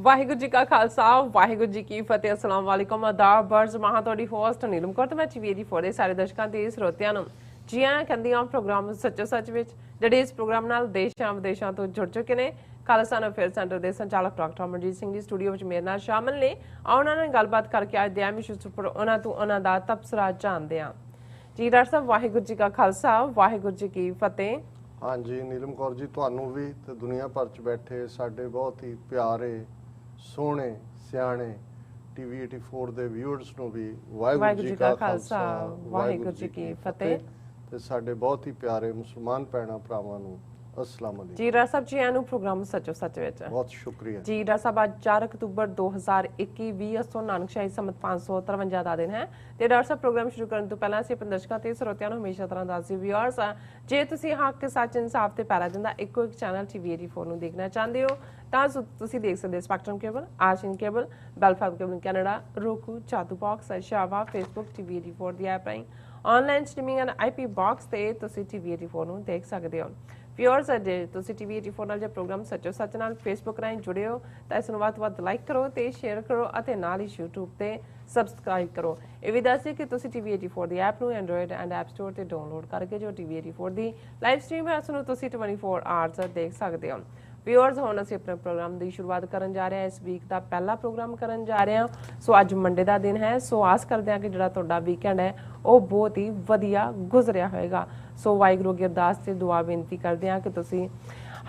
ਵਾਹਿਗੁਰੂ ਜੀ ਕਾ ਖਾਲਸਾ ਵਾਹਿਗੁਰੂ ਜੀ ਕੀ ਫਤਿਹ। ਅਸਲਾਮ ਵਾਲੇਕੁਮ ਆਦਾਬ ਬਰਜ਼ ਮਹਾ ਤੁਹਾਡੀ ਹੋਸਟ ਨੀਲਮ ਕੌਰ ਤੇ ਮੈਂ ਚੀਵੀ ਫੋਰ ਦੇ ਸਾਰੇ ਦਰਸ਼ਕਾਂ ਤੇ ਸਰੋਤਿਆਂ ਨੂੰ ਜੀ ਆਇਆਂ ਕਹਿੰਦੀ ਹਾਂ ਪ੍ਰੋਗਰਾਮ ਸੱਚੋ ਸੱਚ ਵਿੱਚ, ਜਿਹੜੇ ਇਸ ਪ੍ਰੋਗਰਾਮ ਨਾਲ ਦੇਸ਼ਾਂ ਵਿਦੇਸ਼ਾਂ ਤੋਂ ਜੁੜ ਚੁੱਕੇ ਨੇ। ਖਾਲਸਾ ਅਫੇਅਰ ਸੈਂਟਰ ਦੇ ਸੰਚਾਲਕ ਡਾਕਟਰ ਅਮਰਜੀਤ ਸਿੰਘ ਜੀ ਸਟੂਡੀਓ ਵਿੱਚ ਮੇਰੇ ਨਾਲ ਸ਼ਾਮਲ ਨੇ। ਉਹਨਾਂ ਨਾਲ ਗੱਲਬਾਤ ਕਰਕੇ ਅੱਜ ਦੇ ਅਹਿਮ ਇਸ਼ੂਜ਼ ਉੱਪਰ ਉਹਨਾਂ ਤੋਂ ਉਹਨਾਂ ਦਾ ਤਬਸਰਾ ਜਾਣਦੇ ਹਾਂ। ਜੀ ਡਾਕਟਰ ਸਾਹਿਬ, ਵਾਹਿਗੁਰੂ ਜੀ ਕਾ ਖਾਲਸਾ ਵਾਹਿਗੁਰੂ ਜੀ ਕੀ ਫਤਿਹ। हाँ जी नीलम कौर जी, ਤੁਹਾਨੂੰ ਵੀ ਤੇ ਦੁਨੀਆ ਭਰ ਚ ਬੈਠੇ ਸਾਡੇ ਬਹੁਤ ਹੀ ਪਿਆਰੇ ਸੋਹਣੇ ਸਿਆਣੇ ਟੀਵੀ 84 ਦੇ ਵਿਊਅਰਸ ਨੂੰ ਵੀ ਵਾਹਿਗੁਰੂ ਜੀ ਕਾ ਖਾਲਸਾ ਵਾਹਿਗੁਰੂ ਜੀ ਕੀ ਫਤਿਹ ਤੇ ਸਾਡੇ ਬਹੁਤ ਹੀ ਪਿਆਰੇ ਮੁਸਲਮਾਨ ਭੈਣਾਂ ਭਰਾਵਾਂ ਨੂੰ अस्सलाम वालेकुम। जी डॉक्टर साहब जी आनू प्रोग्राम सचो सच विच बहुत शुक्रिया जी। डॉक्टर साहब आज 4 अक्तूबर 2021 20 नानकशाही संमत 553 ਦਾ ਦਿਨ ਹੈ ਤੇ ਡਾਕਟਰ ਸਾਹਿਬ ਪ੍ਰੋਗਰਾਮ ਸ਼ੁਰੂ ਕਰਨ ਤੋਂ ਪਹਿਲਾਂ ਅਸੀਂ ਆਪਣੇ ਦਰਸ਼ਕਾਂ ਤੇ ਸਰੋਤਿਆਂ ਨੂੰ ਹਮੇਸ਼ਾ ਤਰ੍ਹਾਂ ਦੱਸਦੇ ਵਿਊਅਰਸ ਜੇ ਤੁਸੀਂ ਹੱਕ ਸੱਚ ਇਨਸਾਫ ਤੇ ਪੈਰਾ ਦਿੰਦਾ ਇੱਕੋ ਇੱਕ ਚੈਨਲ ਟੀਵੀ 84 ਨੂੰ ਦੇਖਣਾ ਚਾਹੁੰਦੇ ਹੋ ਤਾਂ ਤੁਸੀਂ ਦੇਖ ਸਕਦੇ ਸਪੈਕਟਰਮ ਕੇਬਲ, ਆਸ਼ੀਨ cable, Bell Fibe cable Canada, roku, ਚਾਤੂ ਬਾਕਸ, ਸ਼ਾਵਾ, ਫੇਸਬੁੱਕ ਟੀਵੀ 84 ਦੀ ਐਪ ਰਾਹੀਂ online streaming and IP box ਤੇ ਤੁਸੀਂ ਟੀਵੀ 84 ਨੂੰ ਦੇਖ ਸਕਦੇ ਹੋ। ਵਿਊਅਰਸ ਜੇ ਤੁਸੀਂ ਟੀਵੀ 84 ਨਾਲ ਜੇ ਪ੍ਰੋਗਰਾਮ ਸੱਚੋ ਸੱਚ ਨਾਲ ਫੇਸਬੁੱਕ ਰਾਹੀਂ ਜੁੜੇ ਹੋ ਤਾਂ ਇਸ ਨੂੰ ਵੱਧ ਤੋਂ ਵੱਧ ਲਾਈਕ ਕਰੋ ਤੇ ਸ਼ੇਅਰ ਕਰੋ ਅਤੇ ਨਾਲ ਹੀ YouTube ਤੇ ਸਬਸਕ੍ਰਾਈਬ ਕਰੋ। ਇਹ ਵੀ ਦੱਸਦੇ ਕਿ ਤੁਸੀਂ ਟੀਵੀ 84 ਦੀ ਐਪ ਨੂੰ ਐਂਡਰੋਇਡ ਐਂਡ ਐਪ ਸਟੋਰ ਤੇ ਡਾਊਨਲੋਡ ਕਰਕੇ ਜੋ ਟੀਵੀ 84 ਦੀ ਲਾਈਵ ਸਟ੍ਰੀਮ ਹੈ ਉਸ ਨੂੰ ਤੁਸੀਂ 24 ਆਵਰਸ ਦੇਖ ਸਕਦੇ ਹੋ। ਵਿਊਅਰਸ ਹੁਣ ਅਸੀਂ ਆਪਣੇ ਪ੍ਰੋਗਰਾਮ ਦੀ ਸ਼ੁਰੂਆਤ ਕਰਨ ਜਾ ਰਹੇ ਹਾਂ। ਇਸ ਵੀਕ ਦਾ ਪਹਿਲਾ ਪ੍ਰੋਗਰਾਮ ਕਰਨ ਜਾ ਰਹੇ ਹਾਂ। ਸੋ ਅੱਜ ਮੰਡੇ ਦਾ ਦਿਨ ਹੈ। ਸੋ ਆਸ ਕਰਦੇ ਹਾਂ ਕਿ ਜਿਹੜਾ ਤੁਹਾਡਾ ਵੀਕਐਂਡ ਹੈ ਉਹ ਬਹੁਤ ਹੀ ਵਧੀਆ ਗੁਜ਼ਰਿਆ ਹੋਏਗਾ। ਸੋ ਵਾਹਿਗੁਰੂ ਅੱਗੇ ਅਰਦਾਸ ਤੇ ਦੁਆ ਬੇਨਤੀ ਕਰਦੇ ਹਾਂ ਕਿ ਤੁਸੀਂ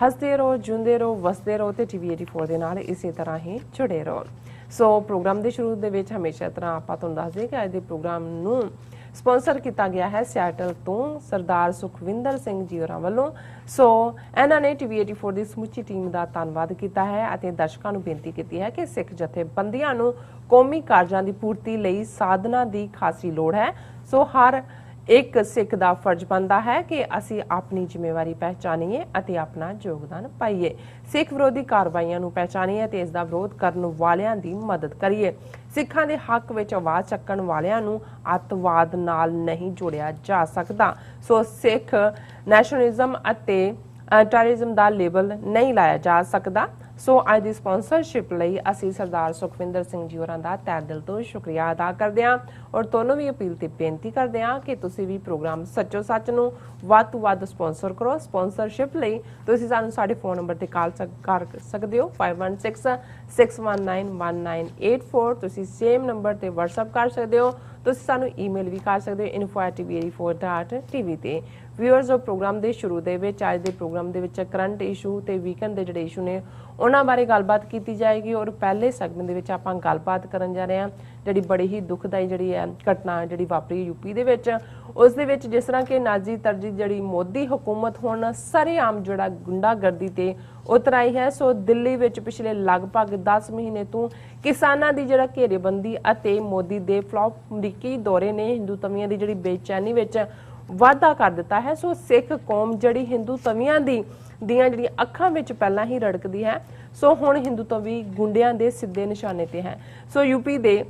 ਹੱਸਦੇ ਰਹੋ, ਜਿਉਂਦੇ ਰਹੋ, ਵਸਦੇ ਰਹੋ ਤੇ ਟੀਵੀ 84 ਦੇ ਨਾਲ ਇਸੇ ਤਰ੍ਹਾਂ ਹੀ ਜੁੜੇ ਰਹੋ। ਸੋ ਪ੍ਰੋਗਰਾਮ ਦੇ ਸ਼ੁਰੂ ਦੇ ਵਿੱਚ ਹਮੇਸ਼ਾ ਤਰ੍ਹਾਂ ਆਪਾਂ ਤੁਹਾਨੂੰ ਦੱਸਦੇ ਕਿ ਅੱਜ ਦੇ ਪ੍ਰੋਗਰਾਮ ਨੂੰ ਸਪਾਂਸਰ ਕੀਤਾ ਗਿਆ ਹੈ ਸਿਆਟਲ ਤੋਂ ਸਰਦਾਰ ਸੁਖਵਿੰਦਰ ਸਿੰਘ ਜੀ ਹੋਰਾਂ ਵੱਲੋਂ। ਸੋ ਇਹਨਾਂ ਨੇ ਟੀਵੀ 84 ਦੀ ਸਮੁੱਚੀ ਟੀਮ ਦਾ ਧੰਨਵਾਦ ਕੀਤਾ ਹੈ ਅਤੇ ਦਰਸ਼ਕਾਂ ਨੂੰ ਬੇਨਤੀ ਕੀਤੀ ਹੈ ਕਿ ਸਿੱਖ ਜਥੇਬੰਦੀਆਂ ਨੂੰ ਕੌਮੀ ਕਾਰਜਾਂ ਦੀ ਪੂਰਤੀ ਲਈ ਸਾਧਨਾਂ ਦੀ ਖਾਸੀ ਲੋੜ ਹੈ। ਸੋ ਹਰ ਇੱਕ ਸਿੱਖ ਦਾ ਫਰਜ਼ ਬਣਦਾ ਹੈ ਕਿ ਅਸੀਂ ਆਪਣੀ ਜ਼ਿੰਮੇਵਾਰੀ ਪਹਿਚਾਨੀਏ ਅਤੇ ਆਪਣਾ ਯੋਗਦਾਨ ਪਾਈਏ। ਸਿੱਖ ਵਿਰੋਧੀ ਕਾਰਵਾਈਆਂ ਨੂੰ ਪਹਿਚਾਨੀਏ ਤੇ ਇਸ ਦਾ ਵਿਰੋਧ ਕਰਨ ਵਾਲਿਆਂ ਦੀ ਮਦਦ ਕਰੀਏ। ਸਿੱਖਾਂ ਦੇ ਹੱਕ ਵਿੱਚ ਆਵਾਜ਼ ਚੱਕਣ ਵਾਲਿਆਂ ਨੂੰ ਅੱਤਵਾਦ ਨਾਲ ਨਹੀਂ ਜੋੜਿਆ ਜਾ ਸਕਦਾ। ਸੋ ਸਿੱਖ ਨੈਸ਼ਨਲਿਜ਼ਮ ਅਤੇ ਟੈਰਰਿਜ਼ਮ ਦਾ ਲੇਬਲ ਨਹੀਂ ਲਾਇਆ ਜਾ ਸਕਦਾ। ਸੋ ਅੱਜ ਦੀ ਸਪਾਂਸਰਸ਼ਿਪ ਲਈ ਅਸੀਂ ਸਰਦਾਰ ਸੁਖਵਿੰਦਰ ਸਿੰਘ ਜੀ ਹੋਰਾਂ ਦਾ ਤਹਿ ਦਿਲ ਤੋਂ ਸ਼ੁਕਰੀਆ ਅਦਾ ਕਰਦੇ ਹਾਂ ਔਰ ਤੁਹਾਨੂੰ ਵੀ ਅਪੀਲ ਤੇ ਬੇਨਤੀ ਕਰਦੇ ਹਾਂ ਕਿ ਤੁਸੀਂ ਵੀ ਪ੍ਰੋਗਰਾਮ ਸੱਚੋ ਸੱਚ ਨੂੰ ਵੱਧ ਤੋਂ ਵੱਧ ਸਪਾਂਸਰ ਕਰੋ। ਸਪਾਂਸਰਸ਼ਿਪ ਲਈ ਤੁਸੀਂ ਸਾਨੂੰ ਸਾਡੇ ਫੋਨ ਨੰਬਰ ਤੇ ਕਾਲ ਕਰ ਸਕਦੇ ਹੋ 5166619184। ਤੁਸੀਂ ਸੇਮ ਨੰਬਰ ਤੇ WhatsApp ਕਰ ਸਕਦੇ ਹੋ। ਤੁਸੀਂ ਸਾਨੂੰ ਈਮੇਲ ਵੀ ਕਰ ਸਕਦੇ ਹੋ info@tv84.tv ਤੇ। ਵਿਊਅਰਸ ਉਹ ਪ੍ਰੋਗਰਾਮ ਦੇ ਸ਼ੁਰੂ ਦੇ ਵਿੱਚ ਅੱਜ ਦੇ ਪ੍ਰੋਗਰਾਮ ਦੇ ਵਿੱਚ ਕਰੰਟ ਇਸ਼ੂ ਤੇ ਵੀਕਐਂਡ ਦੇ ਜਿਹੜੇ ਇਸ਼ੂ ਨੇ ਉਹਨਾਂ ਬਾਰੇ ਗੱਲਬਾਤ ਕੀਤੀ ਜਾਏਗੀ ਔਰ ਪਹਿਲੇ ਸੈਗਮੈਂਟ ਦੇ ਵਿੱਚ ਆਪਾਂ ਗੱਲਬਾਤ ਕਰਨ ਜਾ ਰਹੇ ਹਾਂ ਜਿਹੜੀ ਬੜੀ ਹੀ ਦੁਖਦਾਈ ਜਿਹੜੀ ਹੈ ਘਟਨਾ ਜਿਹੜੀ ਵਾਪਰੀ ਯੂਪੀ ਦੇ ਵਿੱਚ। ਉਸ ਦੇ ਵਿੱਚ ਜਿਸ ਤਰ੍ਹਾਂ ਕਿ ਨਾਜ਼ੀ ਤਰਜੀ ਜਿਹੜੀ ਮੋਦੀ ਹੁਕੂਮਤ ਹੁਣ ਸਰੇਆਮ ਜਿਹੜਾ ਗੁੰਡਾਗਰਦੀ ਤੇ ਉਤਰ ਆਈ ਹੈ। ਸੋ ਦਿੱਲੀ ਵਿੱਚ ਪਿਛਲੇ ਲਗਭਗ 10 ਮਹੀਨੇ ਤੋਂ ਕਿਸਾਨਾਂ ਦੀ ਜਿਹੜਾ ਘੇਰੇਬੰਦੀ ਅਤੇ ਮੋਦੀ ਦੇ ਫਲॉप ਅਮਰੀਕੀ ਦੌਰੇ ਨੇ ਹਿੰਦੂ ਤਵੀਆਂ ਦੀ ਜਿਹੜੀ ਬੇਚੈਨੀ ਵਿੱਚ ਵਾਧਾ ਕਰ ਦਿੱਤਾ ਹੈ। ਸੋ ਸਿੱਖ ਕੌਮ ਜਿਹੜੀ ਹਿੰਦੂ ਤਵੀਆਂ ਦੀਆਂ ਜਿਹੜੀਆਂ ਅੱਖਾਂ ਵਿੱਚ ਪਹਿਲਾਂ ਹੀ ਰੜਕਦੀ ਹੈ ਸੋ ਹੁਣ ਹਿੰਦੂ ਤਵੀ ਗੁੰਡਿਆਂ ਦੇ ਸਿੱਧੇ ਨਿਸ਼ਾਨੇ ਤੇ ਹੈ। ਸੋ ਯੂਪੀ ਦੇ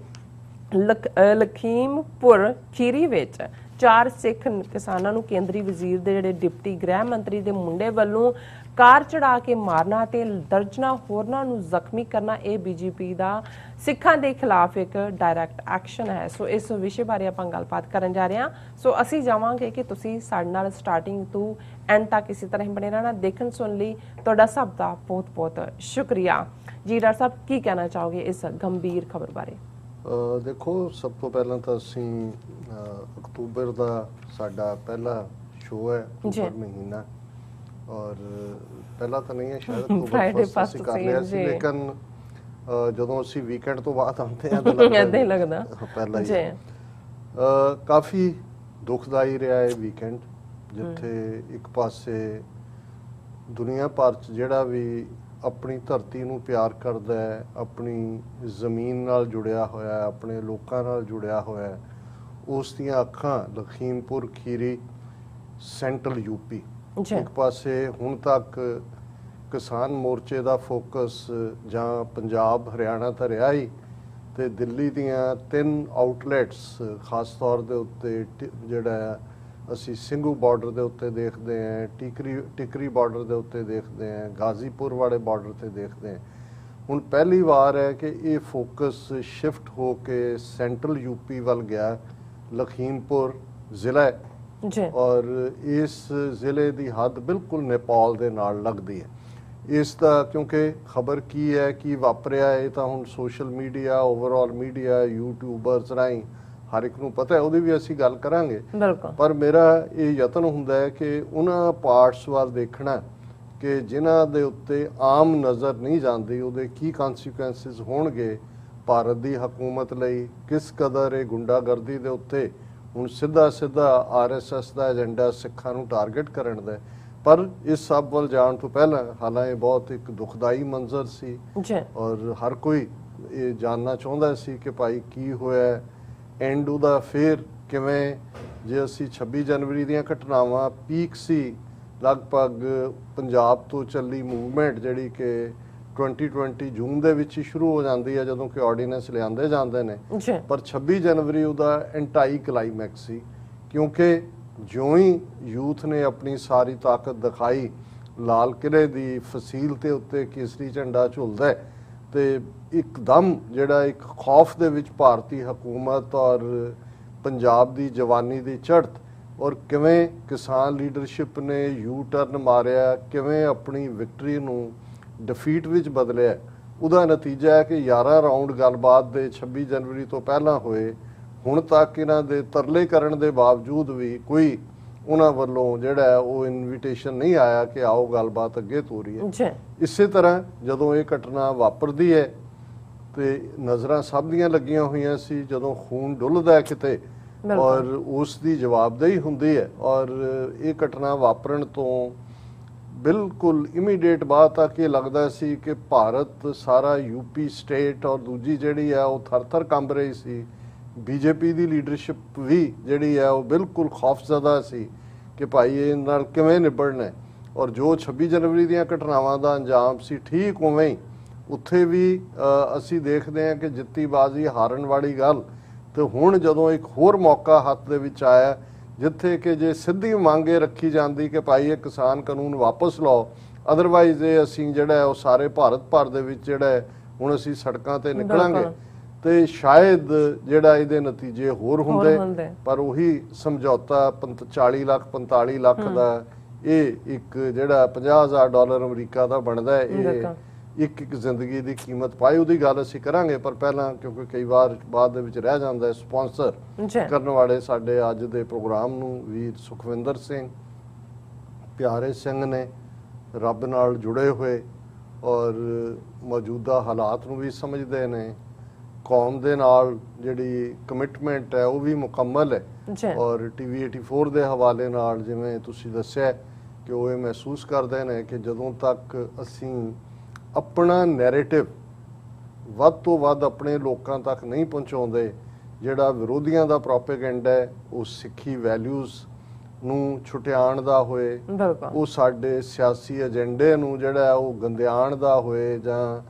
ਲਖੀਮਪੁਰ ਖੀਰੀ ਵਿੱਚ 4 ਸਿੱਖ ਕਿਸਾਨਾਂ ਨੂੰ ਕੇਂਦਰੀ ਵਜ਼ੀਰ ਦੇ ਜਿਹੜੇ ਡਿਪਟੀ ਗ੍ਰਹਿ ਮੰਤਰੀ ਦੇ ਮੁੰਡੇ ਵੱਲੋਂ ਕਾਰ ਚੜਾ ਕੇ ਮਾਰਨਾ ਤੇ ਦਰਜਨਾਂ ਹੋਰਨਾਂ ਨੂੰ ਜ਼ਖਮੀ ਕਰਨਾ ਇਹ ਬੀਜੇਪੀ ਦਾ ਸਿੱਖਾਂ ਦੇ ਖਿਲਾਫ ਇੱਕ ਡਾਇਰੈਕਟ ਐਕਸ਼ਨ ਹੈ। ਸੋ ਇਸ ਵਿਸ਼ੇ ਬਾਰੇ ਆਪਾਂ ਗੱਲਬਾਤ ਕਰਨ ਜਾ ਰਹੇ ਹਾਂ। ਸੋ ਅਸੀਂ ਜਾਵਾਂਗੇ ਕਿ ਤੁਸੀਂ ਸਾਡੇ ਨਾਲ ਸਟਾਰਟਿੰਗ ਤੋਂ ਐਂਡ ਤੱਕ ਇਸੇ ਤਰ੍ਹਾਂ ਹੀ ਬਣੇ ਰਹਿਣਾ। ਦੇਖਣ ਸੁਣ ਲਈ ਤੁਹਾਡਾ ਸਭ ਦਾ ਬਹੁਤ ਬਹੁਤ ਸ਼ੁਕਰੀਆ। ਜੀ ਡਾਕਟਰ ਸਾਹਿਬ ਕੀ ਕਹਿਣਾ ਚਾਹੋਗੇ ਇਸ ਗੰਭੀਰ ਖਬਰ ਬਾਰੇ? ਦੇਖੋ, ਸਭ ਤੋਂ ਪਹਿਲਾਂ ਤਾਂ ਅਸੀਂ ਅਕਤੂਬਰ ਦਾ ਸਾਡਾ ਪਹਿਲਾ ਸ਼ੋਅ ਹੈ ਅਕਤੂਬਰ ਮਹੀਨਾ ਔਰ ਪਹਿਲਾਂ ਤਾਂ ਨਹੀਂ ਹੈ ਸ਼ਾਇਦ ਅਕਤੂਬਰ ਫਸਟ ਅਸੀਂ ਕਰ ਲਿਆ ਸੀ ਲੇਕਿਨ ਜਦੋਂ ਅਸੀਂ ਵੀਕਐਂਡ ਤੋਂ ਬਾਅਦ ਆਉਂਦੇ ਹਾਂ ਤਾਂ ਏਦਾਂ ਹੀ ਲੱਗਦਾ ਪਹਿਲਾਂ ਹੀ। ਕਾਫੀ ਦੁਖਦਾਈ ਰਿਹਾ ਇਹ ਵੀਕਐਂਡ ਜਿੱਥੇ ਇੱਕ ਪਾਸੇ ਦੁਨੀਆ ਭਰ 'ਚ ਜਿਹੜਾ ਵੀ ਆਪਣੀ ਧਰਤੀ ਨੂੰ ਪਿਆਰ ਕਰਦਾ ਹੈ, ਆਪਣੀ ਜ਼ਮੀਨ ਨਾਲ ਜੁੜਿਆ ਹੋਇਆ, ਆਪਣੇ ਲੋਕਾਂ ਨਾਲ ਜੁੜਿਆ ਹੋਇਆ, ਉਸ ਦੀਆਂ ਅੱਖਾਂ ਲਖੀਮਪੁਰ ਖੀਰੀ ਸੈਂਟਰਲ ਯੂਪੀ ਇੱਕ ਪਾਸੇ ਹੁਣ ਤੱਕ ਕਿਸਾਨ ਮੋਰਚੇ ਦਾ ਫੋਕਸ ਜਾਂ ਪੰਜਾਬ ਹਰਿਆਣਾ ਤਾਂ ਰਿਹਾ ਹੀ ਤੇ ਦਿੱਲੀ ਦੀਆਂ 3 ਆਊਟਲੈਟਸ ਖਾਸ ਤੌਰ ਦੇ ਉੱਤੇ ਜਿਹੜਾ ਅਸੀਂ ਸਿੰਘੂ ਬਾਰਡਰ ਦੇ ਉੱਤੇ ਦੇਖਦੇ ਹਾਂ, ਟਿਕਰੀ ਬਾਰਡਰ ਦੇ ਉੱਤੇ ਦੇਖਦੇ ਹਾਂ, ਗਾਜ਼ੀਪੁਰ ਵਾਲੇ ਬਾਰਡਰ ਤੇ ਦੇਖਦੇ ਹਾਂ। ਹੁਣ ਪਹਿਲੀ ਵਾਰ ਹੈ ਕਿ ਇਹ ਫੋਕਸ ਸ਼ਿਫਟ ਹੋ ਕੇ ਸੈਂਟਰਲ ਯੂਪੀ ਵੱਲ ਗਿਆ। ਲਖੀਮਪੁਰ ਜ਼ਿਲ੍ਹਾ ਹੈ ਜੀ ਔਰ ਇਸ ਜ਼ਿਲ੍ਹੇ ਦੀ ਹੱਦ ਬਿਲਕੁਲ ਨੇਪਾਲ ਦੇ ਨਾਲ ਲੱਗਦੀ ਹੈ। ਇਸ ਦਾ ਕਿਉਂਕਿ ਖਬਰ ਕੀ ਹੈ, ਕੀ ਵਾਪਰਿਆ, ਇਹ ਤਾਂ ਹੁਣ social media, overall media, YouTubers ਰਾਹੀਂ ਹਰ ਇੱਕ ਨੂੰ ਪਤਾ ਹੈ, ਉਹਦੀ ਵੀ ਅਸੀਂ ਗੱਲ ਕਰਾਂਗੇ। ਪਰ ਮੇਰਾ ਇਹ ਯਤਨ ਹੁੰਦਾ ਹੈ ਕਿ ਉਹਨਾਂ ਪਾਰਟਸ ਵੱਲ ਦੇਖਣਾ ਕਿ ਜਿਨ੍ਹਾਂ ਦੇ ਉੱਤੇ ਆਮ ਨਜ਼ਰ ਨਹੀਂ ਜਾਂਦੀ, ਉਹਦੇ ਕੀ ਕਨਸੀਕੁਐਂਸਿਸ ਹੋਣਗੇ ਭਾਰਤ ਦੀ ਹਕੂਮਤ ਲਈ, ਕਿਸ ਕਦਰ ਇਹ ਗੁੰਡਾਗਰਦੀ ਦੇ ਉੱਤੇ ਹੁਣ ਸਿੱਧਾ RSS ਦਾ ਏਜੰਡਾ ਸਿੱਖਾਂ ਨੂੰ ਟਾਰਗੇਟ ਕਰਨ ਦਾ। ਪਰ ਇਸ ਸਭ ਵੱਲ ਜਾਣ ਤੋਂ ਪਹਿਲਾਂ ਹਾਲਾਂਕਿ ਬਹੁਤ ਇੱਕ ਦੁਖਦਾਈ ਮੰਜ਼ਰ ਸੀ ਔਰ ਹਰ ਕੋਈ ਇਹ ਜਾਣਨਾ ਚਾਹੁੰਦਾ ਸੀ ਕਿ ਭਾਈ ਕੀ ਹੋਇਆ, ਐਂਡ ਉਹਦਾ ਫਿਰ ਕਿਵੇਂ। ਜੇ ਅਸੀਂ 26 ਜਨਵਰੀ ਦੀਆਂ ਘਟਨਾਵਾਂ ਪੀਕ ਸੀ, ਲਗਭਗ ਪੰਜਾਬ ਤੋਂ ਚੱਲੀ ਮੂਵਮੈਂਟ ਜਿਹੜੀ ਕਿ 2020 ਜੂਨ ਦੇ ਵਿੱਚ ਹੀ ਸ਼ੁਰੂ ਹੋ ਜਾਂਦੀ ਹੈ ਜਦੋਂ ਕਿ ਆਰਡੀਨੈਂਸ ਲਿਆਂਦੇ ਜਾਂਦੇ ਨੇ, ਪਰ 26 ਜਨਵਰੀ ਉਹਦਾ ਐਂਟਾਈ ਕਲਾਈਮੈਕਸ ਸੀ। ਕਿਉਂਕਿ ਜਿਉਂ ਹੀ ਯੂਥ ਨੇ ਆਪਣੀ ਸਾਰੀ ਤਾਕਤ ਦਿਖਾਈ, ਲਾਲ ਕਿਲ੍ਹੇ ਦੀ ਫਸੀਲ ਤੇ ਉੱਤੇ ਕੇਸਰੀ ਝੰਡਾ ਝੁਲਦਾ ਹੈ ਤੇ ਇੱਕਦਮ ਜਿਹੜਾ ਇੱਕ ਖੌਫ ਦੇ ਵਿੱਚ ਭਾਰਤੀ ਹਕੂਮਤ ਔਰ ਪੰਜਾਬ ਦੀ ਜਵਾਨੀ ਦੀ ਚੜ੍ਹਤ ਔਰ ਕਿਵੇਂ ਕਿਸਾਨ ਲੀਡਰਸ਼ਿਪ ਨੇ ਯੂ ਟਰਨ ਮਾਰਿਆ, ਕਿਵੇਂ ਆਪਣੀ ਵਿਕਟਰੀ ਨੂੰ ਡਿਫੀਟ ਵਿੱਚ ਬਦਲਿਆ, ਉਹਦਾ ਨਤੀਜਾ ਹੈ ਕਿ 11 ਰਾਊਂਡ ਗੱਲਬਾਤ ਦੇ 26 ਜਨਵਰੀ ਤੋਂ ਪਹਿਲਾਂ ਹੋਏ। ਹੁਣ ਤੱਕ ਇਹਨਾਂ ਦੇ ਤਰਲੇ ਕਰਨ ਦੇ ਬਾਵਜੂਦ ਵੀ ਕੋਈ ਉਹਨਾਂ ਵੱਲੋਂ ਜਿਹੜਾ ਉਹ ਇਨਵੀਟੇਸ਼ਨ ਨਹੀਂ ਆਇਆ ਕਿ ਆਓ ਗੱਲਬਾਤ ਅੱਗੇ ਤੋਰੀਏ। ਇਸੇ ਤਰ੍ਹਾਂ ਜਦੋਂ ਇਹ ਘਟਨਾ ਵਾਪਰਦੀ ਹੈ ਤੇ ਨਜ਼ਰਾਂ ਸਭ ਦੀਆਂ ਲੱਗੀਆਂ ਹੋਈਆਂ ਸੀ, ਜਦੋਂ ਖੂਨ ਡੁੱਲਦਾ ਕਿਤੇ ਔਰ ਉਸ ਦੀ ਜਵਾਬਦੇਹੀ ਹੁੰਦੀ ਹੈ। ਔਰ ਇਹ ਘਟਨਾ ਵਾਪਰਨ ਤੋਂ ਬਿਲਕੁਲ ਇਮੀਡੀਏਟ ਬਾਅਦ ਤੱਕ ਇਹ ਲੱਗਦਾ ਸੀ ਕਿ ਭਾਰਤ ਸਾਰਾ ਯੂਪੀ ਸਟੇਟ ਔਰ ਦੂਜੀ ਜਿਹੜੀ ਹੈ ਉਹ ਥਰ-ਥਰ ਕੰਬ ਰਹੀ ਸੀ। ਬੀਜੇਪੀ ਦੀ ਲੀਡਰਸ਼ਿਪ ਵੀ ਜਿਹੜੀ ਹੈ ਉਹ ਬਿਲਕੁਲ ਖੌਫਜ਼ਦਾ ਸੀ ਕਿ ਭਾਈ ਇਹ ਨਾਲ ਕਿਵੇਂ ਨਿਬੜਨਾ। ਔਰ ਜੋ 26 ਜਨਵਰੀ ਦੀਆਂ ਘਟਨਾਵਾਂ ਦਾ ਅੰਜਾਮ ਸੀ, ਠੀਕ ਉਵੇਂ ਹੀ ਉੱਥੇ ਵੀ ਅਸੀਂ ਦੇਖਦੇ ਹਾਂ ਕਿ ਜਿੱਤੀ ਬਾਜ਼ੀ ਹਾਰਨ ਵਾਲੀ ਗੱਲ। ਤੇ ਹੁਣ ਜਦੋਂ ਇੱਕ ਹੋਰ ਮੌਕਾ ਹੱਥ ਦੇ ਵਿੱਚ ਆਇਆ ਜਿੱਥੇ ਕਿ ਜੇ ਸਿੱਧੀ ਮੰਗ ਇਹ ਰੱਖੀ ਜਾਂਦੀ ਕਿ ਭਾਈ ਇਹ ਕਿਸਾਨ ਕਾਨੂੰਨ ਵਾਪਸ ਲਓ, ਅਦਰਵਾਈਜ਼ ਇਹ ਅਸੀਂ ਜਿਹੜਾ ਉਹ ਸਾਰੇ ਭਾਰਤ ਭਰ ਦੇ ਵਿੱਚ ਜਿਹੜਾ ਹੁਣ ਅਸੀਂ ਸੜਕਾਂ ਤੇ ਨਿਕਲਾਂਗੇ, ਤੇ ਸ਼ਾਇਦ ਜਿਹੜਾ ਇਹਦੇ ਨਤੀਜੇ ਹੋਰ ਹੁੰਦੇ। ਪਰ ਉਹੀ ਸਮਝੌਤਾ 40 ਲੱਖ 45 ਲੱਖ ਦਾ ਇਹ ਇੱਕ ਜਿਹੜਾ $50,000 ਅਮਰੀਕਾ ਦਾ ਬਣਦਾ ਹੈ, ਇਹ ਇੱਕ ਜ਼ਿੰਦਗੀ ਦੀ ਕੀਮਤ ਪਾਈ। ਉਹਦੀ ਗੱਲ ਅਸੀਂ ਕਰਾਂਗੇ, ਪਰ ਪਹਿਲਾਂ ਕਿਉਂਕਿ ਕਈ ਵਾਰ ਬਾਅਦ ਦੇ ਵਿੱਚ ਰਹਿ ਜਾਂਦਾ ਹੈ, ਸਪਾਂਸਰ ਕਰਨ ਵਾਲੇ ਸਾਡੇ ਅੱਜ ਦੇ ਪ੍ਰੋਗਰਾਮ ਨੂੰ ਵੀਰ ਸੁਖਵਿੰਦਰ ਸਿੰਘ ਪਿਆਰੇ ਸਿੰਘ ਨੇ, ਰੱਬ ਨਾਲ ਜੁੜੇ ਹੋਏ ਔਰ ਮੌਜੂਦਾ ਹਾਲਾਤ ਨੂੰ ਵੀ ਸਮਝਦੇ ਨੇ, ਕੌਮ ਦੇ ਨਾਲ ਜਿਹੜੀ ਕਮਿਟਮੈਂਟ ਹੈ ਉਹ ਵੀ ਮੁਕੰਮਲ ਹੈ। ਔਰ TV 84 ਦੇ ਹਵਾਲੇ ਨਾਲ ਜਿਵੇਂ ਤੁਸੀਂ ਦੱਸਿਆ ਕਿ ਉਹ ਇਹ ਮਹਿਸੂਸ ਕਰਦੇ ਨੇ ਕਿ ਜਦੋਂ ਤੱਕ ਅਸੀਂ ਆਪਣਾ ਨੈਰੇਟਿਵ ਵੱਧ ਤੋਂ ਵੱਧ ਆਪਣੇ ਲੋਕਾਂ ਤੱਕ ਨਹੀਂ ਪਹੁੰਚਾਉਂਦੇ, ਜਿਹੜਾ ਵਿਰੋਧੀਆਂ ਦਾ ਪ੍ਰੋਪੇਗੈਂਡਾ ਹੈ ਉਹ ਸਿੱਖੀ ਵੈਲਿਊਜ਼ ਨੂੰ ਛੁਟਿਆਉਣ ਦਾ ਹੋਏ, ਉਹ ਸਾਡੇ ਸਿਆਸੀ ਏਜੰਡੇ ਨੂੰ ਜਿਹੜਾ ਉਹ ਗੰਦਿਆਣ ਦਾ ਹੋਏ ਜਾਂ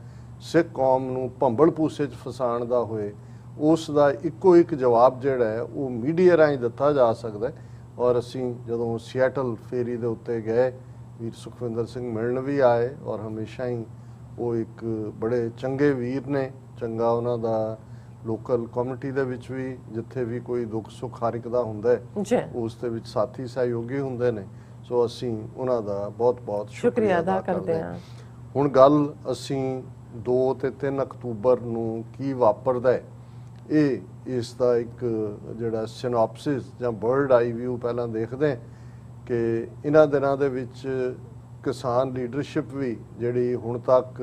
ਸਿੱਖ ਕੌਮ ਨੂੰ ਭੰਬਲ ਭੂਸੇ 'ਚ ਫਸਾਉਣ ਦਾ ਹੋਏ, ਉਸ ਦਾ ਇੱਕੋ ਇੱਕ ਜਵਾਬ ਜਿਹੜਾ ਹੈ ਉਹ ਮੀਡੀਆ ਰਾਹੀਂ ਦਿੱਤਾ ਜਾ ਸਕਦਾ। ਔਰ ਅਸੀਂ ਜਦੋਂ ਸਿਐਟਲ ਫੇਰੀ ਦੇ ਉੱਤੇ ਗਏ, ਵੀਰ ਸੁਖਵਿੰਦਰ ਸਿੰਘ ਮਿਲਣ ਵੀ ਆਏ ਔਰ ਹਮੇਸ਼ਾ ਹੀ ਉਹ ਇੱਕ ਬੜੇ ਚੰਗੇ ਵੀਰ ਨੇ, ਚੰਗਾ ਉਹਨਾਂ ਦਾ ਲੋਕਲ ਕਮਿਊਨਿਟੀ ਦੇ ਵਿੱਚ ਵੀ ਜਿੱਥੇ ਵੀ ਕੋਈ ਦੁੱਖ ਸੁੱਖ ਹਰ ਇੱਕ ਦਾ ਹੁੰਦਾ ਹੈ ਉਸ ਦੇ ਵਿੱਚ ਸਾਥੀ ਸਹਿਯੋਗੀ ਹੁੰਦੇ ਨੇ। ਸੋ ਅਸੀਂ ਉਹਨਾਂ ਦਾ ਬਹੁਤ ਬਹੁਤ ਸ਼ੁਕਰੀਆ ਅਦਾ ਕਰਦੇ ਹਾਂ। ਹੁਣ ਗੱਲ ਅਸੀਂ 2 ਤੇ 3 ਅਕਤੂਬਰ ਨੂੰ ਕੀ ਵਾਪਰਦਾ ਹੈ ਇਹ ਇਸ ਦਾ ਇੱਕ ਜਿਹੜਾ ਸਿਨੋਪਸਿਸ ਜਾਂ ਬਰਡ ਆਈ ਵਿਊ ਪਹਿਲਾਂ ਦੇਖਦੇ ਕਿ ਇਹਨਾਂ ਦਿਨਾਂ ਦੇ ਵਿੱਚ ਕਿਸਾਨ ਲੀਡਰਸ਼ਿਪ ਵੀ ਜਿਹੜੀ ਹੁਣ ਤੱਕ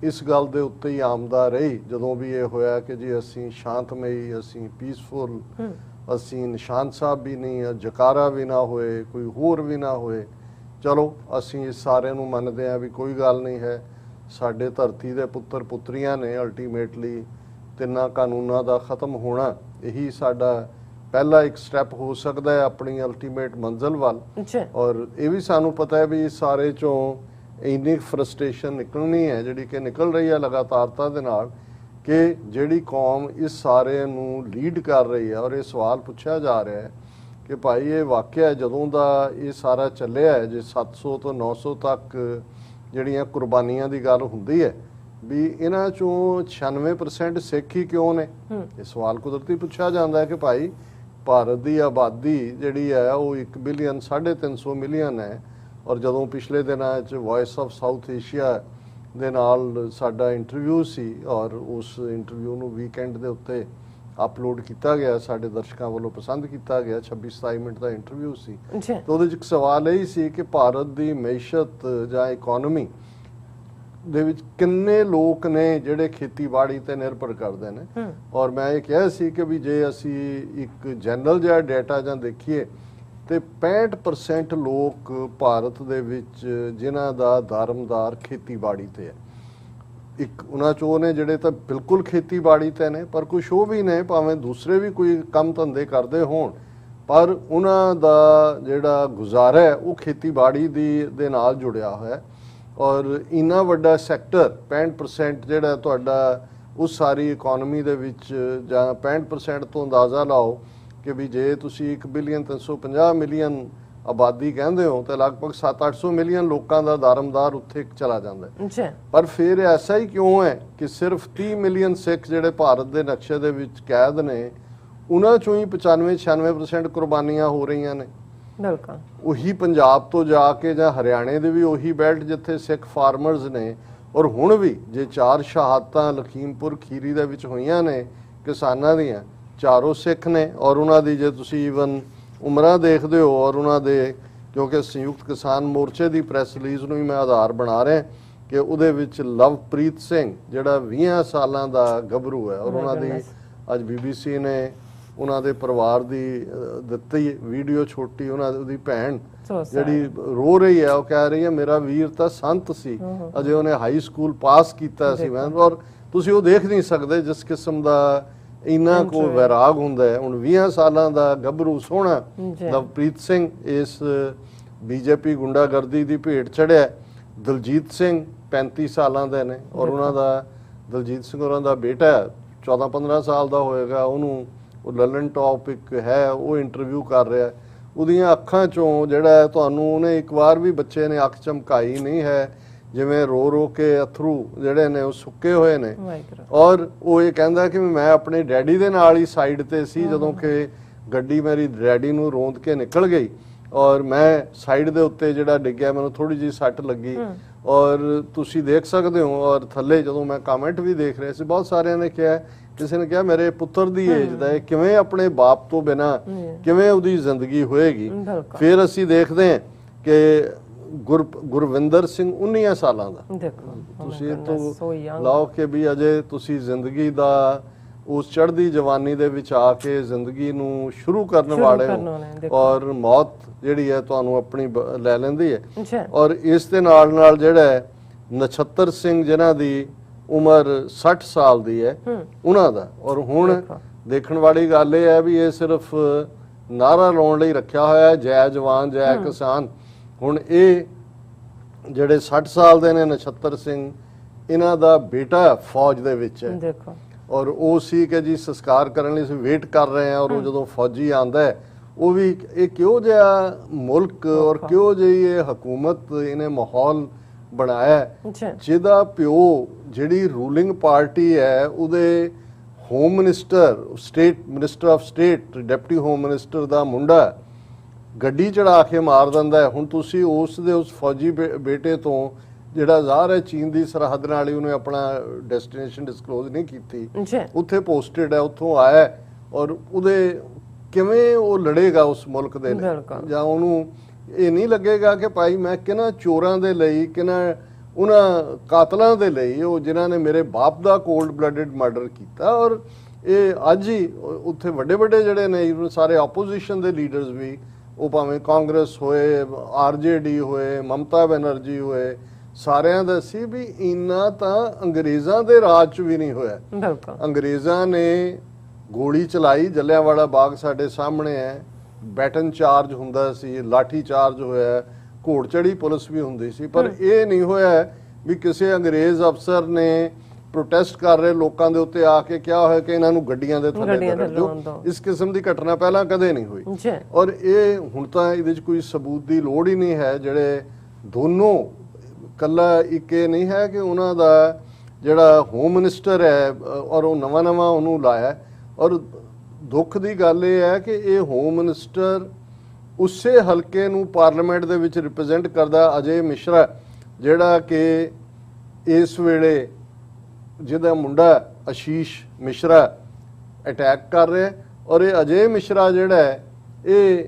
ਇਸ ਗੱਲ ਦੇ ਉੱਤੇ ਹੀ ਆਮਦਾ ਰਹੀ ਜਦੋਂ ਵੀ ਇਹ ਹੋਇਆ ਕਿ ਜੀ ਅਸੀਂ ਸ਼ਾਂਤਮਈ, ਅਸੀਂ ਪੀਸਫੁਲ, ਅਸੀਂ ਨਿਸ਼ਾਨ ਸਾਹਿਬ ਵੀ ਨਹੀਂ, ਜਕਾਰਾ ਵੀ ਨਾ ਹੋਏ, ਕੋਈ ਹੋਰ ਵੀ ਨਾ ਹੋਏ, ਚਲੋ ਅਸੀਂ ਇਸ ਸਾਰਿਆਂ ਨੂੰ ਮੰਨਦੇ ਹਾਂ ਵੀ ਕੋਈ ਗੱਲ ਨਹੀਂ ਹੈ, ਸਾਡੇ ਧਰਤੀ ਦੇ ਪੁੱਤਰ ਪੁੱਤਰੀਆਂ ਨੇ, ਅਲਟੀਮੇਟਲੀ ਤਿੰਨਾਂ ਕਾਨੂੰਨਾਂ ਦਾ ਖਤਮ ਹੋਣਾ ਇਹੀ ਸਾਡਾ ਪਹਿਲਾ ਇੱਕ ਸਟੈਪ ਹੋ ਸਕਦਾ ਹੈ ਆਪਣੀ ਅਲਟੀਮੇਟ ਮੰਜ਼ਿਲ ਵੱਲ। ਔਰ ਇਹ ਵੀ ਸਾਨੂੰ ਪਤਾ ਹੈ ਵੀ ਇਸ ਸਾਰੇ ਚੋਂ ਇੰਨੀ ਫਰਸਟ੍ਰੇਸ਼ਨ ਨਿਕਲਣੀ ਹੈ ਜਿਹੜੀ ਕਿ ਨਿਕਲ ਰਹੀ ਹੈ ਲਗਾਤਾਰਤਾ ਦੇ ਨਾਲ, ਕਿ ਜਿਹੜੀ ਕੌਮ ਇਸ ਸਾਰੇ ਨੂੰ ਲੀਡ ਕਰ ਰਹੀ ਹੈ। ਔਰ ਇਹ ਸਵਾਲ ਪੁੱਛਿਆ ਜਾ ਰਿਹਾ ਹੈ ਕਿ ਭਾਈ ਇਹ ਵਾਕਿਆ ਜਦੋਂ ਦਾ ਇਹ ਸਾਰਾ ਚੱਲਿਆ ਹੈ, ਜੇ 700 ਤੋਂ 900 ਤੱਕ ਜਿਹੜੀਆਂ ਕੁਰਬਾਨੀਆਂ ਦੀ ਗੱਲ ਹੁੰਦੀ ਹੈ, ਵੀ ਇਹਨਾਂ ਚੋਂ 96% ਸਿੱਖ ਹੀ ਕਿਉਂ ਨੇ। ਇਹ ਸਵਾਲ ਕੁਦਰਤੀ ਪੁੱਛਿਆ ਜਾਂਦਾ ਹੈ ਕਿ ਭਾਈ ਭਾਰਤ ਦੀ ਆਬਾਦੀ ਜਿਹੜੀ ਹੈ ਉਹ 1 ਬਿਲੀਅਨ 350 ਮਿਲੀਅਨ ਹੈ, ਔਰ ਜਦੋਂ ਪਿਛਲੇ ਦਿਨਾਂ 'ਚ ਵੌਇਸ ਆਫ ਸਾਊਥ ਏਸ਼ੀਆ ਦੇ ਨਾਲ ਸਾਡਾ ਇੰਟਰਵਿਊ ਸੀ, ਔਰ ਉਸ ਇੰਟਰਵਿਊ ਨੂੰ ਵੀਕਐਂਡ ਦੇ ਉੱਤੇ ਅਪਲੋਡ ਕੀਤਾ ਗਿਆ, ਸਾਡੇ ਦਰਸ਼ਕਾਂ ਵੱਲੋਂ ਪਸੰਦ ਕੀਤਾ ਗਿਆ। 26-27 ਮਿੰਟ ਦਾ ਇੰਟਰਵਿਊ ਸੀ, ਤੇ ਉਹਦੇ 'ਚ ਇੱਕ ਸਵਾਲ ਇਹ ਸੀ ਕਿ ਭਾਰਤ ਦੀ ਮਈਸ਼ਤ ਜਾਂ ਇਕਨੋਮੀ ਦੇ ਵਿੱਚ ਕਿੰਨੇ ਲੋਕ ਨੇ ਜਿਹੜੇ ਖੇਤੀਬਾੜੀ ਤੇ ਨਿਰਭਰ ਕਰਦੇ ਨੇ। ਔਰ ਮੈਂ ਇਹ ਕਿਹਾ ਸੀ ਕਿ ਵੀ ਜੇ ਅਸੀਂ ਇੱਕ ਜਨਰਲ ਜਿਹਾ ਡਾਟਾ ਜਾਂ ਦੇਖੀਏ ਤੇ 65% ਲੋਕ ਭਾਰਤ ਦੇ ਵਿੱਚ ਜਿਨ੍ਹਾਂ ਦਾ ਦਾਰਮਦਾਰ ਖੇਤੀਬਾੜੀ ਤੇ ਹੈ। ਇੱਕ ਉਹਨਾਂ ਚੋਂ ਨੇ ਜਿਹੜੇ ਤਾਂ ਬਿਲਕੁਲ ਖੇਤੀਬਾੜੀ ਤੇ ਨੇ, ਪਰ ਕੁਝ ਉਹ ਵੀ ਨੇ ਭਾਵੇਂ ਦੂਸਰੇ ਵੀ ਕੋਈ ਕੰਮ ਧੰਦੇ ਕਰਦੇ ਹੋਣ, ਪਰ ਉਹਨਾਂ ਦਾ ਜਿਹੜਾ ਗੁਜ਼ਾਰਾ ਹੈ ਉਹ ਖੇਤੀਬਾੜੀ ਦੇ ਨਾਲ ਜੁੜਿਆ ਹੋਇਆ। ਔਰ ਇੰਨਾ ਵੱਡਾ ਸੈਕਟਰ 65% ਜਿਹੜਾ ਤੁਹਾਡਾ ਉਸ ਸਾਰੀ ਇਕਨੋਮੀ ਦੇ ਵਿੱਚ, ਜਾਂ 65% ਤੋਂ ਅੰਦਾਜ਼ਾ ਲਾਓ ਕਿ ਵੀ ਜੇ ਤੁਸੀਂ 1 ਬਿਲੀਅਨ 350 ਮਿਲੀਅਨ ਆਬਾਦੀ ਕਹਿੰਦੇ ਹੋ ਤਾਂ ਲਗਭਗ 700-800 ਮਿਲੀਅਨ ਲੋਕਾਂ ਦਾ ਦਾਰਮਦਾਰ ਉੱਥੇ ਚਲਾ ਜਾਂਦਾ ਹੈ। ਪਰ ਫਿਰ ਐਸਾ ਹੀ ਕਿਉਂ ਹੈ ਕਿ ਸਿਰਫ 30 ਮਿਲੀਅਨ ਸਿੱਖ ਜਿਹੜੇ ਭਾਰਤ ਦੇ ਨਕਸ਼ੇ ਦੇ ਵਿੱਚ ਕੈਦ ਨੇ, ਉਹਨਾਂ ਚੋਂ ਹੀ 95-96% ਕੁਰਬਾਨੀਆਂ ਹੋ ਰਹੀਆਂ ਨੇ। ਬਿਲਕੁਲ ਉਹੀ ਪੰਜਾਬ ਤੋਂ ਜਾ ਕੇ ਜਾਂ ਹਰਿਆਣੇ ਦੇ ਵੀ ਉਹੀ ਬੈਲਟ ਜਿੱਥੇ ਸਿੱਖ ਫਾਰਮਰਸ ਨੇ। ਔਰ ਹੁਣ ਵੀ ਜੇ 4 ਸ਼ਹਾਦਤਾਂ ਲਖੀਮਪੁਰ ਖੀਰੀ ਦੇ ਵਿੱਚ ਹੋਈਆਂ ਨੇ ਕਿਸਾਨਾਂ ਦੀਆਂ, ਚਾਰੋਂ ਸਿੱਖ ਨੇ। ਔਰ ਉਹਨਾਂ ਦੀ ਜੇ ਤੁਸੀਂ ਈਵਨ ਉਮਰਾਂ ਦੇਖਦੇ ਹੋ, ਔਰ ਉਹਨਾਂ ਦੇ, ਕਿਉਂਕਿ ਸੰਯੁਕਤ ਕਿਸਾਨ ਮੋਰਚੇ ਦੀ ਪ੍ਰੈਸ ਰਿਲੀਜ਼ ਨੂੰ ਹੀ ਮੈਂ ਆਧਾਰ ਬਣਾ ਰਿਹਾ ਕਿ ਉਹਦੇ ਵਿੱਚ ਲਵਪ੍ਰੀਤ ਸਿੰਘ ਜਿਹੜਾ 20 ਸਾਲਾਂ ਦਾ ਗੱਭਰੂ ਹੈ, ਔਰ ਉਹਨਾਂ ਦੀ ਅੱਜ BBC ਨੇ ਉਹਨਾਂ ਦੇ ਪਰਿਵਾਰ ਦੀ ਦਿੱਤੀ ਵੀਡੀਓ ਛੋਟੀ, ਉਹਦੀ ਭੈਣ ਜਿਹੜੀ ਰੋ ਰਹੀ ਹੈ, ਉਹ ਕਹਿ ਰਹੀ ਹੈ ਮੇਰਾ ਵੀਰ ਤਾਂ ਸੰਤ ਸੀ, ਅਜੇ ਉਹਨੇ ਹਾਈ ਸਕੂਲ ਪਾਸ ਕੀਤਾ ਸੀ। ਮੈਂ ਔਰ ਤੁਸੀਂ ਉਹ ਦੇਖ ਨਹੀਂ ਸਕਦੇ ਜਿਸ ਕਿਸਮ ਦਾ ਇੰਨਾ ਕੋ ਵੈਰਾਗ ਹੁੰਦਾ ਹੈ। ਹੁਣ 20 ਸਾਲਾਂ ਦਾ ਗੱਭਰੂ ਸੋਹਣਾ ਲਵਪ੍ਰੀਤ ਸਿੰਘ ਇਸ ਬੀਜੇਪੀ ਗੁੰਡਾਗਰਦੀ ਦੀ ਭੇਟ ਚੜਿਆ। ਦਲਜੀਤ ਸਿੰਘ 35 ਸਾਲਾਂ ਦੇ ਨੇ, ਔਰ ਉਹਨਾਂ ਦਾ ਦਲਜੀਤ ਸਿੰਘ ਉਹਨਾਂ ਦਾ ਬੇਟਾ 14-15 ਸਾਲ ਦਾ ਹੋਏਗਾ, ਉਹਨੂੰ ਉਹ ਲਲਨ ਟੌਪ ਇੱਕ ਹੈ, ਉਹ ਇੰਟਰਵਿਊ ਕਰ ਰਿਹਾ। ਉਹਦੀਆਂ ਅੱਖਾਂ ਚੋਂ ਜਿਹੜਾ ਤੁਹਾਨੂੰ ਉਹਨੇ ਇੱਕ ਵਾਰ ਵੀ ਬੱਚੇ ਨੇ ਅੱਖ ਚਮਕਾਈ ਨਹੀਂ ਹੈ, ਜਿਵੇਂ ਰੋ ਰੋ ਕੇ ਅਥਰੂ ਜਿਹੜੇ ਨੇ ਉਹ ਸੁੱਕੇ ਹੋਏ ਨੇ। ਔਰ ਉਹ ਇਹ ਕਹਿੰਦਾ ਕਿ ਮੈਂ ਆਪਣੇ ਡੈਡੀ ਦੇ ਨਾਲ ਹੀ ਸਾਈਡ ਤੇ ਸੀ ਜਦੋਂ ਕਿ ਗੱਡੀ ਮੇਰੀ ਡੈਡੀ ਨੂੰ ਰੋਂਦ ਕੇ ਨਿਕਲ ਗਈ, ਔਰ ਮੈਂ ਸਾਈਡ ਦੇ ਉੱਤੇ ਜਿਹੜਾ ਡਿੱਗਿਆ, ਮੈਨੂੰ ਥੋੜੀ ਜਿਹੀ ਸੱਟ ਲੱਗੀ। ਔਰ ਤੁਸੀਂ ਦੇਖ ਸਕਦੇ ਹੋ, ਔਰ ਥੱਲੇ ਜਦੋਂ ਮੈਂ ਕਮੈਂਟ ਵੀ ਦੇਖ ਰਿਹਾ ਸੀ, ਬਹੁਤ ਸਾਰਿਆਂ ਨੇ ਕਿਹਾ, ਕਿਸੇ ਨੇ ਕਿਹਾ ਮੇਰੇ ਪੁੱਤਰ ਦੀ ਏਜ ਦਾ ਹੈ, ਕਿਵੇਂ ਆਪਣੇ ਬਾਪ ਤੋਂ ਬਿਨਾ ਕਿਵੇਂ ਉਹਦੀ ਜ਼ਿੰਦਗੀ ਹੋਏਗੀ। ਫਿਰ ਅਸੀਂ ਦੇਖਦੇ ਹਾਂ ਕਿ ਗੁਰਵਿੰਦਰ ਸਿੰਘ 19 ਸਾਲਾਂ ਦਾ, ਤੁਸੀਂ ਤੋਂ ਲਾਓ ਕਿ ਵੀ ਅਜੇ ਤੁਸੀਂ ਜ਼ਿੰਦਗੀ ਦਾ ਉਸ ਚੜ੍ਹਦੀ ਜਵਾਨੀ ਦੇ ਵਿੱਚ ਆ ਕੇ ਜ਼ਿੰਦਗੀ ਨੂੰ ਸ਼ੁਰੂ ਕਰਨ ਵਾਲੇ ਹੋ, ਔਰ ਮੌਤ ਜਿਹੜੀ ਹੈ ਤੁਹਾਨੂੰ ਆਪਣੀ ਲੈ ਲੈਂਦੀ ਹੈ। ਔਰ ਇਸ ਦੇ ਨਾਲ ਨਾਲ ਜਿਹੜਾ ਨਛੱਤਰ ਸਿੰਘ ਜਿਨ੍ਹਾਂ ਦੀ ਉਮਰ 60 ਸਾਲ ਦੀ ਹੈ, ਉਹਨਾਂ ਦਾ। ਔਰ ਹੁਣ ਦੇਖਣ ਵਾਲੀ ਗੱਲ ਇਹ ਹੈ ਵੀ ਇਹ ਸਿਰਫ ਨਾਰਾ ਲਾਉਣ ਲਈ ਰੱਖਿਆ ਹੋਇਆ, ਜੈ ਜਵਾਨ ਜੈ ਕਿਸਾਨ। ਹੁਣ ਇਹ ਜਿਹੜੇ 60 ਸਾਲ ਦੇ ਨੇ ਨਛੱਤਰ ਸਿੰਘ, ਇਹਨਾਂ ਦਾ ਬੇਟਾ ਫੌਜ ਦੇ ਵਿੱਚ ਹੈ। ਦੇਖੋ, ਔਰ ਉਹ ਸੀ ਕਿ ਜੀ ਸੰਸਕਾਰ ਕਰਨ ਲਈ ਅਸੀਂ ਵੇਟ ਕਰ ਰਹੇ ਹਾਂ, ਔਰ ਉਹ ਜਦੋਂ ਫੌਜੀ ਆਂਦਾ ਹੈ, ਉਹ ਵੀ ਇਹ ਕਿਹੋ ਜਿਹਾ ਮੁਲਕ ਔਰ ਕਿਹੋ ਜਿਹੀ ਇਹ ਹਕੂਮਤ ਇਹਨੇ ਮਾਹੌਲ ਬਣਾਇਆ, ਜਿਹਦਾ ਪਿਓ ਜਿਹੜੀ ਰੂਲਿੰਗ ਪਾਰਟੀ ਹੈ ਉਹਦੇ home minister, state minister of state, deputy home minister ਦਾ ਮੁੰਡਾ ਗੱਡੀ ਚੜਾ ਕੇ ਮਾਰ ਦਿੰਦਾ ਹੈ। ਹੁਣ ਤੁਸੀਂ ਉਸ ਫੌਜੀ ਬੇਟੇ ਤੋਂ, ਜਿਹੜਾ ਜ਼ਾਹਰ ਹੈ ਚੀਨ ਦੀ ਸਰਹੱਦ ਨਾਲ ਹੀ ਉਹਨੇ ਆਪਣਾ ਡੈਸਟੀਨੇਸ਼ਨ ਡਿਸਕਲੋਜ਼ ਨਹੀਂ ਕੀਤੀ, ਉੱਥੇ ਪੋਸਟਡ ਹੈ, ਉੱਥੋਂ ਆਇਆ, ਔਰ ਉਹਦੇ ਕਿਵੇਂ ਉਹ ਲੜੇਗਾ ਉਸ ਮੁਲਕ ਦੇ ਲਈ, ਜਾਂ ਉਹਨੂੰ ਇਹ ਨਹੀਂ ਲੱਗੇਗਾ ਕਿ ਭਾਈ ਮੈਂ ਕਿਹਨਾਂ ਚੋਰਾਂ ਦੇ ਲਈ, ਕਿਹਨਾਂ ਉਹਨਾਂ ਕਾਤਲਾਂ ਦੇ ਲਈ, ਉਹ ਜਿਨ੍ਹਾਂ ਨੇ ਮੇਰੇ ਬਾਪ ਦਾ ਕੋਲਡ ਬਲੱਡਡ ਮਰਡਰ ਕੀਤਾ। ਔਰ ਇਹ ਅੱਜ ਹੀ ਉੱਥੇ ਵੱਡੇ ਵੱਡੇ ਜਿਹੜੇ ਨੇ ਸਾਰੇ ਆਪੋਜੀਸ਼ਨ ਦੇ ਲੀਡਰਸ ਵੀ, ਉਹ ਭਾਵੇਂ ਕਾਂਗਰਸ ਹੋਏ, RJD ਹੋਏ, ਮਮਤਾ ਬੈਨਰਜੀ ਹੋਏ, ਸਾਰਿਆਂ ਦਾ ਸੀ ਵੀ ਇੰਨਾ ਤਾਂ ਅੰਗਰੇਜ਼ਾਂ ਦੇ ਰਾਜ 'ਚ ਵੀ ਨਹੀਂ ਹੋਇਆ। ਅੰਗਰੇਜ਼ਾਂ ਨੇ ਗੋਲੀ ਚਲਾਈ, ਜਲਿਆਂਵਾਲਾ ਬਾਗ ਸਾਡੇ ਸਾਹਮਣੇ ਹੈ, ਬੈਟਨ ਚਾਰਜ ਹੁੰਦਾ ਸੀ, ਲਾਠੀ ਚਾਰਜ ਹੋਇਆ, ਘੋੜ ਚੜੀ ਪੁਲਿਸ ਵੀ ਹੁੰਦੀ ਸੀ, ਪਰ ਇਹ ਨਹੀਂ ਹੋਇਆ ਵੀ ਕਿਸੇ ਅੰਗਰੇਜ਼ ਅਫਸਰ ਨੇ ਪ੍ਰੋਟੈਸਟ ਕਰ ਰਹੇ ਲੋਕਾਂ ਦੇ ਉੱਤੇ ਆ ਕੇ ਕਿਹਾ ਹੋਇਆ ਕਿ ਇਹਨਾਂ ਨੂੰ ਗੱਡੀਆਂ ਦੇ ਥੱਲੇ ਕਰ ਦਿਓ। ਇਸ ਕਿਸਮ ਦੀ ਘਟਨਾ ਪਹਿਲਾਂ ਕਦੇ ਨਹੀਂ ਹੋਈ। ਔਰ ਇਹ ਹੁਣ ਤਾਂ ਇਹਦੇ 'ਚ ਕੋਈ ਸਬੂਤ ਦੀ ਲੋੜ ਹੀ ਨਹੀਂ ਹੈ। ਜਿਹੜੇ ਦੋਨੋਂ ਕੱਲਾ ਇੱਕ ਇਹ ਨਹੀਂ ਹੈ ਕਿ ਉਹਨਾਂ ਦਾ ਜਿਹੜਾ ਹੋਮ ਮਿਨਿਸਟਰ ਹੈ ਔਰ ਉਹ ਨਵਾਂ ਉਹਨੂੰ ਲਾਇਆ। ਔਰ ਦੁੱਖ ਦੀ ਗੱਲ ਇਹ ਹੈ ਕਿ ਇਹ ਹੋਮ ਮਿਨਿਸਟਰ ਉਸੇ ਹਲਕੇ ਨੂੰ ਪਾਰਲੀਮੈਂਟ ਦੇ ਵਿੱਚ ਰਿਪਰੈਜ਼ੈਂਟ ਕਰਦਾ ਅਜੇ ਮਿਸ਼ਰਾ, ਜਿਹੜਾ ਕਿ ਇਸ ਵੇਲੇ ਜਿਹਦਾ ਮੁੰਡਾ ਆਸ਼ੀਸ਼ ਮਿਸ਼ਰਾ ਅਟੈਕ ਕਰ ਰਿਹਾ। ਔਰ ਇਹ ਅਜੇ ਮਿਸ਼ਰਾ ਜਿਹੜਾ ਹੈ ਇਹ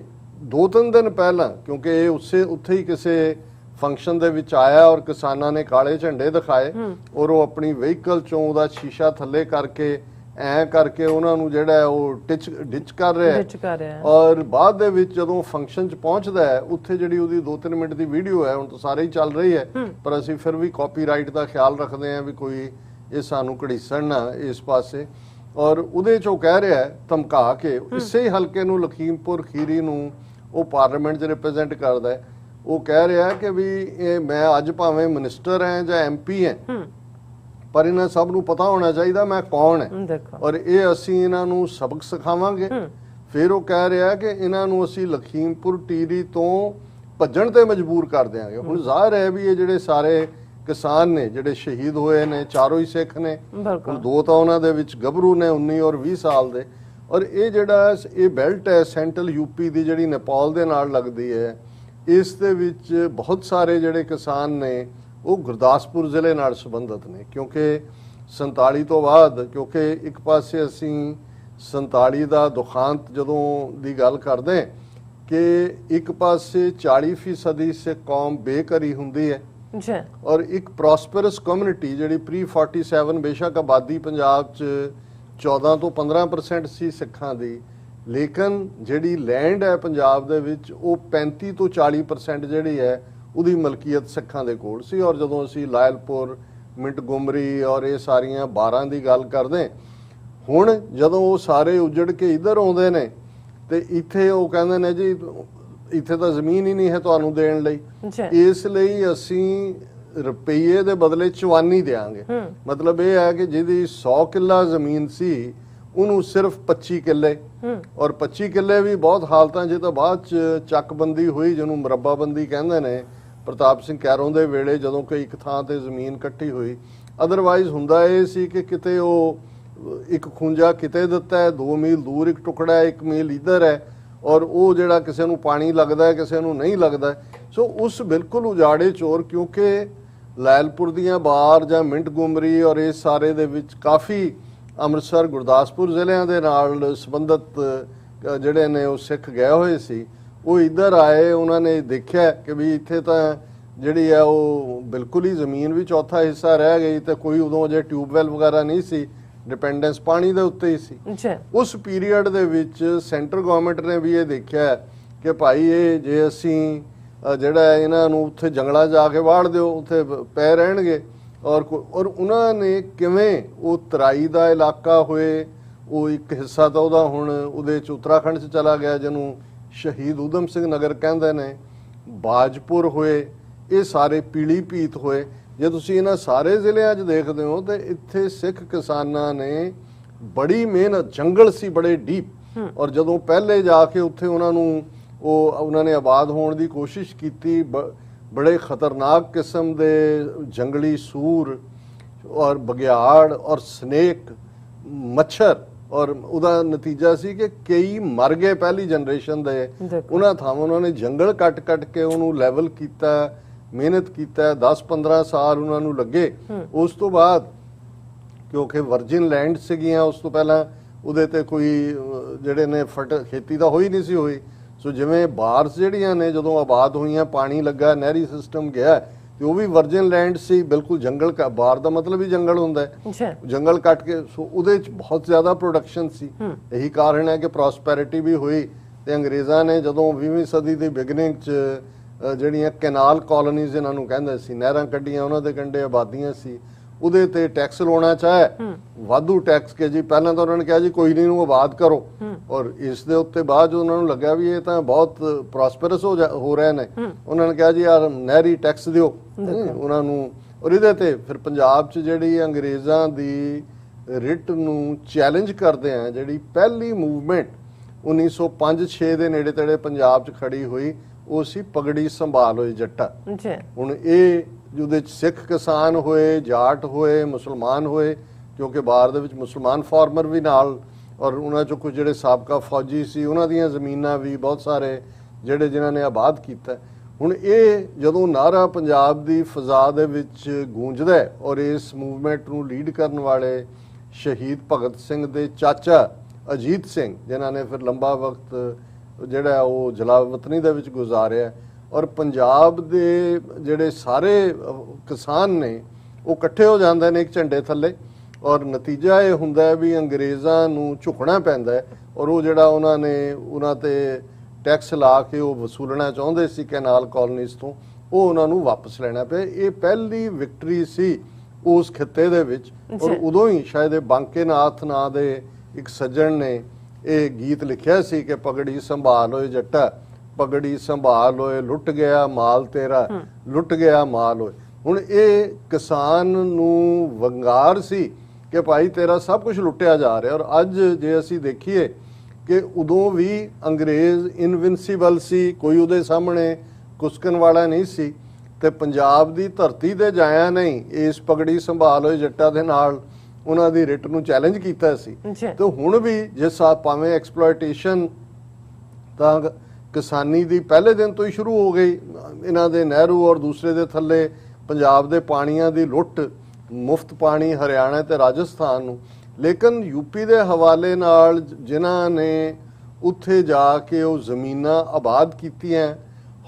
2-3 ਦਿਨ ਪਹਿਲਾਂ, ਕਿਉਂਕਿ ਇਹ ਉੱਥੇ ਹੀ ਕਿਸੇ ਫੰਕਸ਼ਨ ਦੇ ਵਿੱਚ ਆਇਆ ਔਰ ਕਿਸਾਨਾਂ ਨੇ ਕਾਲੇ ਝੰਡੇ ਦਿਖਾਏ ਔਰ ਉਹ ਆਪਣੀ ਵਹੀਕਲ ਚੋਂ ਉਹਦਾ ਸ਼ੀਸ਼ਾ ਥੱਲੇ ਕਰਕੇ ਐ ਕਰਕੇ ਉਹਨਾਂ ਨੂੰ ਜਿਹੜਾ ਉਹ ਡਿਚ ਕਰ ਰਿਹਾ ਹੈ। ਔਰ ਬਾਅਦ ਦੇ ਵਿੱਚ ਜਦੋਂ ਫੰਕਸ਼ਨ 'ਚ ਪਹੁੰਚਦਾ ਹੈ ਉੱਥੇ ਜਿਹੜੀ ਉਹਦੀ 2-3 ਮਿੰਟ ਦੀ ਵੀਡੀਓ ਹੈ, ਹੁਣ ਤਾਂ ਸਾਰੇ ਹੀ ਚੱਲ ਰਹੀ ਹੈ, ਪਰ ਅਸੀਂ ਫਿਰ ਵੀ ਕਾਪੀਰਾਈਟ ਦਾ ਖਿਆਲ ਰੱਖਦੇ ਹਾਂ ਵੀ ਕੋਈ ਇਹ ਸਾਨੂੰ ਘੜੀਸਣ ਨਾ ਇਸ ਪਾਸੇ। ਔਰ ਉਹਦੇ 'ਚ ਉਹ ਕਹਿ ਰਿਹਾ ਧਮਕਾ ਕੇ ਇਸੇ ਹੀ ਹਲਕੇ ਨੂੰ, ਲਖੀਮਪੁਰ ਖੀਰੀ ਨੂੰ ਉਹ ਪਾਰਲੀਮੈਂਟ 'ਚ ਰਿਪਰੈਜ਼ੈਂਟ ਕਰਦਾ ਹੈ। ਉਹ ਕਹਿ ਰਿਹਾ ਕਿ ਵੀ ਇਹ ਮੈਂ ਅੱਜ ਭਾਵੇਂ ਮਿਨਿਸਟਰ ਹਾਂ ਜਾਂ MP ਹਾਂ, ਪਰ ਇਹਨਾਂ ਸਭ ਨੂੰ ਪਤਾ ਹੋਣਾ ਚਾਹੀਦਾ ਮੈਂ ਕੌਣ ਹੈ ਔਰ ਇਹ ਅਸੀਂ ਇਹਨਾਂ ਨੂੰ ਸਬਕ ਸਿਖਾਵਾਂਗੇ। ਫਿਰ ਉਹ ਕਹਿ ਰਿਹਾ ਕਿ ਇਹਨਾਂ ਨੂੰ ਅਸੀਂ ਲਖੀਮਪੁਰ ਟੀਰੀ ਤੋਂ ਭੱਜਣ ਤੇ ਮਜਬੂਰ ਕਰ ਦਿਆਂਗੇ। ਹੁਣ ਜ਼ਾਹਿਰ ਹੈ ਵੀ ਇਹ ਜਿਹੜੇ ਸਾਰੇ ਕਿਸਾਨ ਨੇ ਜਿਹੜੇ ਸ਼ਹੀਦ ਹੋਏ ਨੇ, ਚਾਰੋਂ ਹੀ ਸਿੱਖ ਨੇ, ਹੁਣ 2 ਤਾਂ ਉਹਨਾਂ ਦੇ ਵਿੱਚ ਗੱਭਰੂ ਨੇ 19 ਔਰ 20 ਸਾਲ ਦੇ। ਔਰ ਇਹ ਜਿਹੜਾ ਇਹ ਬੈਲਟ ਹੈ ਸੈਂਟਰਲ UP ਦੀ ਜਿਹੜੀ ਨੇਪਾਲ ਦੇ ਨਾਲ ਲੱਗਦੀ ਹੈ, ਇਸ ਦੇ ਵਿੱਚ ਬਹੁਤ ਸਾਰੇ ਜਿਹੜੇ ਕਿਸਾਨ ਨੇ ਉਹ ਗੁਰਦਾਸਪੁਰ ਜ਼ਿਲ੍ਹੇ ਨਾਲ ਸੰਬੰਧਿਤ ਨੇ। ਕਿਉਂਕਿ 47 ਤੋਂ ਬਾਅਦ, ਕਿਉਂਕਿ ਇੱਕ ਪਾਸੇ ਅਸੀਂ 47 ਦਾ ਦੁਖਾਂਤ ਜਦੋਂ ਦੀ ਗੱਲ ਕਰਦੇ ਕਿ ਇੱਕ ਪਾਸੇ 40% ਸਿੱਖ ਕੌਮ ਬੇਘਰੀ ਹੁੰਦੀ ਹੈ ਔਰ ਇੱਕ ਪ੍ਰੋਸਪਰਸ ਕਮਿਊਨਿਟੀ ਜਿਹੜੀ pre-47 ਬੇਸ਼ੱਕ ਆਬਾਦੀ ਪੰਜਾਬ 'ਚ 14 ਤੋਂ 15% ਸੀ ਸਿੱਖਾਂ ਦੀ, ਲੇਕਿਨ ਜਿਹੜੀ ਲੈਂਡ ਹੈ ਪੰਜਾਬ ਦੇ ਵਿੱਚ ਉਹ 35 ਤੋਂ 40% ਜਿਹੜੀ ਹੈ ਉਹਦੀ ਮਲਕੀਅਤ ਸਿੱਖਾਂ ਦੇ ਕੋਲ ਸੀ। ਔਰ ਜਦੋਂ ਅਸੀਂ ਲਾਇਲਪੁਰ, ਮਿੰਟਗੁਮਰੀ ਔਰ ਇਹ ਸਾਰੀਆਂ 12 ਦੀ ਗੱਲ ਕਰਦੇ, ਹੁਣ ਜਦੋਂ ਉਹ ਸਾਰੇ ਉਜੜ ਕੇ ਇੱਧਰ ਆਉਂਦੇ ਨੇ ਤੇ ਇੱਥੇ ਉਹ ਕਹਿੰਦੇ ਨੇ ਜੀ ਇੱਥੇ ਤਾਂ ਜ਼ਮੀਨ ਹੀ ਨਹੀਂ ਹੈ ਤੁਹਾਨੂੰ ਦੇਣ ਲਈ, ਇਸ ਲਈ ਅਸੀਂ ਰੁਪਈਏ ਦੇ ਬਦਲੇ ਚਵਾਨੀ ਦੇਾਂਗੇ। ਮਤਲਬ ਇਹ ਹੈ ਕਿ ਜਿਹਦੀ 100 ਕਿੱਲਾ ਜ਼ਮੀਨ ਸੀ ਉਹਨੂੰ ਸਿਰਫ 25 ਕਿੱਲੇ, ਔਰ 25 ਕਿੱਲੇ ਵੀ ਬਹੁਤ ਹਾਲਤਾਂ ਜੇ ਤਾਂ ਬਾਅਦ ਚ ਚੱਕਬੰਦੀ ਹੋਈ ਜਿਹਨੂੰ ਮੁਰੱਬਾਬੰਦੀ ਕਹਿੰਦੇ ਨੇ ਪ੍ਰਤਾਪ ਸਿੰਘ ਕੈਰੋਂ ਦੇ ਵੇਲੇ, ਜਦੋਂ ਕਿ ਇੱਕ ਥਾਂ ਤੇ ਜ਼ਮੀਨ ਇਕੱਠੀ ਹੋਈ। ਅਦਰਵਾਈਜ਼ ਹੁੰਦਾ ਇਹ ਸੀ ਕਿ ਕਿਤੇ ਉਹ ਇੱਕ ਖੁੰਝਾ ਕਿਤੇ ਦਿੱਤਾ ਹੈ, 2 ਮੀਲ ਦੂਰ ਇੱਕ ਟੁਕੜਾ ਹੈ, 1 ਮੀਲ ਇੱਧਰ ਹੈ, ਔਰ ਉਹ ਜਿਹੜਾ ਕਿਸੇ ਨੂੰ ਪਾਣੀ ਲੱਗਦਾ ਹੈ ਕਿਸੇ ਨੂੰ ਨਹੀਂ ਲੱਗਦਾ। ਸੋ ਉਸ ਬਿਲਕੁਲ ਉਜਾੜੇ ਚੋਰ, ਕਿਉਂਕਿ ਲਾਇਲਪੁਰ ਦੀਆਂ ਬਾਰ ਜਾਂ ਮਿੰਟਗੁਮਰੀ ਔਰ ਇਸ ਸਾਰੇ ਦੇ ਵਿੱਚ ਕਾਫੀ ਅੰਮ੍ਰਿਤਸਰ ਗੁਰਦਾਸਪੁਰ ਜ਼ਿਲ੍ਹਿਆਂ ਦੇ ਨਾਲ ਸੰਬੰਧਿਤ ਜਿਹੜੇ ਨੇ ਉਹ ਸਿੱਖ ਗਏ ਹੋਏ ਸੀ, ਉਹ ਇੱਧਰ ਆਏ। ਉਹਨਾਂ ਨੇ ਦੇਖਿਆ ਕਿ ਵੀ ਇੱਥੇ ਤਾਂ ਜਿਹੜੀ ਹੈ ਉਹ ਬਿਲਕੁਲ ਹੀ ਜ਼ਮੀਨ ਵੀ ਚੌਥਾ ਹਿੱਸਾ ਰਹਿ ਗਈ ਤੇ ਕੋਈ ਉਦੋਂ ਅਜੇ ਟਿਊਬਵੈਲ ਵਗੈਰਾ ਨਹੀਂ ਸੀ, ਡਿਪੈਂਡੈਂਸ ਪਾਣੀ ਦੇ ਉੱਤੇ ਹੀ ਸੀ। ਉਸ ਪੀਰੀਅਡ ਦੇ ਵਿੱਚ ਸੈਂਟਰ ਗਵਰਨਮੈਂਟ ਨੇ ਵੀ ਇਹ ਦੇਖਿਆ ਕਿ ਭਾਈ ਇਹ ਜੇ ਅਸੀਂ ਜਿਹੜਾ ਇਹਨਾਂ ਨੂੰ ਉੱਥੇ ਜੰਗਲਾਂ ਜਾ ਕੇ ਵਾੜ ਦਿਓ ਉੱਥੇ ਪੈ ਰਹਿਣਗੇ। ਔਰ ਉਹਨਾਂ ਨੇ ਕਿਵੇਂ ਉਹ ਤਰਾਈ ਦਾ ਇਲਾਕਾ ਹੋਏ, ਉਹ ਇੱਕ ਹਿੱਸਾ ਤਾਂ ਉਹਦਾ ਹੁਣ ਉਹਦੇ 'ਚ ਉੱਤਰਾਖੰਡ 'ਚ ਚਲਾ ਗਿਆ ਜਿਹਨੂੰ ਸ਼ਹੀਦ ਊਧਮ ਸਿੰਘ ਨਗਰ ਕਹਿੰਦੇ ਨੇ, ਬਾਜਪੁਰ ਹੋਏ, ਇਹ ਸਾਰੇ ਪੀਲੀਭੀਤ ਹੋਏ। ਜੇ ਤੁਸੀਂ ਇਹਨਾਂ ਸਾਰੇ ਜ਼ਿਲ੍ਹਿਆਂ 'ਚ ਦੇਖਦੇ ਹੋ ਤੇ ਇੱਥੇ ਸਿੱਖ ਕਿਸਾਨਾਂ ਨੇ ਬੜੀ ਮਿਹਨਤ, ਜੰਗਲ ਸੀ ਬੜੇ ਡੀਪ, ਔਰ ਜਦੋਂ ਪਹਿਲੇ ਜਾ ਕੇ ਉੱਥੇ ਉਹਨਾਂ ਨੇ ਆਬਾਦ ਹੋਣ ਦੀ ਕੋਸ਼ਿਸ਼ ਕੀਤੀ, ਬੜੇ ਖਤਰਨਾਕ ਕਿਸਮ ਦੇ ਜੰਗਲੀ ਸੂਰ ਔਰ ਬਗਿਆੜ ਔਰ ਸਨੇਕ, ਮੱਛਰ, ਔਰ ਉਹਦਾ ਨਤੀਜਾ ਸੀ ਕਿ ਕਈ ਮਰ ਗਏ ਪਹਿਲੀ ਜਨਰੇਸ਼ਨ ਦੇ। ਉਹਨਾਂ ਥਾਵਾਂ ਉਹਨਾਂ ਨੇ ਜੰਗਲ ਕੱਟ ਕੇ ਉਹਨੂੰ ਲੈਵਲ ਕੀਤਾ, ਮਿਹਨਤ ਕੀਤਾ, 10-15 ਸਾਲ ਉਹਨਾਂ ਨੂੰ ਲੱਗੇ। ਉਸ ਤੋਂ ਬਾਅਦ ਕਿਉਂਕਿ ਵਰਜਿਨ ਲੈਂਡ ਸੀਗੀਆਂ, ਉਸ ਤੋਂ ਪਹਿਲਾਂ ਉਹਦੇ ਤੇ ਕੋਈ ਜਿਹੜੇ ਨੇ ਖੇਤੀ ਤਾਂ ਹੋਈ ਨਹੀਂ ਸੀ ਹੋਈ। ਸੋ ਜਿਵੇਂ ਬਾਰਸ ਜਿਹੜੀਆਂ ਨੇ ਜਦੋਂ ਆਬਾਦ ਹੋਈਆਂ, ਪਾਣੀ ਲੱਗਾ, ਨਹਿਰੀ ਸਿਸਟਮ ਗਿਆ, ਤੇ ਉਹ ਵੀ ਵਰਜਿਨ ਲੈਂਡ ਸੀ, ਬਿਲਕੁਲ ਜੰਗਲ। ਬਾਰ ਦਾ ਮਤਲਬ ਹੀ ਜੰਗਲ ਹੁੰਦਾ ਹੈ, ਜੰਗਲ ਕੱਟ ਕੇ। ਸੋ ਉਹਦੇ ਚ ਬਹੁਤ ਜ਼ਿਆਦਾ ਪ੍ਰੋਡਕਸ਼ਨ ਸੀ। ਇਹੀ ਕਾਰਨ ਹੈ ਕਿ ਪ੍ਰੋਸਪੈਰਿਟੀ ਵੀ ਹੋਈ। ਤੇ ਅੰਗਰੇਜ਼ਾਂ ਨੇ ਜਦੋਂ 20ਵੀਂ ਸਦੀ ਦੀ ਬਿਗਨਿੰਗ ਚ ਜਿਹੜੀਆਂ ਕੈਨਾਲ ਕਾਲੋਨੀਜ਼ ਇਹਨਾਂ ਨੂੰ ਕਹਿੰਦੇ ਸੀ, ਨਹਿਰਾਂ ਕੱਢੀਆਂ, ਉਹਨਾਂ ਦੇ ਕੰਢੇ ਆਬਾਦੀਆਂ ਸੀ, ਉਹਦੇ ਤੇ ਟੈਕਸ ਲਾਉਣਾ ਚਾਹਿਆ, ਵਾਧੂ ਟੈਕਸ ਕੇ ਜੀ। ਪਹਿਲਾਂ ਤਾਂ ਉਹਨਾਂ ਨੇ ਕਿਹਾ ਜੀ ਕੋਈ ਨਹੀਂ, ਨੂੰ ਆਬਾਦ ਕਰੋ, ਔਰ ਇਸ ਦੇ ਉੱਤੇ ਬਾਅਦ ਉਹਨਾਂ ਨੂੰ ਲੱਗਿਆ ਵੀ ਇਹ ਤਾਂ ਬਹੁਤ ਪ੍ਰੋਸਪਰਸ ਹੋ ਰਹੇ ਨੇ, ਉਹਨਾਂ ਨੇ ਕਿਹਾ ਜੀ ਯਾਰ ਨਹਿਰੀ ਟੈਕਸ ਦਿਓ ਉਹਨਾਂ ਨੂੰ। ਔਰ ਇਹਦੇ ਤੇ ਫਿਰ ਪੰਜਾਬ 'ਚ ਜਿਹੜੀ ਅੰਗਰੇਜ਼ਾਂ ਦੀ ਰਿਟ ਨੂੰ ਚੈਲੰਜ ਕਰਦੇ ਆ, ਜਿਹੜੀ ਪਹਿਲੀ ਮੂਵਮੈਂਟ 1905-6 ਦੇ ਨੇੜੇ ਤੇੜੇ ਪੰਜਾਬ 'ਚ ਖੜੀ ਹੋਈ, ਉਹ ਸੀ ਪਗੜੀ ਸੰਭਾਲ ਹੋਈ ਜੱਟਾ। ਹੁਣ ਇਹ ਜਿਹਦੇ 'ਚ ਸਿੱਖ ਕਿਸਾਨ ਹੋਏ, ਜਾਟ ਹੋਏ, ਮੁਸਲਮਾਨ ਹੋਏ, ਕਿਉਂਕਿ ਬਾਹਰ ਦੇ ਵਿੱਚ ਮੁਸਲਮਾਨ ਫਾਰਮਰ ਵੀ ਨਾਲ, ਔਰ ਉਹਨਾਂ 'ਚੋਂ ਕੁਝ ਜਿਹੜੇ ਸਾਬਕਾ ਫੌਜੀ ਸੀ ਉਹਨਾਂ ਦੀਆਂ ਜ਼ਮੀਨਾਂ ਵੀ ਬਹੁਤ ਸਾਰੇ ਜਿਹੜੇ ਜਿਨ੍ਹਾਂ ਨੇ ਆਬਾਦ ਕੀਤਾ। ਹੁਣ ਇਹ ਜਦੋਂ ਨਾਅਰਾ ਪੰਜਾਬ ਦੀ ਫਜ਼ਾ ਦੇ ਵਿੱਚ ਗੂੰਜਦਾ ਹੈ ਔਰ ਇਸ ਮੂਵਮੈਂਟ ਨੂੰ ਲੀਡ ਕਰਨ ਵਾਲੇ ਸ਼ਹੀਦ ਭਗਤ ਸਿੰਘ ਦੇ ਚਾਚਾ ਅਜੀਤ ਸਿੰਘ, ਜਿਨ੍ਹਾਂ ਨੇ ਫਿਰ ਲੰਬਾ ਵਕਤ ਜਿਹੜਾ ਉਹ ਜਲਾਵਤਨੀ ਦੇ ਵਿੱਚ ਗੁਜ਼ਾਰਿਆ, ਔਰ ਪੰਜਾਬ ਦੇ ਜਿਹੜੇ ਸਾਰੇ ਕਿਸਾਨ ਨੇ ਉਹ ਇਕੱਠੇ ਹੋ ਜਾਂਦੇ ਨੇ ਇੱਕ ਝੰਡੇ ਥੱਲੇ, ਔਰ ਨਤੀਜਾ ਇਹ ਹੁੰਦਾ ਹੈ ਵੀ ਅੰਗਰੇਜ਼ਾਂ ਨੂੰ ਝੁਕਣਾ ਪੈਂਦਾ ਹੈ, ਔਰ ਉਹ ਜਿਹੜਾ ਉਹਨਾਂ ਨੇ ਉਹਨਾਂ ਤੇ ਟੈਕਸ ਲਾ ਕੇ ਉਹ ਵਸੂਲਣਾ ਚਾਹੁੰਦੇ ਸੀ ਕੈਨਾਲ ਕਾਲੋਨੀਜ਼ ਤੋਂ, ਉਹ ਉਹਨਾਂ ਨੂੰ ਵਾਪਸ ਲੈਣਾ ਪਿਆ। ਇਹ ਪਹਿਲੀ ਵਿਕਟਰੀ ਸੀ ਉਸ ਖਿੱਤੇ ਦੇ ਵਿੱਚ, ਔਰ ਉਦੋਂ ਹੀ ਸ਼ਾਇਦ ਇਹ ਬਾਂਕੇਨਾਥ ਨਾਂ ਦੇ ਇੱਕ ਸੱਜਣ ਨੇ ਇਹ ਗੀਤ ਲਿਖਿਆ ਸੀ ਕਿ ਪਗੜੀ ਸੰਭਾਲ ਹੋਏ ਜੱਟਾ, ਪਗੜੀ ਸੰਭਾਲ ਹੋਏ, ਲੁੱਟ ਗਿਆ ਮਾਲ ਤੇਰਾ, ਲੁੱਟ ਗਿਆ ਮਾਲ ਹੋਏ। ਹੁਣ ਇਹ ਕਿਸਾਨ ਨੂੰ ਵੰਗਾਰ ਸੀ ਕਿ ਭਾਈ ਤੇਰਾ ਸਭ ਕੁਝ ਲੁੱਟਿਆ ਜਾ ਰਿਹਾ, ਔਰ ਅੱਜ ਜੇ ਅਸੀਂ ਦੇਖੀਏ ਕਿ ਉਦੋਂ ਵੀ ਅੰਗਰੇਜ਼ ਇਨਵਿੰਸੀਬਲ ਸੀ, ਕੋਈ ਉਹਦੇ ਸਾਹਮਣੇ ਕੁਸਕਣ ਵਾਲਾ ਨਹੀਂ ਸੀ, ਤੇ ਪੰਜਾਬ ਦੀ ਧਰਤੀ ਤੇ ਜਾਇਆ ਨਹੀਂ ਇਸ ਪਗੜੀ ਸੰਭਾਲ ਹੋਏ ਜੱਟਾ ਦੇ ਨਾਲ ਉਹਨਾਂ ਦੀ ਰਿਟ ਨੂੰ ਚੈਲੰਜ ਕੀਤਾ ਸੀ। ਤੇ ਹੁਣ ਵੀ ਜਿਸ ਭਾਵੇਂ ਐਕਸਪਲੋਇਟੇਸ਼ਨ ਤਾਂ ਕਿਸਾਨੀ ਦੀ ਪਹਿਲੇ ਦਿਨ ਤੋਂ ਹੀ ਸ਼ੁਰੂ ਹੋ ਗਈ, ਇਹਨਾਂ ਦੇ ਨਹਿਰੂ ਔਰ ਦੂਸਰੇ ਦੇ ਥੱਲੇ ਪੰਜਾਬ ਦੇ ਪਾਣੀਆਂ ਦੀ ਲੁੱਟ, ਮੁਫਤ ਪਾਣੀ ਹਰਿਆਣਾ ਤੇ ਰਾਜਸਥਾਨ ਨੂੰ, ਲੇਕਿਨ ਯੂਪੀ ਦੇ ਹਵਾਲੇ ਨਾਲ ਜਿਨ੍ਹਾਂ ਨੇ ਉੱਥੇ ਜਾ ਕੇ ਉਹ ਜ਼ਮੀਨਾਂ ਆਬਾਦ ਕੀਤੀਆਂ,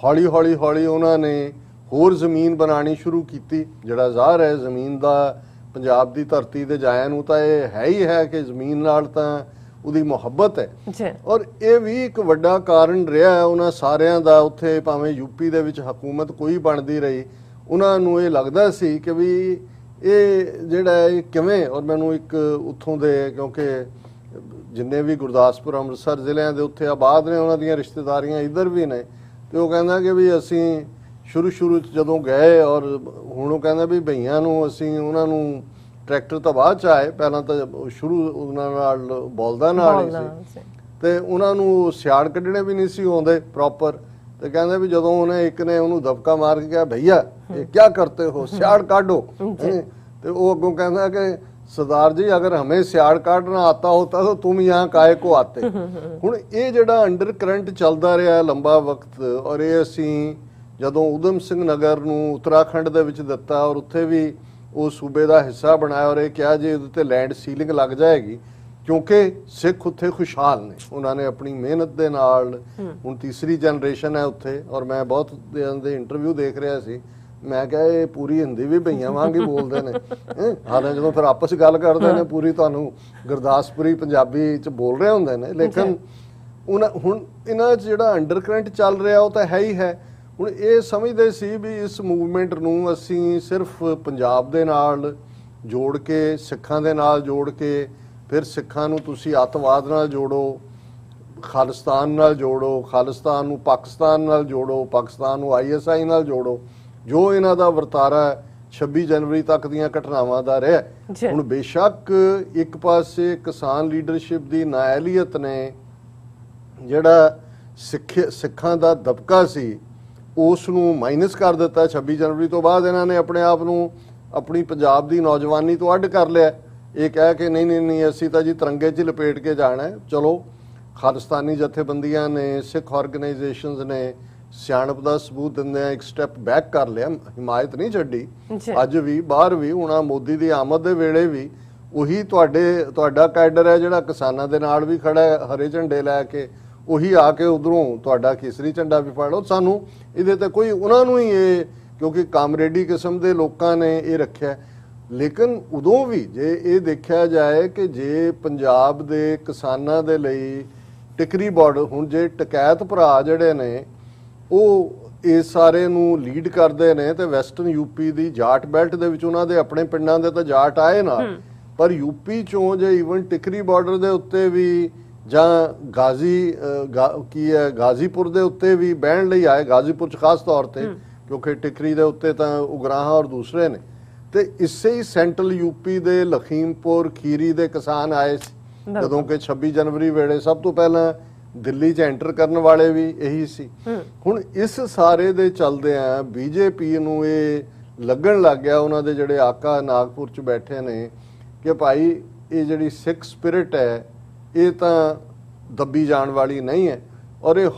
ਹੌਲੀ ਹੌਲੀ ਹੌਲੀ ਉਹਨਾਂ ਨੇ ਹੋਰ ਜ਼ਮੀਨ ਬਣਾਉਣੀ ਸ਼ੁਰੂ ਕੀਤੀ। ਜਿਹੜਾ ਜ਼ਾਹਰ ਹੈ ਜ਼ਮੀਨ ਦਾ ਪੰਜਾਬ ਦੀ ਧਰਤੀ ਤੇ ਜਾਇਆ ਨੂੰ ਤਾਂ ਇਹ ਹੈ ਹੀ ਹੈ ਕਿ ਜ਼ਮੀਨ ਨਾਲ ਤਾਂ ਉਹਦੀ ਮੁਹੱਬਤ ਹੈ, ਔਰ ਇਹ ਵੀ ਇੱਕ ਵੱਡਾ ਕਾਰਨ ਰਿਹਾ ਹੈ ਉਹਨਾਂ ਸਾਰਿਆਂ ਦਾ। ਉੱਥੇ ਭਾਵੇਂ ਯੂਪੀ ਦੇ ਵਿੱਚ ਹਕੂਮਤ ਕੋਈ ਬਣਦੀ ਰਹੀ, ਉਹਨਾਂ ਨੂੰ ਇਹ ਲੱਗਦਾ ਸੀ ਕਿ ਵੀ ਇਹ ਜਿਹੜਾ ਇਹ ਕਿਵੇਂ, ਔਰ ਮੈਨੂੰ ਇੱਕ ਉੱਥੋਂ ਦੇ ਕਿਉਂਕਿ ਜਿੰਨੇ ਵੀ ਗੁਰਦਾਸਪੁਰ ਅੰਮ੍ਰਿਤਸਰ ਜ਼ਿਲ੍ਹਿਆਂ ਦੇ ਉੱਥੇ ਆਬਾਦ ਨੇ ਉਹਨਾਂ ਦੀਆਂ ਰਿਸ਼ਤੇਦਾਰੀਆਂ ਇੱਧਰ ਵੀ ਨੇ, ਤੇ ਉਹ ਕਹਿੰਦਾ ਕਿ ਵੀ ਅਸੀਂ ਸ਼ੁਰੂ 'ਚ ਜਦੋਂ ਗਏ, ਔਰ ਹੁਣ ਉਹ ਕਹਿੰਦਾ ਵੀ ਭਈਆਂ ਨੂੰ ਅਸੀਂ ਉਹਨਾਂ ਨੂੰ ਟਰੈਕਟਰ ਤਾਂ ਬਾਅਦ 'ਚ ਆਏ, ਪਹਿਲਾਂ ਤਾਂ ਸ਼ੁਰੂ ਉਹਨਾਂ ਨਾਲ ਬਲਦਾਂ ਨਾਲ ਹੀ ਸੀ, ਤੇ ਉਹਨਾਂ ਨੂੰ ਸਿਆੜ ਕੱਢਣੇ ਵੀ ਨਹੀਂ ਸੀ ਆਉਂਦੇ ਪ੍ਰੋਪਰ। ਤੇ ਕਹਿੰਦੇ ਵੀ ਜਦੋਂ ਉਹਨੇ ਇੱਕ ਨੇ ਉਹਨੂੰ ਦਬਕਾ ਮਾਰ ਕੇ ਕਿਹਾ ਭਈਆ ਇਹ ਕੀ ਕਰਤੇ ਹੋ, ਸਿਆੜ ਕਾਢੋ, ਤੇ ਉਹ ਅੱਗੋਂ ਕਹਿੰਦਾ ਕਿ ਸਰਦਾਰ ਜੀ ਅਗਰ ਹमें ਸਿਆੜ ਕਾਢਣਾ ਆਤਾ ਹੋਤਾ ਤਾਂ ਤੁਮ यहाँ ਕਾਏ ਕੋ ਆਤੇ। ਹੁਣ ਇਹ ਜਿਹੜਾ ਅੰਡਰ ਕਰੰਟ ਚੱਲਦਾ ਰਿਹਾ ਲੰਬਾ ਵਕਤ, ਔਰ ਇਹ ਅਸੀਂ ਜਦੋਂ ਊਧਮ ਸਿੰਘ ਨਗਰ ਨੂੰ ਉੱਤਰਾਖੰਡ ਦੇ ਵਿੱਚ ਦਿੱਤਾ ਔਰ ਉੱਥੇ ਵੀ ਉਹ ਸੂਬੇ ਦਾ ਹਿੱਸਾ ਬਣਾਇਆ, ਔਰ ਇਹ ਕਿਹਾ ਜੀ ਇਹਦੇ ਤੇ ਲੈਂਡ ਸੀਲਿੰਗ ਲੱਗ ਜਾਏਗੀ ਕਿਉਂਕਿ ਸਿੱਖ ਉੱਥੇ ਖੁਸ਼ਹਾਲ ਨੇ, ਉਹਨਾਂ ਨੇ ਆਪਣੀ ਮਿਹਨਤ ਦੇ ਨਾਲ, ਹੁਣ ਤੀਸਰੀ ਜਨਰੇਸ਼ਨ ਹੈ ਉੱਥੇ, ਔਰ ਮੈਂ ਬਹੁਤ ਦੇ ਇੰਟਰਵਿਊ ਦੇਖ ਰਿਹਾ ਸੀ, ਮੈਂ ਕਿਹਾ ਇਹ ਪੂਰੀ ਹਿੰਦੀ ਵੀ ਭਈਆਂ ਵਾਂਗ ਹੀ ਬੋਲਦੇ ਨੇ, ਹਾਲੇ ਜਦੋਂ ਫਿਰ ਆਪਸ ਗੱਲ ਕਰਦੇ ਨੇ ਪੂਰੀ ਤੁਹਾਨੂੰ ਗੁਰਦਾਸਪੁਰੀ ਪੰਜਾਬੀ ਚ ਬੋਲ ਰਹੇ ਹੁੰਦੇ ਨੇ, ਲੇਕਿਨ ਹੁਣ ਇਹਨਾਂ 'ਚ ਜਿਹੜਾ ਅੰਡਰ ਕਰੰਟ ਚੱਲ ਰਿਹਾ ਉਹ ਤਾਂ ਹੈ ਹੀ ਹੈ। ਹੁਣ ਇਹ ਸਮਝਦੇ ਸੀ ਵੀ ਇਸ ਮੂਵਮੈਂਟ ਨੂੰ ਅਸੀਂ ਸਿਰਫ ਪੰਜਾਬ ਦੇ ਨਾਲ ਜੋੜ ਕੇ, ਸਿੱਖਾਂ ਦੇ ਨਾਲ ਜੋੜ ਕੇ, ਫਿਰ ਸਿੱਖਾਂ ਨੂੰ ਤੁਸੀਂ ਅੱਤਵਾਦ ਨਾਲ ਜੋੜੋ, ਖਾਲਿਸਤਾਨ ਨਾਲ ਜੋੜੋ, ਖਾਲਿਸਤਾਨ ਨੂੰ ਪਾਕਿਸਤਾਨ ਨਾਲ ਜੋੜੋ, ਪਾਕਿਸਤਾਨ ਨੂੰ ISI ਨਾਲ ਜੋੜੋ, ਜੋ ਇਹਨਾਂ ਦਾ ਵਰਤਾਰਾ 26 ਜਨਵਰੀ ਤੱਕ ਦੀਆਂ ਘਟਨਾਵਾਂ ਦਾ ਰਿਹਾ। ਹੁਣ ਬੇਸ਼ੱਕ ਇੱਕ ਪਾਸੇ ਕਿਸਾਨ ਲੀਡਰਸ਼ਿਪ ਦੀ ਨਾਅਹਲੀਅਤ ਨੇ ਜਿਹੜਾ ਸਿੱਖਾਂ ਦਾ ਦਬਕਾ ਸੀ ਉਸ ਨੂੰ ਮਾਈਨਸ ਕਰ ਦਿੱਤਾ। 26 ਜਨਵਰੀ ਤੋਂ ਬਾਅਦ ਇਹਨਾਂ ਨੇ ਆਪਣੇ ਆਪ ਨੂੰ ਆਪਣੀ ਪੰਜਾਬ ਦੀ ਨੌਜਵਾਨੀ ਤੋਂ ਅੱਡ ਕਰ ਲਿਆ, ਇਹ ਕਹਿ ਕੇ ਨਹੀਂ ਅਸੀਂ ਤਾਂ ਜੀ ਤਿਰੰਗੇ 'ਚ ਲਪੇਟ ਕੇ ਜਾਣਾ ਹੈ। ਚਲੋ ਖਾਲਿਸਤਾਨੀ ਜਥੇਬੰਦੀਆਂ ਨੇ, ਸਿੱਖ ਆਰਗੇਨਾਈਜੇਸ਼ਨਸ ਨੇ ਸਿਆਣਪ ਦਾ ਸਬੂਤ ਦਿੰਦੇ ਆ ਇੱਕ ਸਟੈਪ ਬੈਕ ਕਰ ਲਿਆ, ਹਿਮਾਇਤ ਨਹੀਂ ਛੱਡੀ। ਅੱਜ ਵੀ ਬਾਹਰ ਵੀ ਹੁਣ ਮੋਦੀ ਦੀ ਆਮਦ ਦੇ ਵੇਲੇ ਵੀ ਉਹੀ ਤੁਹਾਡਾ ਕੈਡਰ ਹੈ ਜਿਹੜਾ ਕਿਸਾਨਾਂ ਦੇ ਨਾਲ ਵੀ ਖੜਾ ਹੈ ਹਰੇ ਝੰਡੇ ਲੈ ਕੇ, ਉਹੀ ਆ ਕੇ ਉਧਰੋਂ ਤੁਹਾਡਾ ਕੇਸਰੀ ਝੰਡਾ ਵੀ ਫੜ ਲਓ। ਸਾਨੂੰ ਇਹਦੇ ਤੇ ਕੋਈ, ਉਹਨਾਂ ਨੂੰ ਹੀ ਇਹ ਕਿਉਂਕਿ ਕਾਮਰੇਡੀ ਕਿਸਮ ਦੇ ਲੋਕਾਂ ਨੇ ਇਹ ਰੱਖਿਆ। ਲੇਕਿਨ ਉਦੋਂ ਵੀ ਜੇ ਇਹ ਦੇਖਿਆ ਜਾਏ ਕਿ ਜੇ ਪੰਜਾਬ ਦੇ ਕਿਸਾਨਾਂ ਦੇ ਲਈ ਟਿਕਰੀ ਬਾਰਡਰ, ਹੁਣ ਜੇ ਟਕੈਤ ਭਰਾ ਜਿਹੜੇ ਨੇ ਉਹ ਇਸ ਸਾਰੇ ਨੂੰ ਲੀਡ ਕਰਦੇ ਨੇ, ਤੇ ਵੈਸਟਰਨ ਯੂਪੀ ਦੀ ਜਾਟ ਬੈਲਟ ਦੇ ਵਿੱਚ ਉਹਨਾਂ ਦੇ ਆਪਣੇ ਪਿੰਡਾਂ ਦੇ ਤਾਂ ਜਾਟ ਆਏ ਨਾਲ, ਪਰ ਯੂਪੀ ਚੋਂ ਜੇ ਈਵਨ ਟਿਕਰੀ ਬਾਰਡਰ ਦੇ ਉੱਤੇ ਵੀ ਜਾਂ ਗਾਜ਼ੀਪੁਰ ਦੇ ਉੱਤੇ ਵੀ ਬਹਿਣ ਲਈ ਆਏ, ਗਾਜ਼ੀਪੁਰ ਚ ਖਾਸ ਤੌਰ ਤੇ ਕਿਉਂਕਿ ਟਿਕਰੀ ਦੇ ਉੱਤੇ ਤਾਂ ਉਗਰਾਹਾਂ ਔਰ ਦੂਸਰੇ ਨੇ, ਤੇ ਇਸੇ ਹੀ ਸੈਂਟਰਲ ਯੂਪੀ ਦੇ ਲਖੀਮਪੁਰ ਖੀਰੀ ਦੇ ਕਿਸਾਨ ਆਏ ਸੀ, ਜਦੋਂ ਕਿ 26 ਜਨਵਰੀ ਵੇਲੇ ਸਭ ਤੋਂ ਪਹਿਲਾਂ ਦਿੱਲੀ 'ਚ ਐਂਟਰ ਕਰਨ ਵਾਲੇ ਵੀ ਇਹੀ ਸੀ। ਹੁਣ ਇਸ ਸਾਰੇ ਦੇ ਚੱਲਦੇ ਆ ਬੀਜੇਪੀ ਨੂੰ ਇਹ ਲੱਗਣ ਲੱਗ ਗਿਆ ਉਹਨਾਂ ਦੇ ਜਿਹੜੇ ਆਕਾ ਨਾਗਪੁਰ 'ਚ ਬੈਠੇ ਨੇ ਕਿ ਭਾਈ ਇਹ ਜਿਹੜੀ ਸਿੱਖ ਸਪਿਰਿਟ ਹੈ ਇਹ ਤਾਂ ਦੱਬੀ ਜਾਣ ਵਾਲੀ ਨਹੀਂ ਹੈ, ਔਰ ਇਹ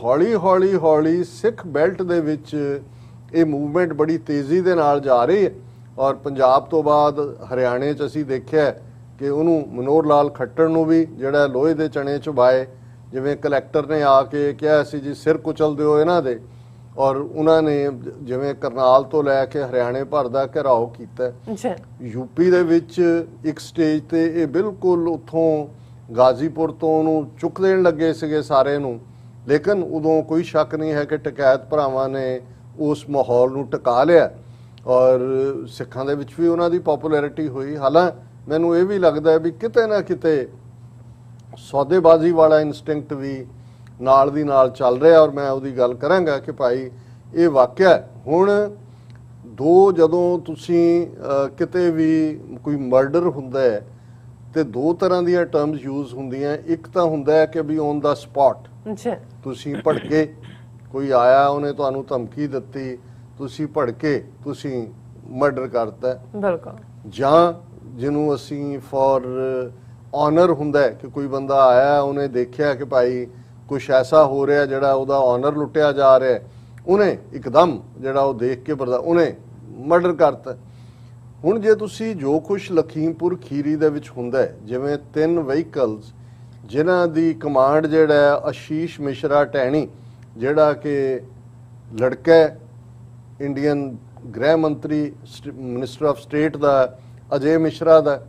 ਹੌਲੀ ਸਿੱਖ ਬੈਲਟ ਦੇ ਵਿੱਚ ਇਹ ਮੂਵਮੈਂਟ ਬੜੀ ਤੇਜ਼ੀ ਦੇ ਨਾਲ ਜਾ ਰਹੀ ਹੈ। ਔਰ ਪੰਜਾਬ ਤੋਂ ਬਾਅਦ ਹਰਿਆਣੇ 'ਚ ਅਸੀਂ ਦੇਖਿਆ ਕਿ ਉਹਨੂੰ ਮਨੋਹਰ ਲਾਲ ਖੱਟਰ ਨੂੰ ਵੀ ਜਿਹੜਾ ਲੋਹੇ ਦੇ ਚਣੇ ਚੁਬਾਏ, ਜਿਵੇਂ ਕਲੈਕਟਰ ਨੇ ਆ ਕੇ ਕਿਹਾ ਸੀ ਜੀ ਸਿਰ ਕੁਚਲ ਦਿਓ ਇਹਨਾਂ ਦੇ, ਔਰ ਉਹਨਾਂ ਨੇ ਜਿਵੇਂ ਕਰਨਾਲ ਤੋਂ ਲੈ ਕੇ ਹਰਿਆਣੇ ਭਰ ਦਾ ਘਿਰਾਓ ਕੀਤਾ। ਯੂਪੀ ਦੇ ਵਿੱਚ ਇੱਕ ਸਟੇਜ ਤੇ ਇਹ ਬਿਲਕੁਲ ਉੱਥੋਂ ਗਾਜ਼ੀਪੁਰ ਤੋਂ ਉਹਨੂੰ ਚੁੱਕ ਦੇਣ ਲੱਗੇ ਸੀਗੇ ਸਾਰੇ ਨੂੰ, ਲੇਕਿਨ ਉਦੋਂ ਕੋਈ ਸ਼ੱਕ ਨਹੀਂ ਹੈ ਕਿ ਟਕੈਤ ਭਰਾਵਾਂ ਨੇ ਉਸ ਮਾਹੌਲ ਨੂੰ ਟਿਕਾ ਲਿਆ ਔਰ ਸਿੱਖਾਂ ਦੇ ਵਿੱਚ ਵੀ ਉਹਨਾਂ ਦੀ ਪਪੂਲੈਰਿਟੀ ਹੋਈ। ਹਾਲਾਂਕਿ ਮੈਨੂੰ ਇਹ ਵੀ ਲੱਗਦਾ ਹੈ ਵੀ ਕਿਤੇ ਨਾ ਕਿਤੇ ਸੌਦੇਬਾਜ਼ੀ ਵਾਲਾ ਇਨਸਟਿੰਕਟ ਵੀ ਨਾਲ ਦੀ ਨਾਲ ਚੱਲ ਰਿਹਾ, ਔਰ ਮੈਂ ਉਹਦੀ ਗੱਲ ਕਰਾਂਗਾ ਕਿ ਭਾਈ ਇਹ ਵਾਕਿਆ ਹੁਣ ਜਦੋਂ ਤੁਸੀਂ ਕਿਤੇ ਵੀ ਕੋਈ ਮਰਡਰ ਹੁੰਦਾ ਹੈ ਤੇ ਦੋ ਤਰ੍ਹਾਂ ਦੀਆਂ ਟਰਮਸ ਯੂਜ਼ ਹੁੰਦੀਆਂ। ਇੱਕ ਤਾਂ ਹੁੰਦਾ ਹੈ ਕਿ ਵੀ ਔਨ ਦਾ ਸਪੌਟ ਤੁਸੀਂ ਭੜਕੇ, ਕੋਈ ਆਇਆ ਉਹਨੇ ਤੁਹਾਨੂੰ ਧਮਕੀ ਦਿੱਤੀ, ਤੁਸੀਂ ਭੜਕੇ ਤੁਸੀਂ ਮਰਡਰ ਕਰਤਾ, ਬਿਲਕੁਲ। ਜਾਂ ਜਿਹਨੂੰ ਅਸੀਂ ਫॉर ਆਨਰ ਹੁੰਦਾ ਹੈ ਕਿ ਕੋਈ ਬੰਦਾ ਆਇਆ ਉਹਨੇ ਦੇਖਿਆ ਕਿ ਭਾਈ ਕੁਛ ਐਸਾ ਹੋ ਰਿਹਾ ਜਿਹੜਾ ਉਹਦਾ ਆਨਰ ਲੁੱਟਿਆ ਜਾ ਰਿਹਾ, ਉਹਨੇ ਇੱਕਦਮ ਜਿਹੜਾ ਉਹ ਦੇਖ ਕੇ ਉਹਨੇ ਮਰਡਰ ਕਰਤਾ। ਹੁਣ ਜੇ ਤੁਸੀਂ ਜੋ ਕੁਛ ਲਖੀਮਪੁਰ ਖੀਰੀ ਦੇ ਵਿੱਚ ਹੁੰਦਾ ਹੈ, ਜਿਵੇਂ 3 ਵਹੀਕਲਸ ਜਿਨ੍ਹਾਂ ਦੀ ਕਮਾਂਡ ਜਿਹੜਾ ਆਸ਼ੀਸ਼ ਮਿਸ਼ਰਾ ਟੈਣੀ ਜਿਹੜਾ ਕਿ ਲੜਕਾ ਇੰਡੀਅਨ ਗ੍ਰਹਿ ਮੰਤਰੀ ਮਿਨਿਸਟਰ ਆਫ ਸਟੇਟ ਦਾ ਅਜੇ ਮਿਸ਼ਰਾ ਦਾ,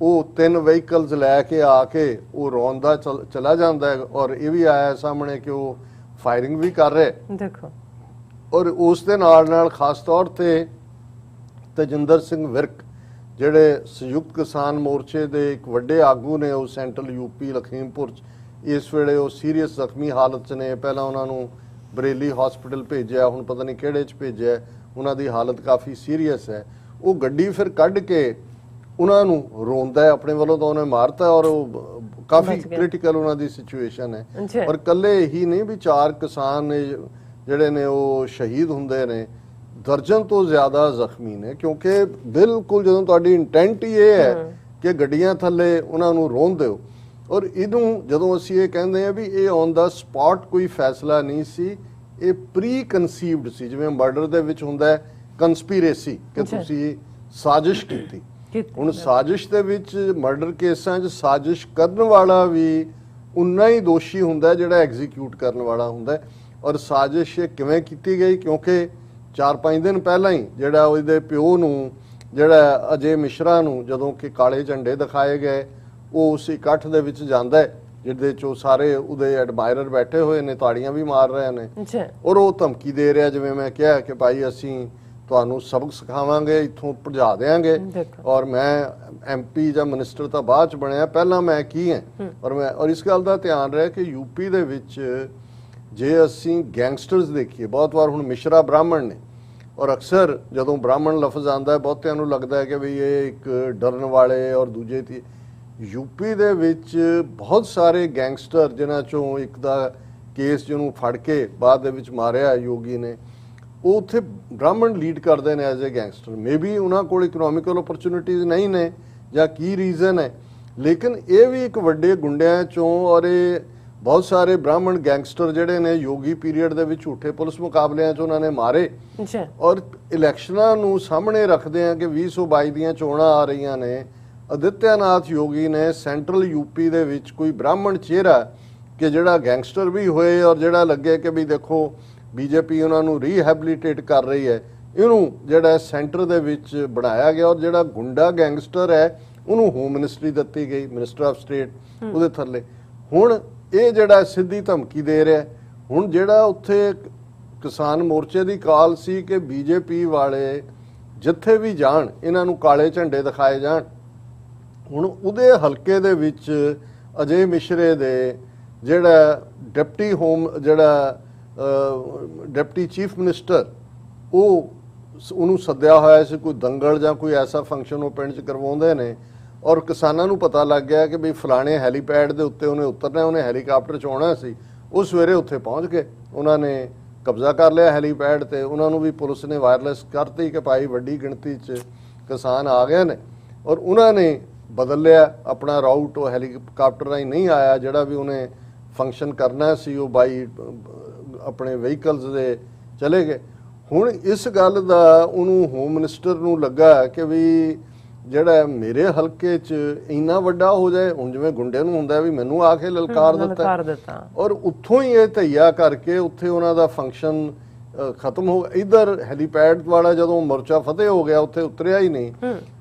ਉਹ 3 ਵਹੀਕਲਸ ਲੈ ਕੇ ਆ ਕੇ ਉਹ ਰੌਂਦਾ ਚਲਾ ਜਾਂਦਾ ਹੈ। ਔਰ ਇਹ ਵੀ ਆਇਆ ਸਾਹਮਣੇ ਕਿ ਉਹ ਫਾਇਰਿੰਗ ਵੀ ਕਰ ਰਿਹਾ ਦੇਖੋ। ਔਰ ਉਸ ਦੇ ਨਾਲ ਖਾਸ ਤੌਰ ਤੇ ਤਜਿੰਦਰ ਸਿੰਘ ਵਿਰਕ ਜਿਹੜੇ ਸੰਯੁਕਤ ਕਿਸਾਨ ਮੋਰਚੇ ਦੇ ਇੱਕ ਵੱਡੇ ਆਗੂ ਨੇ, ਉਹ ਸੈਂਟਰਲ ਯੂਪੀ ਲਖੀਮਪੁਰ 'ਚ ਇਸ ਵੇਲੇ ਉਹ ਸੀਰੀਅਸ ਜ਼ਖਮੀ ਹਾਲਤ 'ਚ ਨੇ। ਪਹਿਲਾਂ ਉਹਨਾਂ ਨੂੰ ਬਰੇਲੀ ਹਸਪੀਟਲ ਭੇਜਿਆ, ਹੁਣ ਪਤਾ ਨਹੀਂ ਕਿਹੜੇ 'ਚ ਭੇਜਿਆ, ਉਹਨਾਂ ਦੀ ਹਾਲਤ ਕਾਫੀ ਸੀਰੀਅਸ ਹੈ। ਉਹ ਗੱਡੀ ਫਿਰ ਕੱਢ ਕੇ ਉਹਨਾਂ ਨੂੰ ਰੋਂਦਾ ਹੈ, ਆਪਣੇ ਵੱਲੋਂ ਤਾਂ ਉਹਨੇ ਮਾਰਤਾ ਔਰ ਉਹ ਕਾਫੀ ਕ੍ਰਿਟੀਕਲ ਉਹਨਾਂ ਦੀ ਸਿਚੁਏਸ਼ਨ ਹੈ। ਪਰ ਕੱਲੇ ਹੀ ਨਹੀਂ ਵੀ 4 ਕਿਸਾਨ ਨੇ ਜਿਹੜੇ ਨੇ ਉਹ ਸ਼ਹੀਦ ਹੁੰਦੇ ਨੇ, ਦਰਜਨ ਤੋਂ ਜ਼ਿਆਦਾ ਜ਼ਖਮੀ ਨੇ, ਕਿਉਂਕਿ ਬਿਲਕੁਲ ਜਦੋਂ ਤੁਹਾਡੀ ਇੰਟੈਂਟ ਹੀ ਇਹ ਹੈ ਕਿ ਗੱਡੀਆਂ ਥੱਲੇ ਉਹਨਾਂ ਨੂੰ ਰੋਣ ਦਿਓ। ਔਰ ਇਹਨੂੰ ਜਦੋਂ ਅਸੀਂ ਇਹ ਕਹਿੰਦੇ ਆ ਵੀ ਇਹ ਔਨ ਦਾ ਸਪੌਟ ਕੋਈ ਫੈਸਲਾ ਨਹੀਂ ਸੀ, ਇਹ ਪ੍ਰੀ ਕਨਸੀਵਡ ਸੀ, ਜਿਵੇਂ ਮਰਡਰ ਦੇ ਵਿੱਚ ਹੁੰਦਾ ਹੈ ਕੰਸਪੀਰੇਸੀ ਕਿ ਤੁਸੀਂ ਸਾਜ਼ਿਸ਼ ਕੀਤੀ। ਹੁਣ ਸਾਜ਼ਿਸ਼ ਦੇ ਵਿੱਚ ਮਰਡਰ ਕੇਸਾਂ 'ਚ ਸਾਜ਼ਿਸ਼ ਕਰਨ ਵਾਲਾ ਵੀ ਉਨਾ ਹੀ ਦੋਸ਼ੀ ਹੁੰਦਾ ਜਿਹੜਾ ਐਗਜ਼ੀਕਿਊਟ ਕਰਨ ਵਾਲਾ ਹੁੰਦਾ। ਔਰ ਸਾਜ਼ਿਸ਼ ਕਿਵੇਂ ਕੀਤੀ ਗਈ, ਕਿਉਂਕਿ 4-5 ਦਿਨ ਪਹਿਲਾਂ ਹੀ ਜਿਹੜਾ ਉਹਦੇ ਪਿਓ ਨੂੰ ਜਿਹੜਾ ਅਜੇ ਮਿਸ਼ਰਾ ਨੂੰ ਜਦੋਂ ਕਿ ਕਾਲੇ ਝੰਡੇ ਦਿਖਾਏ ਗਏ, ਉਹ ਉਸ ਇਕੱਠ ਦੇ ਵਿੱਚ ਜਾਂਦਾ ਹੈ ਜਿਹਦੇ 'ਚੋਂ ਸਾਰੇ ਉਹਦੇ ਐਡਮਾਇਰਰ ਬੈਠੇ ਹੋਏ ਨੇ, ਤਾੜੀਆਂ ਵੀ ਮਾਰ ਰਹੇ ਨੇ, ਔਰ ਉਹ ਧਮਕੀ ਦੇ ਰਿਹਾ ਜਿਵੇਂ ਮੈਂ ਕਿਹਾ ਕਿ ਭਾਈ ਅਸੀਂ ਤੁਹਾਨੂੰ ਸਬਕ ਸਿਖਾਵਾਂਗੇ, ਇੱਥੋਂ ਭਜਾ ਦੇਵਾਂਗੇ। ਔਰ ਮੈਂ MP ਜਾਂ ਮਿਨਿਸਟਰ ਤਾਂ ਬਾਅਦ 'ਚ ਬਣਿਆ, ਪਹਿਲਾਂ ਮੈਂ ਕੀ ਹੈ। ਔਰ ਇਸ ਗੱਲ ਦਾ ਧਿਆਨ ਰਹੇ ਕਿ ਯੂਪੀ ਦੇ ਵਿੱਚ ਜੇ ਅਸੀਂ ਗੈਂਗਸਟਰਸ ਦੇਖੀਏ, ਬਹੁਤ ਵਾਰ ਹੁਣ ਮਿਸ਼ਰਾ ਬ੍ਰਾਹਮਣ ਨੇ, ਔਰ ਅਕਸਰ ਜਦੋਂ ਬ੍ਰਾਹਮਣ ਲਫ਼ਜ਼ ਆਉਂਦਾ ਹੈ ਬਹੁਤਿਆਂ ਨੂੰ ਲੱਗਦਾ ਹੈ ਕਿ ਵੀ ਇਹ ਇੱਕ ਡਰਨ ਵਾਲੇ ਔਰ ਦੂਜੇ ਦੀ। ਯੂਪੀ ਦੇ ਵਿੱਚ ਬਹੁਤ ਸਾਰੇ ਗੈਂਗਸਟਰ ਜਿਨ੍ਹਾਂ ਚੋਂ ਇੱਕ ਦਾ ਕੇਸ ਜਿਹਨੂੰ ਫੜ ਕੇ ਬਾਅਦ ਦੇ ਵਿੱਚ ਮਾਰਿਆ ਯੋਗੀ ਨੇ, ਉਹ ਉੱਥੇ ਬ੍ਰਾਹਮਣ ਲੀਡ ਕਰਦੇ ਨੇ ਐਜ਼ ਏ ਗੈਂਗਸਟਰ। ਮੇਬੀ ਉਹਨਾਂ ਕੋਲ ਇਕਨੋਮਿਕਲ ਓਪਰਚੁਨਿਟੀਜ਼ ਨਹੀਂ ਨੇ ਜਾਂ ਕੀ ਰੀਜ਼ਨ ਹੈ, ਲੇਕਿਨ ਇਹ ਵੀ ਇੱਕ ਵੱਡੇ ਗੁੰਡਿਆਂ ਚੋਂ। ਔਰ ਇਹ ਬਹੁਤ ਸਾਰੇ ਬ੍ਰਾਹਮਣ ਗੈਂਗਸਟਰ ਜਿਹੜੇ ਨੇ ਯੋਗੀ ਪੀਰੀਅਡ ਦੇ ਵਿੱਚ ਝੂਠੇ ਪੁਲਿਸ ਮੁਕਾਬਲਿਆਂ 'ਚ ਉਹਨਾਂ ਨੇ ਮਾਰੇ। ਔਰ ਇਲੈਕਸ਼ਨਾਂ ਨੂੰ ਸਾਹਮਣੇ ਰੱਖਦੇ ਆ ਕਿ 2022 ਦੀਆਂ ਚੋਣਾਂ ਆ ਰਹੀਆਂ ਨੇ, ਆਦਿੱਤਿਆਨਾਥ ਯੋਗੀ ਨੇ ਸੈਂਟਰਲ ਯੂਪੀ ਦੇ ਵਿੱਚ ਕੋਈ ਬ੍ਰਾਹਮਣ ਚਿਹਰਾ ਕਿ ਜਿਹੜਾ ਗੈਂਗਸਟਰ ਵੀ ਹੋਏ ਔਰ ਜਿਹੜਾ ਲੱਗੇ ਕਿ ਵੀ ਦੇਖੋ ਬੀਜੇਪੀ ਉਹਨਾਂ ਨੂੰ ਰੀਹੈਬਿਲਿਟੇਟ ਕਰ ਰਹੀ ਹੈ, ਇਹਨੂੰ ਜਿਹੜਾ ਸੈਂਟਰ ਦੇ ਵਿੱਚ ਬਣਾਇਆ ਗਿਆ। ਔਰ ਜਿਹੜਾ ਗੁੰਡਾ ਗੈਂਗਸਟਰ ਹੈ ਉਹਨੂੰ ਹੋਮ ਮਿਨਿਸਟਰੀ ਦਿੱਤੀ ਗਈ, ਮਿਨਿਸਟਰ ਆਫ ਸਟੇਟ ਉਹਦੇ ਥੱਲੇ। ਹੁਣ ਇਹ ਜਿਹੜਾ ਸਿੱਧੀ ਧਮਕੀ ਦੇ ਰਿਹਾ। ਹੁਣ ਜਿਹੜਾ ਉੱਥੇ ਕਿਸਾਨ ਮੋਰਚੇ ਦੀ ਕਾਲ ਸੀ ਕਿ ਬੀਜੇਪੀ ਵਾਲੇ ਜਿੱਥੇ ਵੀ ਜਾਣ ਇਹਨਾਂ ਨੂੰ ਕਾਲੇ ਝੰਡੇ ਦਿਖਾਏ ਜਾਣ, ਹੁਣ ਉਹਦੇ ਹਲਕੇ ਦੇ ਵਿੱਚ ਅਜੇ ਮਿਸ਼ਰੇ ਦੇ ਜਿਹੜਾ ਡਿਪਟੀ ਚੀਫ ਮਿਨਿਸਟਰ, ਉਹਨੂੰ ਸੱਦਿਆ ਹੋਇਆ ਸੀ ਕੋਈ ਦੰਗਲ ਜਾਂ ਕੋਈ ਐਸਾ ਫੰਕਸ਼ਨ ਉਹ ਪਿੰਡ 'ਚ ਕਰਵਾਉਂਦੇ ਨੇ। ਔਰ ਕਿਸਾਨਾਂ ਨੂੰ ਪਤਾ ਲੱਗ ਗਿਆ ਕਿ ਵੀ ਫਲਾਣੇ ਹੈਲੀਪੈਡ ਦੇ ਉੱਤੇ ਉਹਨੇ ਉਤਰਨਾ, ਉਹਨੇ ਹੈਲੀਕਾਪਟਰ 'ਚ ਆਉਣਾ ਸੀ। ਉਹ ਸਵੇਰੇ ਉੱਥੇ ਪਹੁੰਚ ਗਏ, ਉਹਨਾਂ ਨੇ ਕਬਜ਼ਾ ਕਰ ਲਿਆ ਹੈਲੀਪੈਡ ਤੇ, ਉਹਨਾਂ ਨੂੰ ਵੀ ਪੁਲਿਸ ਨੇ ਵਾਇਰਲੈਸ ਕਰਤੀ ਕਿ ਭਾਈ ਵੱਡੀ ਗਿਣਤੀ 'ਚ ਕਿਸਾਨ ਆ ਗਏ ਨੇ, ਔਰ ਉਹਨਾਂ ਨੇ ਬਦਲ ਲਿਆ ਆਪਣਾ ਰਾਊਟ। ਉਹ ਹੈਲੀਕਾਪਟਰ ਰਾਹੀਂ ਨਹੀਂ ਆਇਆ, ਜਿਹੜਾ ਵੀ ਉਹਨੇ ਫੰਕਸ਼ਨ ਕਰਨਾ ਸੀ ਉਹ ਬਾਈ ਆਪਣੇ ਵਹੀਕਲਸ ਦੇ ਚਲੇ ਗਏ। ਹੁਣ ਇਸ ਗੱਲ ਦਾ ਉਹਨੂੰ ਹੋਮ ਮਿਨਿਸਟਰ ਨੂੰ ਲੱਗਾ ਕਿ ਵੀ ਜਿਹੜਾ ਮੇਰੇ ਹਲਕੇ 'ਚ ਇੰਨਾ ਵੱਡਾ ਹੋ ਜਾਏ, ਹੁਣ ਜਿਵੇਂ ਗੁੰਡੇ ਨੂੰ ਹੁੰਦਾ ਵੀ ਮੈਨੂੰ ਆ ਕੇ ਲਲਕਾਰ ਦਿੱਤਾ, ਔਰ ਉੱਥੋਂ ਹੀ ਇਹ ਧਈਆ ਕਰਕੇ ਉੱਥੇ ਉਹਨਾਂ ਦਾ ਫੰਕਸ਼ਨ ਖਤਮ ਹੋ ਗਿਆ। ਇਧਰ ਹੈਲੀਪੈਡ ਵਾਲਾ ਜਦੋਂ ਮੋਰਚਾ ਫਤਿਹ ਹੋ ਗਿਆ ਉੱਥੇ ਉਤਰਿਆ ਹੀ ਨਹੀਂ,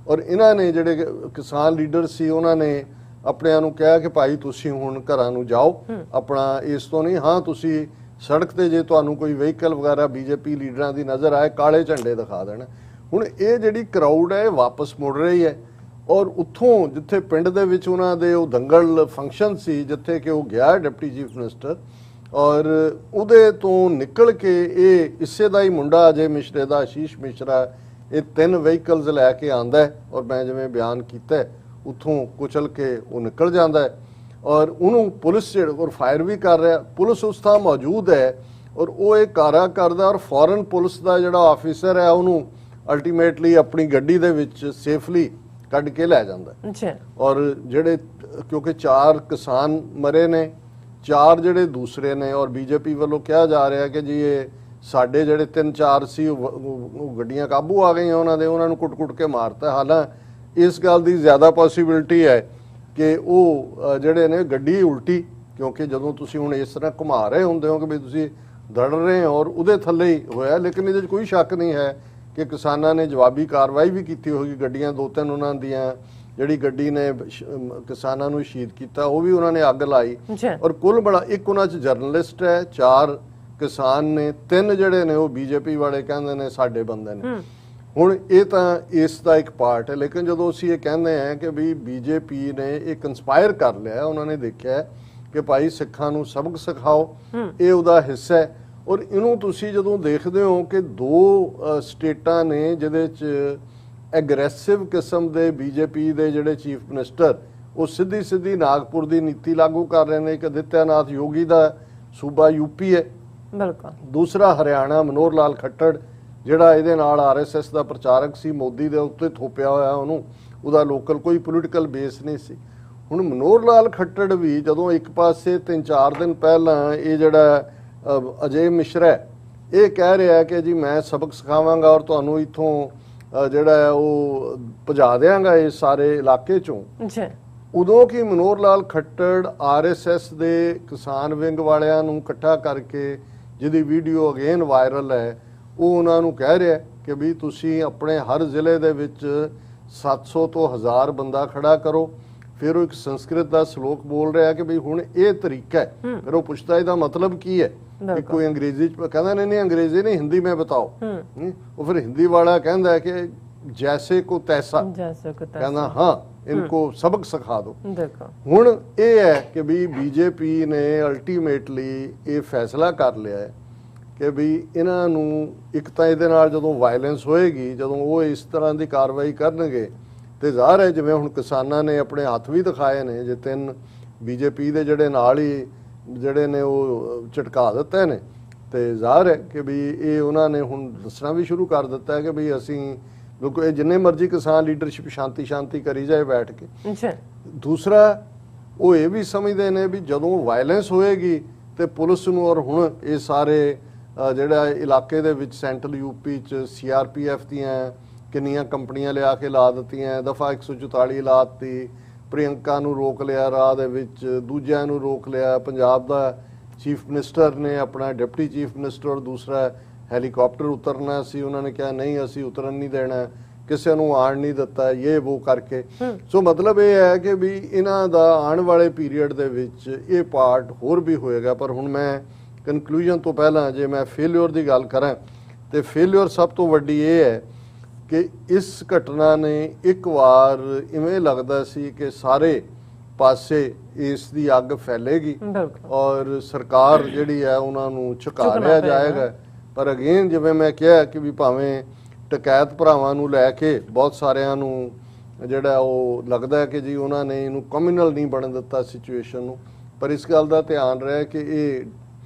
ਔਰ ਇਹਨਾਂ ਨੇ ਜਿਹੜੇ ਕਿਸਾਨ ਲੀਡਰ ਸੀ ਉਹਨਾਂ ਨੇ ਆਪਣਿਆਂ ਨੂੰ ਕਿਹਾ ਕਿ ਭਾਈ ਤੁਸੀਂ ਹੁਣ ਘਰਾਂ ਨੂੰ ਜਾਓ, ਆਪਣਾ ਇਸ ਤੋਂ ਨਹੀਂ, ਹਾਂ ਤੁਸੀਂ ਸੜਕ ਤੇ ਜੇ ਤੁਹਾਨੂੰ ਕੋਈ ਵਹੀਕਲ ਵਗੈਰਾ ਬੀਜੇਪੀ ਲੀਡਰਾਂ ਦੀ ਨਜ਼ਰ ਆਏ ਕਾਲੇ ਝੰਡੇ ਦਿਖਾ ਦੇਣ। ਹੁਣ ਇਹ ਜਿਹੜੀ ਕਰਾਊਡ ਹੈ ਇਹ ਵਾਪਸ ਮੁੜ ਰਹੀ ਹੈ, ਔਰ ਉੱਥੋਂ ਜਿੱਥੇ ਪਿੰਡ ਦੇ ਵਿੱਚ ਉਹਨਾਂ ਦੇ ਉਹ ਦੰਗਲ ਫੰਕਸ਼ਨ ਸੀ ਜਿੱਥੇ ਕਿ ਉਹ ਗਿਆ ਡਿਪਟੀ ਚੀਫ ਮਿਨਿਸਟਰ, ਔਰ ਉਹਦੇ ਤੋਂ ਨਿਕਲ ਕੇ ਇਹ ਇਸੇ ਦਾ ਹੀ ਮੁੰਡਾ ਅਜੇ ਮਿਸ਼ਰੇ ਦਾ, ਆਸ਼ੀਸ਼ ਮਿਸ਼ਰਾ, ਇਹ 3 ਵਹੀਕਲਸ ਲੈ ਕੇ ਆਂਦਾ ਹੈ, ਔਰ ਮੈਂ ਜਿਵੇਂ ਬਿਆਨ ਕੀਤਾ ਉੱਥੋਂ ਕੁਚਲ ਕੇ ਉਹ ਨਿਕਲ ਜਾਂਦਾ ਹੈ, ਔਰ ਉਹਨੂੰ ਪੁਲਿਸ ਔਰ ਫਾਇਰ ਵੀ ਕਰ ਰਿਹਾ। ਪੁਲਿਸ ਉਸ ਥਾਂ ਮੌਜੂਦ ਹੈ ਔਰ ਉਹ ਇਹ ਕਾਰਾ ਕਰਦਾ, ਔਰ ਫੌਰਨ ਪੁਲਿਸ ਦਾ ਜਿਹੜਾ ਆਫੀਸਰ ਹੈ ਉਹਨੂੰ ਅਲਟੀਮੇਟਲੀ ਆਪਣੀ ਗੱਡੀ ਦੇ ਵਿੱਚ ਸੇਫਲੀ ਕੱਢ ਕੇ ਲੈ ਜਾਂਦਾ। ਔਰ ਜਿਹੜੇ ਕਿਉਂਕਿ 4 ਕਿਸਾਨ ਮਰੇ ਨੇ, 4 ਜਿਹੜੇ ਦੂਸਰੇ ਨੇ, ਔਰ ਬੀਜੇਪੀ ਵੱਲੋਂ ਕਿਹਾ ਜਾ ਰਿਹਾ ਕਿ ਜੀ ਇਹ ਸਾਡੇ ਜਿਹੜੇ 3-4 ਸੀ ਉਹ ਗੱਡੀਆਂ ਕਾਬੂ ਆ ਗਈਆਂ ਉਹਨਾਂ ਦੇ, ਉਹਨਾਂ ਨੂੰ ਕੁੱਟ-ਕੁੱਟ ਕੇ ਮਾਰਤਾ। ਹਾਲਾਂਕਿ ਇਸ ਗੱਲ ਦੀ ਜ਼ਿਆਦਾ ਪੋਸੀਬਿਲਿਟੀ ਹੈ ਕਿ ਉਹ ਜਿਹੜੇ ਨੇ ਗੱਡੀ ਉਲਟੀ, ਕਿਉਂਕਿ ਜਦੋਂ ਤੁਸੀਂ ਹੁਣ ਇਸ ਤਰ੍ਹਾਂ ਘੁਮਾ ਰਹੇ ਹੁੰਦੇ ਹੋ ਕਿ ਵੀ ਤੁਸੀਂ ਦੜ ਰਹੇ ਹੋ, ਔਰ ਉਹਦੇ ਥੱਲੇ ਹੀ ਹੋਇਆ। ਲੇਕਿਨ ਇਹਦੇ 'ਚ ਕੋਈ ਸ਼ੱਕ ਨਹੀਂ ਹੈ ਕਿ ਕਿਸਾਨਾਂ ਨੇ ਜਵਾਬੀ ਕਾਰਵਾਈ ਵੀ ਕੀਤੀ ਹੋਗੀ। ਗੱਡੀਆਂ 2-3 ਉਹਨਾਂ ਦੀਆਂ, ਜਿਹੜੀ ਗੱਡੀ ਨੇ ਕਿਸਾਨਾਂ ਨੂੰ ਸ਼ਹੀਦ ਕੀਤਾ ਉਹ ਵੀ ਉਹਨਾਂ ਨੇ ਅੱਗ ਲਾਈ, ਔਰ ਕੁੱਲ ਬੜਾ ਇੱਕ ਉਹਨਾਂ 'ਚ ਜਰਨਲਿਸਟ ਹੈ, 4 ਕਿਸਾਨ ਨੇ, 3 ਜਿਹੜੇ ਨੇ ਉਹ ਬੀਜੇਪੀ ਵਾਲੇ ਕਹਿੰਦੇ ਨੇ ਸਾਡੇ ਬੰਦੇ ਨੇ। ਹੁਣ ਇਹ ਤਾਂ ਇਸ ਦਾ ਇੱਕ ਪਾਰਟ ਹੈ, ਲੇਕਿਨ ਜਦੋਂ ਅਸੀਂ ਇਹ ਕਹਿੰਦੇ ਹਾਂ ਕਿ ਵੀ ਬੀਜੇਪੀ ਨੇ ਇਹ ਕੰਸਪਾਇਰ ਕਰ ਲਿਆ, ਉਹਨਾਂ ਨੇ ਦੇਖਿਆ ਕਿ ਭਾਈ ਸਿੱਖਾਂ ਨੂੰ ਸਬਕ ਸਿਖਾਓ, ਇਹ ਉਹਦਾ ਹਿੱਸਾ ਹੈ। ਔਰ ਇਹਨੂੰ ਤੁਸੀਂ ਜਦੋਂ ਦੇਖਦੇ ਹੋ ਕਿ 2 ਸਟੇਟਾਂ ਨੇ ਜਿਹਦੇ 'ਚ ਐਗਰੈਸਿਵ ਕਿਸਮ ਦੇ ਬੀਜੇਪੀ ਦੇ ਜਿਹੜੇ ਚੀਫ ਮਿਨਿਸਟਰ ਉਹ ਸਿੱਧੀ ਨਾਗਪੁਰ ਦੀ ਨੀਤੀ ਲਾਗੂ ਕਰ ਰਹੇ ਨੇ। ਇੱਕ ਆਦਿੱਤਿਆਨਾਥ ਯੋਗੀ ਦਾ ਸੂਬਾ ਯੂਪੀ ਹੈ, ਬਿਲਕੁਲ, ਦੂਸਰਾ ਹਰਿਆਣਾ ਮਨੋਹਰ ਲਾਲ ਖੱਟੜ ਜਿਹੜਾ ਇਹਦੇ ਨਾਲ ਆਰਐਸਐਸ ਦਾ ਪ੍ਰਚਾਰਕ ਸੀ, ਮੋਦੀ ਦੇ ਉੱਤੇ ਥੋਪਿਆ ਹੋਇਆ ਉਹਨੂੰ, ਉਹਦਾ ਲੋਕਲ ਕੋਈ ਪੋਲੀਟੀਕਲ ਬੇਸ ਨਹੀਂ ਸੀ। ਹੁਣ ਮਨੋਹਰ ਲਾਲ ਖੱਟੜ ਵੀ ਜਦੋਂ ਇੱਕ ਪਾਸੇ 3-4 ਦਿਨ ਪਹਿਲਾਂ ਇਹ ਜਿਹੜਾ ਅਜੇ ਮਿਸ਼ਰਾ ਇਹ ਕਹਿ ਰਿਹਾ ਕਿ ਜੀ ਮੈਂ ਸਬਕ ਸਿਖਾਵਾਂਗਾ ਔਰ ਤੁਹਾਨੂੰ ਇੱਥੋਂ ਜਿਹੜਾ ਉਹ ਭਜਾ ਦਿਆਂਗਾ ਇਸ ਸਾਰੇ ਇਲਾਕੇ ਚੋਂ, ਉਦੋਂ ਕਿ ਮਨੋਹਰ ਲਾਲ ਖੱਟੜ ਆਰਐਸਐਸ ਦੇ ਕਿਸਾਨ ਵਿੰਗ ਵਾਲਿਆਂ ਨੂੰ ਇਕੱਠਾ ਕਰਕੇ, ਜਿਹਦੀ ਵੀਡੀਓ ਅਗੇਨ ਵਾਇਰਲ ਹੈ, ਉਹ ਉਹਨਾਂ ਨੂੰ ਕਹਿ ਰਿਹਾ ਕਿ ਵੀ ਤੁਸੀਂ ਆਪਣੇ ਹਰ ਜ਼ਿਲ੍ਹੇ ਦੇ ਵਿੱਚ 700 ਤੋਂ 1000 ਬੰਦਾ ਖੜਾ ਕਰੋ। ਫਿਰ ਉਹ ਇੱਕ ਸੰਸਕ੍ਰਿਤ ਦਾ ਸ਼ਲੋਕ ਬੋਲ ਰਿਹਾ ਕਿ ਵੀ ਹੁਣ ਇਹ ਤਰੀਕਾ ਹੈ। ਫਿਰ ਉਹ ਪੁੱਛਦਾ ਇਹਦਾ ਮਤਲਬ ਕੀ ਹੈ, ਕਿ ਕੋਈ ਅੰਗਰੇਜ਼ੀ ਚ ਕਹਿੰਦਾ ਨਹੀਂ ਅੰਗਰੇਜ਼ੀ ਨਹੀਂ, ਹਿੰਦੀ में बताओ। ਉਹ ਫਿਰ ਹਿੰਦੀ ਵਾਲਾ ਕਹਿੰਦਾ ਹੈ ਕਿ ਜੈਸੇ ਕੋ ਤੈਸਾ, ਕਹਿੰਦਾ ਹਾਂ ਇनको सबक सिखा दो। ਹੁਣ ਇਹ ਹੈ ਕਿ ਵੀ ਬੀਜੇਪੀ ਨੇ ਅਲਟੀਮੇਟਲੀ ਇਹ ਫੈਸਲਾ ਕਰ ਲਿਆ ਹੈ ਕਿ ਵੀ ਇਹਨਾਂ ਨੂੰ ਇੱਕ ਤਾਂ ਇਹਦੇ ਨਾਲ ਜਦੋਂ ਵਾਇਲੈਂਸ ਹੋਏਗੀ, ਜਦੋਂ ਉਹ ਇਸ ਤਰ੍ਹਾਂ ਦੀ ਕਾਰਵਾਈ ਕਰਨਗੇ ਤੇ ਜ਼ਾਹਰ ਹੈ ਜਿਵੇਂ ਹੁਣ ਕਿਸਾਨਾਂ ਨੇ ਆਪਣੇ ਹੱਥ ਵੀ ਦਿਖਾਏ ਨੇ, ਜੇ 3 ਬੀਜੇਪੀ ਦੇ ਜਿਹੜੇ ਨਾਲ ਹੀ ਜਿਹੜੇ ਨੇ ਉਹ ਝਟਕਾ ਦਿੱਤੇ ਨੇ, ਤੇ ਜ਼ਾਹਰ ਹੈ ਕਿ ਵੀ ਇਹ ਉਹਨਾਂ ਨੇ ਹੁਣ ਦੱਸਣਾ ਵੀ ਸ਼ੁਰੂ ਕਰ ਦਿੱਤਾ ਹੈ ਕਿ ਵੀ ਅਸੀਂ ਲੋਕ ਜਿੰਨੇ ਮਰਜ਼ੀ ਕਿਸਾਨ ਲੀਡਰਸ਼ਿਪ ਸ਼ਾਂਤੀ ਕਰੀ ਜਾਏ ਬੈਠ ਕੇ। ਦੂਸਰਾ ਉਹ ਇਹ ਵੀ ਸਮਝਦੇ ਨੇ ਵੀ ਜਦੋਂ ਵਾਇਲੈਂਸ ਹੋਏਗੀ ਤੇ ਪੁਲਿਸ ਨੂੰ, ਔਰ ਹੁਣ ਇਹ ਸਾਰੇ ਜਿਹੜਾ ਇਲਾਕੇ ਦੇ ਵਿੱਚ ਸੈਂਟਰਲ ਯੂਪੀ ਚ ਸੀਆਰਪੀਐਫ ਦੀਆਂ ਕਿੰਨੀਆਂ ਕੰਪਨੀਆਂ ਲਿਆ ਕੇ ਲਾ ਦਿੱਤੀਆਂ, ਦਫਾ 144 ਲਾਤੀ, ਪ੍ਰਿਯੰਕਾ ਨੂੰ ਰੋਕ ਲਿਆ ਰਾਹ ਦੇ ਵਿੱਚ, ਦੂਜਿਆਂ ਨੂੰ ਰੋਕ ਲਿਆ। ਪੰਜਾਬ ਦਾ ਚੀਫ ਮਿਨਿਸਟਰ ਨੇ ਆਪਣਾ ਡਿਪਟੀ ਚੀਫ ਮਿਨਿਸਟਰ ਔਰ ਦੂਸਰਾ ਹੈਲੀਕਾਪਟਰ ਉਤਰਨਾ ਸੀ, ਉਹਨਾਂ ਨੇ ਕਿਹਾ ਨਹੀਂ ਅਸੀਂ ਉਤਰਨ ਨਹੀਂ ਦੇਣਾ, ਕਿਸੇ ਨੂੰ ਆਣ ਨਹੀਂ ਦਿੱਤਾ, ਇਹ ਉਹ ਕਰਕੇ। ਸੋ ਮਤਲਬ ਇਹ ਹੈ ਕਿ ਵੀ ਇਹਨਾਂ ਦਾ ਆਉਣ ਵਾਲੇ ਪੀਰੀਅਡ ਦੇ ਵਿੱਚ ਇਹ ਪਾਰਟ ਹੋਰ ਵੀ ਹੋਏਗਾ। ਪਰ ਹੁਣ ਮੈਂ ਕਨਕਲੂਜਨ ਤੋਂ ਪਹਿਲਾਂ ਜੇ ਮੈਂ ਫੇਲਿਅਰ ਦੀ ਗੱਲ ਕਰਾਂ ਤੇ ਫੇਲਿਅਰ ਸਭ ਤੋਂ ਵੱਡੀ ਇਹ ਹੈ ਕਿ ਇਸ ਘਟਨਾ ਨੇ ਇੱਕ ਵਾਰ ਇਵੇਂ ਲੱਗਦਾ ਸੀ ਕਿ ਸਾਰੇ ਪਾਸੇ ਇਸ ਦੀ ਅੱਗ ਫੈਲੇਗੀ ਔਰ ਸਰਕਾਰ ਜਿਹੜੀ ਹੈ ਉਹਨਾਂ ਨੂੰ ਝੁਕਾ ਲਿਆ ਜਾਏਗਾ। ਪਰ ਅਗੇਨ ਜਿਵੇਂ ਮੈਂ ਕਿਹਾ ਕਿ ਵੀ ਭਾਵੇਂ ਟਕੈਤ ਭਰਾਵਾਂ ਨੂੰ ਲੈ ਕੇ ਬਹੁਤ ਸਾਰਿਆਂ ਨੂੰ ਜਿਹੜਾ ਉਹ ਲੱਗਦਾ ਕਿ ਜੀ ਉਹਨਾਂ ਨੇ ਇਹਨੂੰ ਕਮਿਊਨਲ ਨਹੀਂ ਬਣਨ ਦਿੱਤਾ ਸਿਚੁਏਸ਼ਨ ਨੂੰ, ਪਰ ਇਸ ਗੱਲ ਦਾ ਧਿਆਨ ਰਹੇ ਕਿ ਇਹ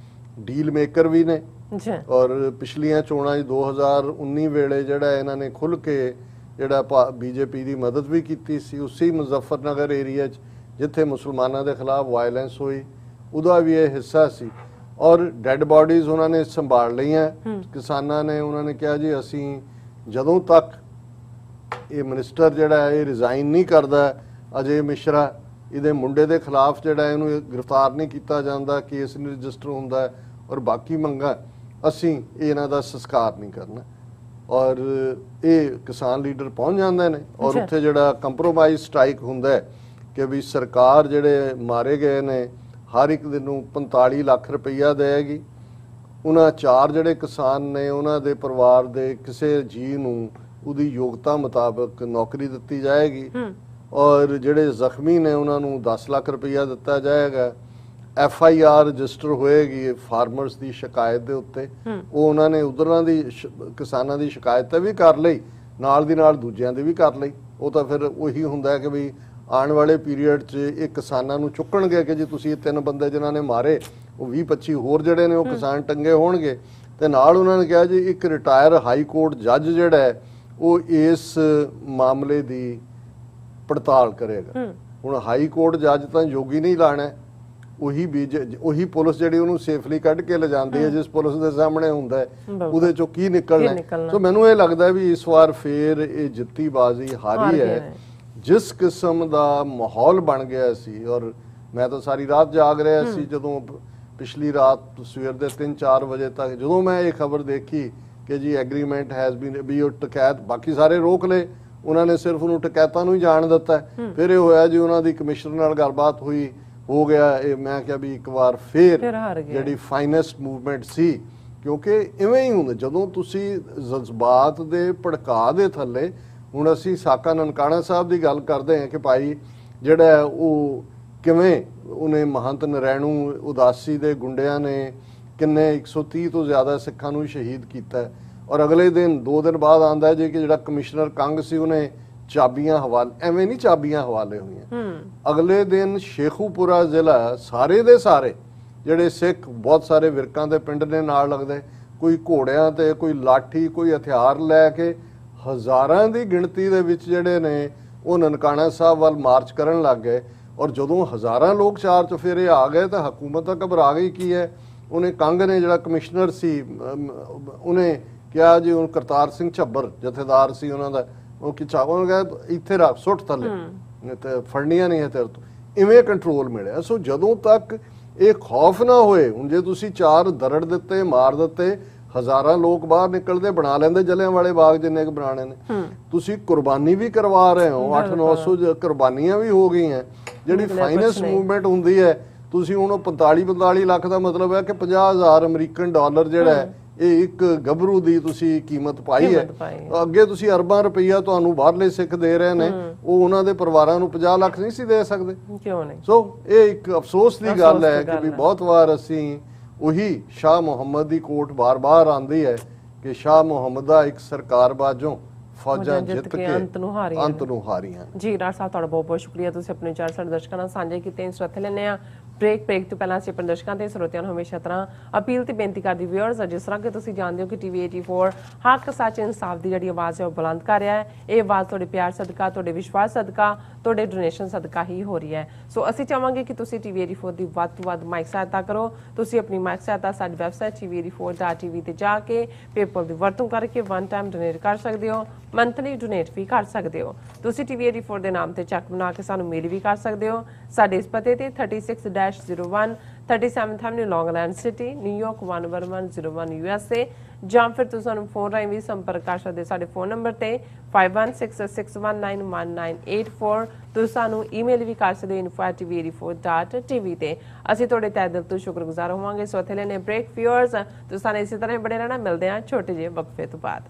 ਡੀਲ ਮੇਕਰ ਵੀ ਨੇ ਜੀ ਔਰ ਪਿਛਲੀਆਂ ਚੋਣਾਂ 'ਚ 2019 ਵੇਲੇ ਜਿਹੜਾ ਇਹਨਾਂ ਨੇ ਖੁੱਲ ਕੇ ਜਿਹੜਾ ਬੀਜੇਪੀ ਦੀ ਮਦਦ ਵੀ ਕੀਤੀ ਸੀ, ਉਸੇ ਮੁਜ਼ੱਫਰਨਗਰ ਏਰੀਆ 'ਚ ਜਿੱਥੇ ਮੁਸਲਮਾਨਾਂ ਦੇ ਖਿਲਾਫ ਵਾਇਲੈਂਸ ਹੋਈ, ਉਹਦਾ ਵੀ ਇਹ ਹਿੱਸਾ ਸੀ। ਔਰ ਡੈੱਡ ਬਾਡੀਜ਼ ਉਹਨਾਂ ਨੇ ਸੰਭਾਲ ਲਈਆਂ ਕਿਸਾਨਾਂ ਨੇ। ਉਹਨਾਂ ਨੇ ਕਿਹਾ ਜੀ ਅਸੀਂ ਜਦੋਂ ਤੱਕ ਇਹ ਮਿਨਿਸਟਰ ਜਿਹੜਾ ਹੈ ਇਹ ਰਿਜ਼ਾਈਨ ਨਹੀਂ ਕਰਦਾ, ਅਜੇ ਮਿਸ਼ਰਾ, ਇਹਦੇ ਮੁੰਡੇ ਦੇ ਖਿਲਾਫ ਜਿਹੜਾ ਇਹਨੂੰ ਗ੍ਰਿਫਤਾਰ ਨਹੀਂ ਕੀਤਾ ਜਾਂਦਾ, ਕੇਸ ਨਹੀਂ ਰਜਿਸਟਰ ਹੁੰਦਾ ਔਰ ਬਾਕੀ ਮੰਗਾਂ, ਅਸੀਂ ਇਹਨਾਂ ਦਾ ਸੰਸਕਾਰ ਨਹੀਂ ਕਰਨਾ। ਔਰ ਇਹ ਕਿਸਾਨ ਲੀਡਰ ਪਹੁੰਚ ਜਾਂਦੇ ਨੇ ਔਰ ਉੱਥੇ ਜਿਹੜਾ ਕੰਪਰੋਮਾਈਜ਼ ਸਟ੍ਰਾਈਕ ਹੁੰਦਾ ਹੈ ਕਿ ਵੀ ਸਰਕਾਰ ਜਿਹੜੇ ਮਾਰੇ ਗਏ ਨੇ ਹਰ ਇੱਕ ਦਿਨ ਨੂੰ 45 ਲੱਖ ਰੁਪਈਆ ਦੇਗੀ। ਉਹਨਾਂ 4 ਜਿਹੜੇ ਕਿਸਾਨ ਨੇ ਉਹਨਾਂ ਦੇ ਪਰਿਵਾਰ ਦੇ ਕਿਸੇ ਜੀ ਨੂੰ ਉਹਦੀ ਯੋਗਤਾ ਮੁਤਾਬਕ ਨੌਕਰੀ ਦਿੱਤੀ ਜਾਏਗੀ ਔਰ ਜਿਹੜੇ ਜ਼ਖਮੀ ਨੇ ਉਹਨਾਂ ਨੂੰ 10 ਲੱਖ ਰੁਪਈਆ ਦਿੱਤਾ ਜਾਏਗਾ। FIR ਰਜਿਸਟਰ ਹੋਏਗੀ ਫਾਰਮਰਸ ਦੀ ਸ਼ਿਕਾਇਤ ਦੇ ਉੱਤੇ। ਉਹ ਉਹਨਾਂ ਨੇ ਉਧਰਾਂ ਦੀ ਕਿਸਾਨਾਂ ਦੀ ਸ਼ਿਕਾਇਤ ਵੀ ਕਰ ਲਈ, ਨਾਲ ਦੀ ਨਾਲ ਦੂਜਿਆਂ ਦੀ ਵੀ ਕਰ ਲਈ। ਉਹ ਤਾਂ ਫਿਰ ਉਹੀ ਹੁੰਦਾ ਕਿ ਵੀ ਆਉਣ ਵਾਲੇ ਪੀਰੀਅਡ 'ਚ ਇਹ ਕਿਸਾਨਾਂ ਨੂੰ ਚੁੱਕਣਗੇ ਕਿ ਜੀ ਤੁਸੀਂ ਇਹ 3 ਬੰਦੇ ਜਿਨ੍ਹਾਂ ਨੇ ਮਾਰੇ, ਉਹ 20-25 ਹੋਰ ਜਿਹੜੇ ਨੇ ਉਹ ਕਿਸਾਨ ਟੰਗੇ ਹੋਣਗੇ। ਤੇ ਨਾਲ ਉਹਨਾਂ ਨੇ ਕਿਹਾ ਜੀ ਇੱਕ ਰਿਟਾਇਰ ਹਾਈ ਕੋਰਟ ਜੱਜ ਜਿਹੜਾ ਹੈ ਉਹ ਇਸ ਮਾਮਲੇ ਦੀ ਪੜਤਾਲ ਕਰੇਗਾ। ਹੁਣ ਹਾਈ ਕੋਰਟ ਜੱਜ ਤਾਂ ਯੋਗੀ ਨਹੀਂ ਲਾਣਾ, ਉਹੀ ਪੁਲਿਸ ਜਿਹੜੀ ਉਹਨੂੰ ਸੇਫਲੀ ਕੱਢ ਕੇ ਲਿਜਾਂਦੀ ਹੈ, ਜਿਸ ਪੁਲਿਸ ਦੇ ਸਾਹਮਣੇ ਹੁੰਦਾ ਹੈ ਉਹਦੇ ਚੋਂ ਕੀ ਨਿਕਲਣਾ। ਸੋ ਮੈਨੂੰ ਇਹ ਲੱਗਦਾ ਵੀ ਇਸ ਵਾਰ ਫੇਰ ਇਹ ਜਿੱਤੀ ਬਾਜ਼ੀ ਹਾਰੀ ਹੈ। ਜਿਸ ਕਿਸਮ ਦਾ ਮਾਹੌਲ ਬਣ ਗਿਆ ਸੀ, ਔਰ ਮੈਂ ਤਾਂ ਸਾਰੀ ਰਾਤ ਜਾਗ ਰਿਹਾ ਸੀ ਜਦੋਂ ਪਿਛਲੀ ਰਾਤ ਸਵੇਰ ਦੇ 3-4 ਵਜੇ ਤੱਕ ਜਦੋਂ ਮੈਂ ਇਹ ਖਬਰ ਦੇਖੀ ਕਿ ਜੀ ਐਗਰੀਮੈਂਟ ਹੈਜ਼ ਬੀਨ ਵੀ ਉਹ ਟਕੈਤ ਬਾਕੀ ਸਾਰੇ ਰੋਕ ਲਏ, ਉਹਨਾਂ ਨੇ ਸਿਰਫ ਉਹਨੂੰ ਟਕੈਤਾਂ ਨੂੰ ਹੀ ਜਾਣ ਦਿੱਤਾ। ਫਿਰ ਇਹ ਹੋਇਆ ਜੀ ਉਹਨਾਂ ਦੀ ਕਮਿਸ਼ਨਰ ਨਾਲ ਗੱਲਬਾਤ ਹੋਈ, ਹੋ ਗਿਆ ਇਹ। ਮੈਂ ਕਿਹਾ ਵੀ ਇੱਕ ਵਾਰ ਫੇਰ ਜਿਹੜੀ ਫਾਈਨੈਸਟ ਮੂਵਮੈਂਟ ਸੀ, ਕਿਉਂਕਿ ਇਵੇਂ ਹੀ ਹੁੰਦਾ ਜਦੋਂ ਤੁਸੀਂ ਜਜ਼ਬਾਤ ਦੇ ਭੜਕਾ ਦੇ ਥੱਲੇ। ਹੁਣ ਅਸੀਂ ਸਾਕਾ ਨਨਕਾਣਾ ਸਾਹਿਬ ਦੀ ਗੱਲ ਕਰਦੇ ਹਾਂ ਕਿ ਭਾਈ ਜਿਹੜਾ ਉਹ ਕਿਵੇਂ ਉਹਨੇ ਮਹੰਤ ਨਰੈਣੂ ਉਦਾਸੀ ਦੇ ਗੁੰਡਿਆਂ ਨੇ ਕਿੰਨੇ 130 ਤੋਂ ਜ਼ਿਆਦਾ ਸਿੱਖਾਂ ਨੂੰ ਸ਼ਹੀਦ ਕੀਤਾ ਔਰ ਅਗਲੇ ਦਿਨ 2 ਦਿਨ ਬਾਅਦ ਆਂਦਾ ਜੀ ਕਿ ਜਿਹੜਾ ਕਮਿਸ਼ਨਰ ਕੰਗ ਸੀ ਉਹਨੇ ਚਾਬੀਆਂ ਹਵਾਲੇ, ਐਵੇਂ ਨਹੀਂ ਚਾਬੀਆਂ ਹਵਾਲੇ ਹੋਈਆਂ। ਅਗਲੇ ਦਿਨ ਸ਼ੇਖੂਪੁਰਾ ਜ਼ਿਲ੍ਹਾ ਸਾਰੇ ਦੇ ਸਾਰੇ ਜਿਹੜੇ ਸਿੱਖ ਬਹੁਤ ਸਾਰੇ ਵਿਰਕਾਂ ਦੇ ਪਿੰਡ ਨੇ ਨਾਲ ਲੱਗਦੇ, ਕੋਈ ਘੋੜਿਆਂ ਤੇ, ਕੋਈ ਲਾਠੀ, ਕੋਈ ਹਥਿਆਰ ਲੈ ਕੇ ਹਜ਼ਾਰਾਂ ਦੀ ਗਿਣਤੀ ਦੇ ਵਿੱਚ ਜਿਹੜੇ ਨੇ ਉਹ ਨਨਕਾਣਾ ਸਾਹਿਬ ਵੱਲ ਮਾਰਚ ਕਰਨ ਲੱਗ ਗਏ। ਔਰ ਜਦੋਂ ਹਜ਼ਾਰਾਂ ਲੋਕ 4 ਚੁਫੇਰੇ ਆ ਗਏ ਤਾਂ ਹਕੂਮਤ ਤਾਂ ਘਬਰਾ ਗਈ। ਕੀ ਹੈ, ਉਹਨੇ ਕੰਗ ਨੇ ਜਿਹੜਾ ਕਮਿਸ਼ਨਰ ਸੀ ਉਹਨੇ ਕਿਹਾ ਜੀ ਉਹ ਕਰਤਾਰ ਸਿੰਘ ਝੱਬਰ ਜਥੇਦਾਰ ਸੀ ਉਹਨਾਂ ਦਾ, ਉਹ ਕਿਹਾ ਉਹਨੇ ਕਿਹਾ ਇੱਥੇ ਰੱਖ ਸੁੱਟ ਥੱਲੇ ਤੇ ਫੜਨੀਆਂ ਨਹੀਂ ਹੈ ਤੇਰੇ ਤੋਂ। ਇਵੇਂ ਕੰਟਰੋਲ ਮਿਲਿਆ। ਸੋ ਜਦੋਂ ਤੱਕ ਇਹ ਖੌਫ ਨਾ ਹੋਏ, ਹੁਣ ਜੇ ਤੁਸੀਂ 4 ਦਰੜ ਦਿੱਤੇ, ਮਾਰ ਦਿੱਤੇ, ਹਜ਼ਾਰਾਂ ਲੋਕ ਬਾਹਰ ਨਿਕਲਦੇ ਬਣਾ ਲੈਂਦੇ ਜਲਿਆਂਵਾਲੇ ਬਾਗ ਜਿੰਨੇ ਕੁ ਬਣਾਣੇ ਨੇ। ਤੁਸੀਂ ਕੁਰਬਾਨੀ ਵੀ ਕਰਵਾ ਰਹੇ ਹੋ, 800-900 ਕੁਰਬਾਨੀਆਂ ਵੀ ਹੋ ਗਈਆਂ। ਜਿਹੜੀ ਫਾਈਨੈਂਸ ਮੂਵਮੈਂਟ ਹੁੰਦੀ ਹੈ, ਤੁਸੀਂ ਹੁਣ 45 ਲੱਖ ਦਾ ਮਤਲਬ ਹੈ ਕਿ 50,000 ਅਮਰੀਕਨ ਡਾਲਰ ਜਿਹੜਾ ਹੈ ਇਹ ਇੱਕ ਗੱਭਰੂ ਦੀ ਤੁਸੀਂ ਕੀਮਤ ਪਾਈ ਹੈ। ਅੱਗੇ ਤੁਸੀਂ ਅਰਬਾਂ ਰੁਪਈਆ ਤੁਹਾਨੂੰ ਬਾਹਰਲੇ ਸਿੱਖ ਦੇ ਰਹੇ ਨੇ, ਉਹ ਉਹਨਾਂ ਦੇ ਪਰਿਵਾਰਾਂ ਨੂੰ 50 ਲੱਖ ਨਹੀਂ ਸੀ ਦੇ ਸਕਦੇ। ਕਿਉਂ ਨਹੀਂ? ਸੋ ਇਹ ਇੱਕ ਅਫਸੋਸ ਦੀ ਗੱਲ ਹੈ ਕਿ ਵੀ ਬਹੁਤ ਵਾਰ ਅਸੀਂ ਉਹੀ ਸ਼ਾਹ ਮੁਹੰਮਦ ਦੀ ਕੋਟ ਬਾਰ-ਬਾਰ ਆਂਦੀ ਹੈ ਕਿ ਸ਼ਾਹ ਮੁਹੰਮਦ ਦਾ ਇੱਕ ਸਰਕਾਰ ਬਾਜੋਂ ਫੌਜਾਂ ਜਿੱਤ ਕੇ ਅੰਤ ਨੂੰ ਹਾਰੀਆਂ। ਜੀ ਡਾਕਟਰ ਸਾਹਿਬ ਤੁਹਾਡਾ ਬਹੁਤ ਬਹੁਤ ਸ਼ੁਕਰੀਆ, ਤੁਸੀਂ ਆਪਣੇ ਵਿਚਾਰ ਸਾਡੇ ਦਰਸ਼ਕਾਂ ਨਾਲ ਸਾਂਝੇ ਕੀਤੇ। ਇਸ ਵਕਤ ਲੈਣੇ ਆ ਬ੍ਰੇਕ ਤੋਂ ਪਹਿਲਾਂ ਅਸੀਂ ਆਪਣੇ ਦਰਸ਼ਕਾਂ ਤੇ ਸਰੋਤਿਆਂ ਨੂੰ ਹਮੇਸ਼ਾ ਤਰ੍ਹਾਂ ਅਪੀਲ ਤੇ ਬੇਨਤੀ ਕਰਦੀ ਵਿਊਅਰਸ, ਜਿਸ ਤਰ੍ਹਾਂ ਕਿ ਤੁਸੀਂ ਜਾਣਦੇ ਹੋ ਕਿ TV 84 ਹੱਕ ਸੱਚ ਇਨਸਾਫ ਦੀ ਜਿਹੜੀ ਆਵਾਜ਼ ਹੈ ਉਹ ਬੁਲੰਦ ਕਰ ਰਿਹਾ ਹੈ। ਇਹ ਆਵਾਜ਼ ਤੁਹਾਡੇ ਪਿਆਰ ਸਦਕਾ, ਤੁਹਾਡੇ ਵਿਸ਼ਵਾਸ ਸਦਕਾ, ਤੁਹਾਡੇ ਡੋਨੇਸ਼ਨ ਸਦਕਾ ਹੀ ਹੋ ਰਹੀ ਹੈ। ਸੋ ਅਸੀਂ ਚਾਹਾਂਗੇ ਕਿ ਤੁਸੀਂ TV 84 ਦੀ ਵੱਧ ਤੋਂ ਵੱਧ ਮਾਈਕ ਸਹਾਇਤਾ ਕਰੋ। ਤੁਸੀਂ ਆਪਣੀ ਮਾਈਕ ਸਹਾਇਤਾ ਸਾਡੀ ਵੈਬਸਾਈਟ tv84.tv ਤੇ ਜਾ ਕੇ ਪੇਪਲ ਦੀ ਵਰਤੋਂ ਕਰਕੇ 1 ਟਾਈਮ ਡੋਨੇਟ ਕਰ ਸਕਦੇ ਹੋ, ਮੰਥਲੀ ਡੋਨੇਟ ਵੀ ਕਰ ਸਕਦੇ ਹੋ। ਤੁਸੀਂ TV 84 ਦੇ ਨਾਮ ਤੇ ਚੈੱਕ ਬਣਾ ਕੇ ਸਾਨੂੰ ਮੇਲ ਵੀ ਕਰ ਸਕਦੇ ਹੋ। ਸਾਡੇ ਇਸ ਪਤੇ ਤੇ 36-01 37th Avenue Long Island City, New York 11101 USA, ਜਾਂ ਫਿਰ ਤੁਸੀਂ ਸਾਨੂੰ ਫੋਨ ਰਾਹੀਂ ਵੀ ਸੰਪਰਕ ਕਰ ਸਕਦੇ ਸਾਡੇ ਫੋਨ ਨੰਬਰ ਤੇ 5166191984। ਤੁਸੀਂ ਸਾਨੂੰ ਈਮੇਲ ਵੀ ਕਰ ਸਕਦੇ info@tv84.tv ਤੇ। ਅਸੀਂ ਤੁਹਾਡੇ ਤਹਿ ਦਿਲ ਤੋਂ ਸ਼ੁਕਰਗੁਜ਼ਾਰ ਹੋਵਾਂਗੇ। ਸੋ ਇੱਥੇ ਲੈਣੇ ਬ੍ਰੇਕ ਵਿਊਅਰਸ, ਤੁਸੀਂ ਸਾਨੂੰ ਇਸੇ ਤਰ੍ਹਾਂ ਬਣੇ ਰਹਿਣਾ। ਮਿਲਦੇ ਹਾਂ ਛੋਟੇ ਜਿਹੇ ਵਕਫੇ ਤੋਂ ਬਾਅਦ।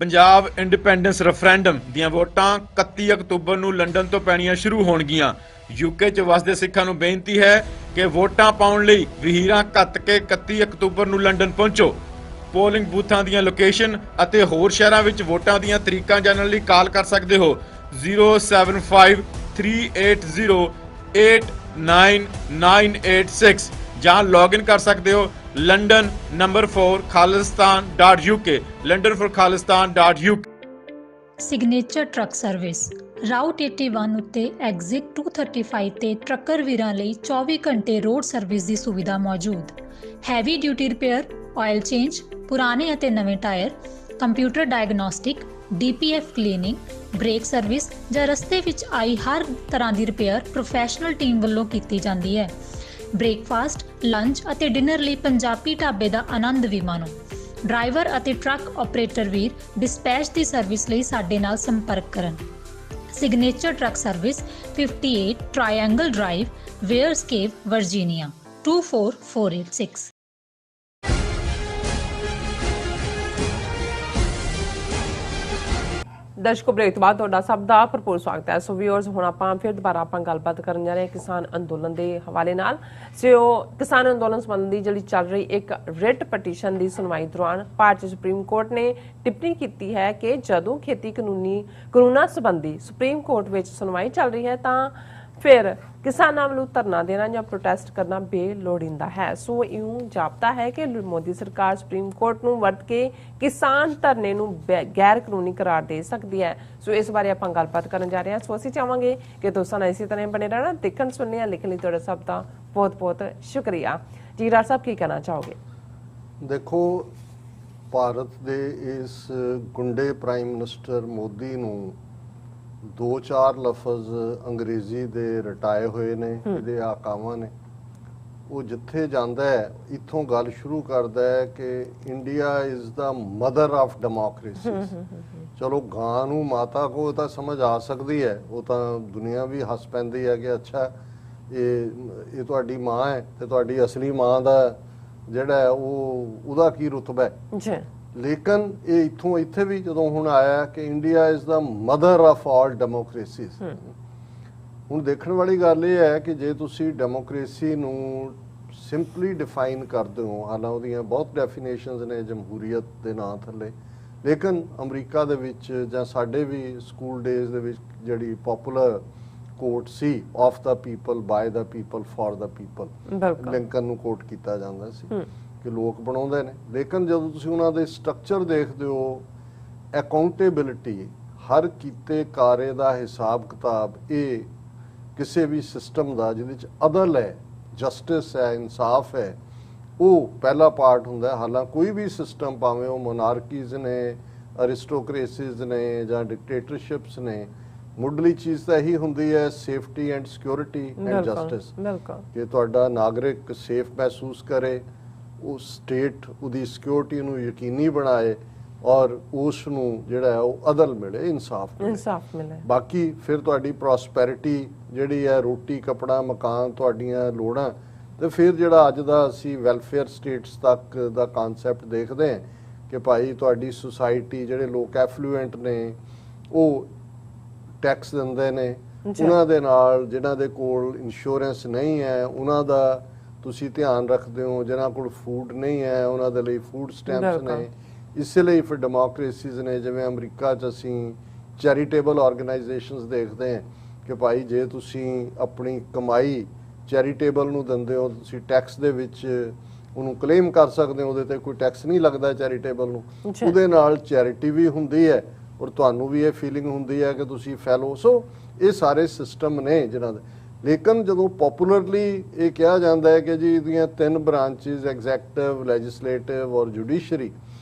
ਪੰਜਾਬ ਇੰਡੀਪੈਂਡੈਂਸ ਰੈਫਰੈਂਡਮ ਦੀਆਂ ਵੋਟਾਂ 31 ਅਕਤੂਬਰ ਨੂੰ ਲੰਡਨ ਤੋਂ ਪੈਣੀਆਂ ਸ਼ੁਰੂ ਹੋਣਗੀਆਂ। ਯੂਕੇ 'ਚ ਵਸਦੇ ਸਿੱਖਾਂ ਨੂੰ ਬੇਨਤੀ ਹੈ ਕਿ ਵੋਟਾਂ ਪਾਉਣ ਲਈ ਵਹੀਰਾਂ ਘੱਤ ਕੇ 31 ਅਕਤੂਬਰ ਨੂੰ ਲੰਡਨ ਪਹੁੰਚੋ। ਪੋਲਿੰਗ ਬੂਥਾਂ ਦੀਆਂ ਲੋਕੇਸ਼ਨ ਅਤੇ ਹੋਰ ਸ਼ਹਿਰਾਂ ਵਿੱਚ ਵੋਟਾਂ ਦੀਆਂ ਤਰੀਕਾਂ ਜਾਣਨ ਲਈ ਕਾਲ ਕਰ ਸਕਦੇ ਹੋ 07538089986 ਜਾਂ ਲੌਗਇਨ ਕਰ ਸਕਦੇ ਹੋ London #4 khalistan.uk london4khalistan.uk। Signature truck service route 81 ਉੱਤੇ ਐਗਜ਼ਿਟ 235 ਤੇ ਟਰੱਕਰ ਵੀਰਾਂ ਲਈ 24 ਘੰਟੇ ਰੋਡ ਸਰਵਿਸ ਦੀ ਸੁਵਿਧਾ ਮੌਜੂਦ। Heavy duty repair, oil change, ਪੁਰਾਣੇ ਅਤੇ ਨਵੇਂ tyre, computer diagnostic, DPF cleaning, brake service ਜਾਂ ਰਸਤੇ ਵਿੱਚ ਆਈ ਹਰ ਤਰ੍ਹਾਂ ਦੀ ਰਿਪੇਅਰ ਪ੍ਰੋਫੈਸ਼ਨਲ ਟੀਮ ਵੱਲੋਂ ਕੀਤੀ ਜਾਂਦੀ ਹੈ। ਬ੍ਰੇਕਫਾਸਟ, ਲੰਚ ਅਤੇ ਡਿਨਰ ਲਈ ਪੰਜਾਬੀ ਢਾਬੇ ਦਾ ਆਨੰਦ ਵੀ ਮਾਣੋ। ਡਰਾਈਵਰ ਅਤੇ ਟਰੱਕ ਆਪਰੇਟਰ ਵੀਰ ਡਿਸਪੈਚ ਦੀ ਸਰਵਿਸ ਲਈ ਸਾਡੇ ਨਾਲ ਸੰਪਰਕ ਕਰਨ। Signature truck service 58 triangle drive, Weyers Cave, Virginia 24486। ਦਰਸ਼ਕੋ, ਬ੍ਰੇਕ ਤੋਂ ਬਾਅਦ ਤੁਹਾਡਾ ਸਭ ਦਾ ਭਰਪੂਰ ਸਵਾਗਤ ਹੈ। ਸੋ ਵੀਅਰਸ, ਹੁਣ ਆਪਾਂ ਫਿਰ ਦੁਬਾਰਾ ਗੱਲਬਾਤ ਕਰਨ ਜਾ ਰਹੇ ਹਾਂ ਕਿਸਾਨ ਅੰਦੋਲਨ ਦੇ ਹਵਾਲੇ ਨਾਲ। ਸੋ ਕਿਸਾਨ ਅੰਦੋਲਨ ਸੰਬੰਧੀ ਜਿਹੜੀ ਚੱਲ ਰਹੀ ਇੱਕ ਰਿਟ ਪਟੀਸ਼ਨ ਦੀ ਸੁਣਵਾਈ ਦੌਰਾਨ ਭਾਰਤੀ ਸੁਪਰੀਮ ਕੋਰਟ ਨੇ ਟਿੱਪਣੀ ਕੀਤੀ ਹੈ ਕਿ ਜਦੋਂ ਖੇਤੀ ਕਾਨੂੰਨਾਂ ਸੰਬੰਧੀ ਸੁਪਰੀਮ ਕੋਰਟ ਵਿੱਚ ਸੁਣਵਾਈ ਚੱਲ ਰਹੀ ਹੈ ਤਾਂ ਫਿਰ ਕਿਸਾਨਾਂ ਵੱਲੋਂ ਧਰਨਾ ਦੇਣਾ ਜਾਂ ਪ੍ਰੋਟੈਸਟ ਕਰਨਾ ਬੇਲੋੜੀਂਦਾ ਹੈ। ਸੋ ਇਉਂ ਜਾਪਦਾ ਹੈ ਕਿ ਮੋਦੀ ਸਰਕਾਰ ਸੁਪਰੀਮ ਕੋਰਟ ਨੂੰ ਵਰਤ ਕੇ ਕਿਸਾਨ ਧਰਨੇ ਨੂੰ ਗੈਰ ਕਾਨੂੰਨੀ ਕਰਾਰ ਦੇ ਸਕਦੀ ਹੈ। ਸੋ ਇਸ ਬਾਰੇ ਆਪਾਂ ਗੱਲਬਾਤ ਕਰਨ ਜਾ ਰਹੇ ਹਾਂ। ਸੋ ਅਸੀਂ ਚਾਹਾਂਗੇ ਕਿ ਤੁਸੀਂ ਨਾਲ ਇਸੇ ਤਰ੍ਹਾਂ ਬਣੇ ਰਹਿਣਾ। ਦੇਖਣ ਸੁਣਨੇ ਲਿਖਣ ਲਈ ਤੁਹਾਡਾ ਸਭ ਦਾ ਬਹੁਤ ਬਹੁਤ ਸ਼ੁਕਰੀਆ ਜੀ। ਰਾਜ ਸਾਹਿਬ, ਕੀ ਕਹਿਣਾ ਚਾਹੋਗੇ? ਦੇਖੋ, ਭਾਰਤ ਦੇ ਇਸ ਗੁੰਡੇ ਪ੍ਰਾਈਮ ਮਿਨਿਸਟਰ ਮੋਦੀ ਨੂੰ 2-4 ਲਫ਼ਜ਼ ਅੰਗਰੇਜ਼ੀ ਦੇ ਰਟਾਏ ਹੋਏ ਨੇ, ਇਹਦੇ ਆਕਾਵਾਂ ਨੇ। ਉਹ ਜਿੱਥੇ ਜਾਂਦਾ ਹੈ ਇੱਥੋਂ ਗੱਲ ਸ਼ੁਰੂ ਕਰਦਾ ਹੈ ਕਿ India is the mother of democracy. ਚਲੋ, ਗਾਂ ਨੂੰ ਮਾਤਾ ਕੋ ਤਾਂ ਸਮਝ ਆ ਸਕਦੀ ਹੈ, ਉਹ ਤਾਂ ਦੁਨੀਆ ਵੀ ਹੱਸ ਪੈਂਦੀ ਹੈ ਕਿ ਅੱਛਾ ਇਹ ਤੁਹਾਡੀ ਮਾਂ ਹੈ ਤੇ ਤੁਹਾਡੀ ਅਸਲੀ ਮਾਂ ਦਾ ਜਿਹੜਾ ਹੈ ਉਹਦਾ ਕੀ ਰੁਤਬਾ ਹੈ ਜੀ। ਲੇਕਿਨ ਇਹ ਇੱਥੇ ਵੀ ਜਦੋਂ ਹੁਣ ਆਇਆ ਕਿ India is the mother of all democracies. ਹੁਣ ਦੇਖਣ ਵਾਲੀ ਗੱਲ ਇਹ ਹੈ ਕਿ ਜੇ ਤੁਸੀਂ ਡੈਮੋਕ੍ਰੇਸੀ ਨੂੰ ਸਿੰਪਲੀ ਡਿਫਾਈਨ ਕਰਦੇ ਹੋ, ਹਾਲਾਂਕਿ ਉਹਦੀਆਂ ਬਹੁਤ ਡੈਫੀਨੇਸ਼ਨਸ ਨੇ ਜਮਹੂਰੀਅਤ ਦੇ ਨਾਂ ਥੱਲੇ, ਲੇਕਿਨ ਅਮਰੀਕਾ ਦੇ ਵਿੱਚ ਜਾਂ ਸਾਡੇ ਵੀ ਸਕੂਲ ਡੇਜ਼ ਦੇ ਵਿੱਚ ਜਿਹੜੀ ਪਪੂਲਰ ਕੋਟ ਸੀ, of the people, by the people, for the people, Lincoln ਨੂੰ ਕੋਟ ਕੀਤਾ ਜਾਂਦਾ ਸੀ ਕਿ ਲੋਕ ਬਣਾਉਂਦੇ ਨੇ। ਲੇਕਿਨ ਜਦੋਂ ਤੁਸੀਂ ਉਹਨਾਂ ਦੇ ਸਟਰਕਚਰ ਦੇਖਦੇ ਹੋ, ਅਕਾਊਂਟੇਬਿਲਿਟੀ, ਹਰ ਕੀਤੇ ਕਾਰੇ ਦਾ ਹਿਸਾਬ ਕਿਤਾਬ, ਇਹ ਕਿਸੇ ਵੀ ਸਿਸਟਮ ਦਾ ਜਿਹਦੇ ਚ ਅਦਲ ਹੈ, ਜਸਟਿਸ ਹੈ, ਇਨਸਾਫ ਹੈ, ਉਹ ਪਹਿਲਾ ਪਾਰਟ ਹੁੰਦਾ ਹੈ। ਹਾਲਾਂਕਿ ਕੋਈ ਵੀ ਸਿਸਟਮ, ਭਾਵੇਂ ਉਹ ਮੋਨਾਰਕੀਜ਼ ਨੇ, ਅਰਿਸਟੋਕ੍ਰੇਸੀਜ਼ ਨੇ ਜਾਂ ਡਿਕਟੇਟਰਸ਼ਿਪਸ ਨੇ, ਮੁੱਢਲੀ ਚੀਜ਼ ਤਾਂ ਇਹੀ ਹੁੰਦੀ ਹੈ safety and security and justice, ਕਿ ਤੁਹਾਡਾ ਨਾਗਰਿਕ ਸੇਫ ਮਹਿਸੂਸ ਕਰੇ, ਉਹ ਸਟੇਟ ਉਹਦੀ ਸਿਕਿਉਰਿਟੀ ਨੂੰ ਯਕੀਨੀ ਬਣਾਏ ਔਰ ਉਸ ਨੂੰ ਜਿਹੜਾ ਹੈ ਉਹ ਅਦਲ ਮਿਲੇ, ਇਨਸਾਫ ਮਿਲੇ। ਬਾਕੀ ਫਿਰ ਤੁਹਾਡੀ ਪ੍ਰੋਸਪੈਰਿਟੀ ਜਿਹੜੀ ਹੈ, ਰੋਟੀ, ਕੱਪੜਾ, ਮਕਾਨ, ਤੁਹਾਡੀਆਂ ਲੋੜਾਂ, ਤੇ ਫਿਰ ਜਿਹੜਾ ਅੱਜ ਦਾ ਅਸੀਂ ਵੈਲਫੇਅਰ ਸਟੇਟਸ ਤੱਕ ਦਾ ਕਨਸੈਪਟ ਦੇਖਦੇ ਹਾਂ ਕਿ ਭਾਈ ਤੁਹਾਡੀ ਸੁਸਾਇਟੀ, ਜਿਹੜੇ ਲੋਕ ਐਫਲੂਐਂਟ ਨੇ ਉਹ ਟੈਕਸ ਦਿੰਦੇ ਨੇ, ਉਹਨਾਂ ਦੇ ਨਾਲ ਜਿਨ੍ਹਾਂ ਦੇ ਕੋਲ ਇੰਸ਼ੋਰੈਂਸ ਨਹੀਂ ਹੈ ਉਹਨਾਂ ਦਾ ਤੁਸੀਂ ਧਿਆਨ ਰੱਖਦੇ ਹੋ, ਜਿਨ੍ਹਾਂ ਕੋਲ ਫੂਡ ਨਹੀਂ ਹੈ ਉਹਨਾਂ ਦੇ ਲਈ ਫੂਡ ਸਟੈਂਪਸ ਨੇ। ਇਸੇ ਲਈ ਫਿਰ ਡੈਮੋਕ੍ਰੇਸੀਜ਼ ਨੇ, ਜਿਵੇਂ ਅਮਰੀਕਾ 'ਚ ਅਸੀਂ ਚੈਰੀਟੇਬਲ ਆਰਗੇਨਾਈਜੇਸ਼ਨਸ ਦੇਖਦੇ ਹਾਂ ਕਿ ਭਾਈ ਜੇ ਤੁਸੀਂ ਆਪਣੀ ਕਮਾਈ ਚੈਰੀਟੇਬਲ ਨੂੰ ਦਿੰਦੇ ਹੋ, ਤੁਸੀਂ ਟੈਕਸ ਦੇ ਵਿੱਚ ਉਹਨੂੰ ਕਲੇਮ ਕਰ ਸਕਦੇ ਹੋ, ਉਹਦੇ ਤੇ ਕੋਈ ਟੈਕਸ ਨਹੀਂ ਲੱਗਦਾ ਚੈਰੀਟੇਬਲ ਨੂੰ। ਉਹਦੇ ਨਾਲ ਚੈਰਿਟੀ ਵੀ ਹੁੰਦੀ ਹੈ ਔਰ ਤੁਹਾਨੂੰ ਵੀ ਇਹ ਫੀਲਿੰਗ ਹੁੰਦੀ ਹੈ ਕਿ ਤੁਸੀਂ ਫੈਲੋ। ਸੋ ਇਹ ਸਾਰੇ ਸਿਸਟਮ ਨੇ ਜਿਨ੍ਹਾਂ ਦੇ। ਲੇਕਿਨ ਜਦੋਂ ਪੋਪੂਲਰਲੀ ਇਹ ਕਿਹਾ ਜਾਂਦਾ ਹੈ ਕਿ ਜੀ ਇਹਦੀਆਂ 3 ਬ੍ਰਾਂਚਿਸ, ਐਗਜ਼ੈਕਟਿਵ, ਲੈਜਿਸਲੇਟਿਵ ਔਰ ਜੁਡੀਸ਼ਰੀ,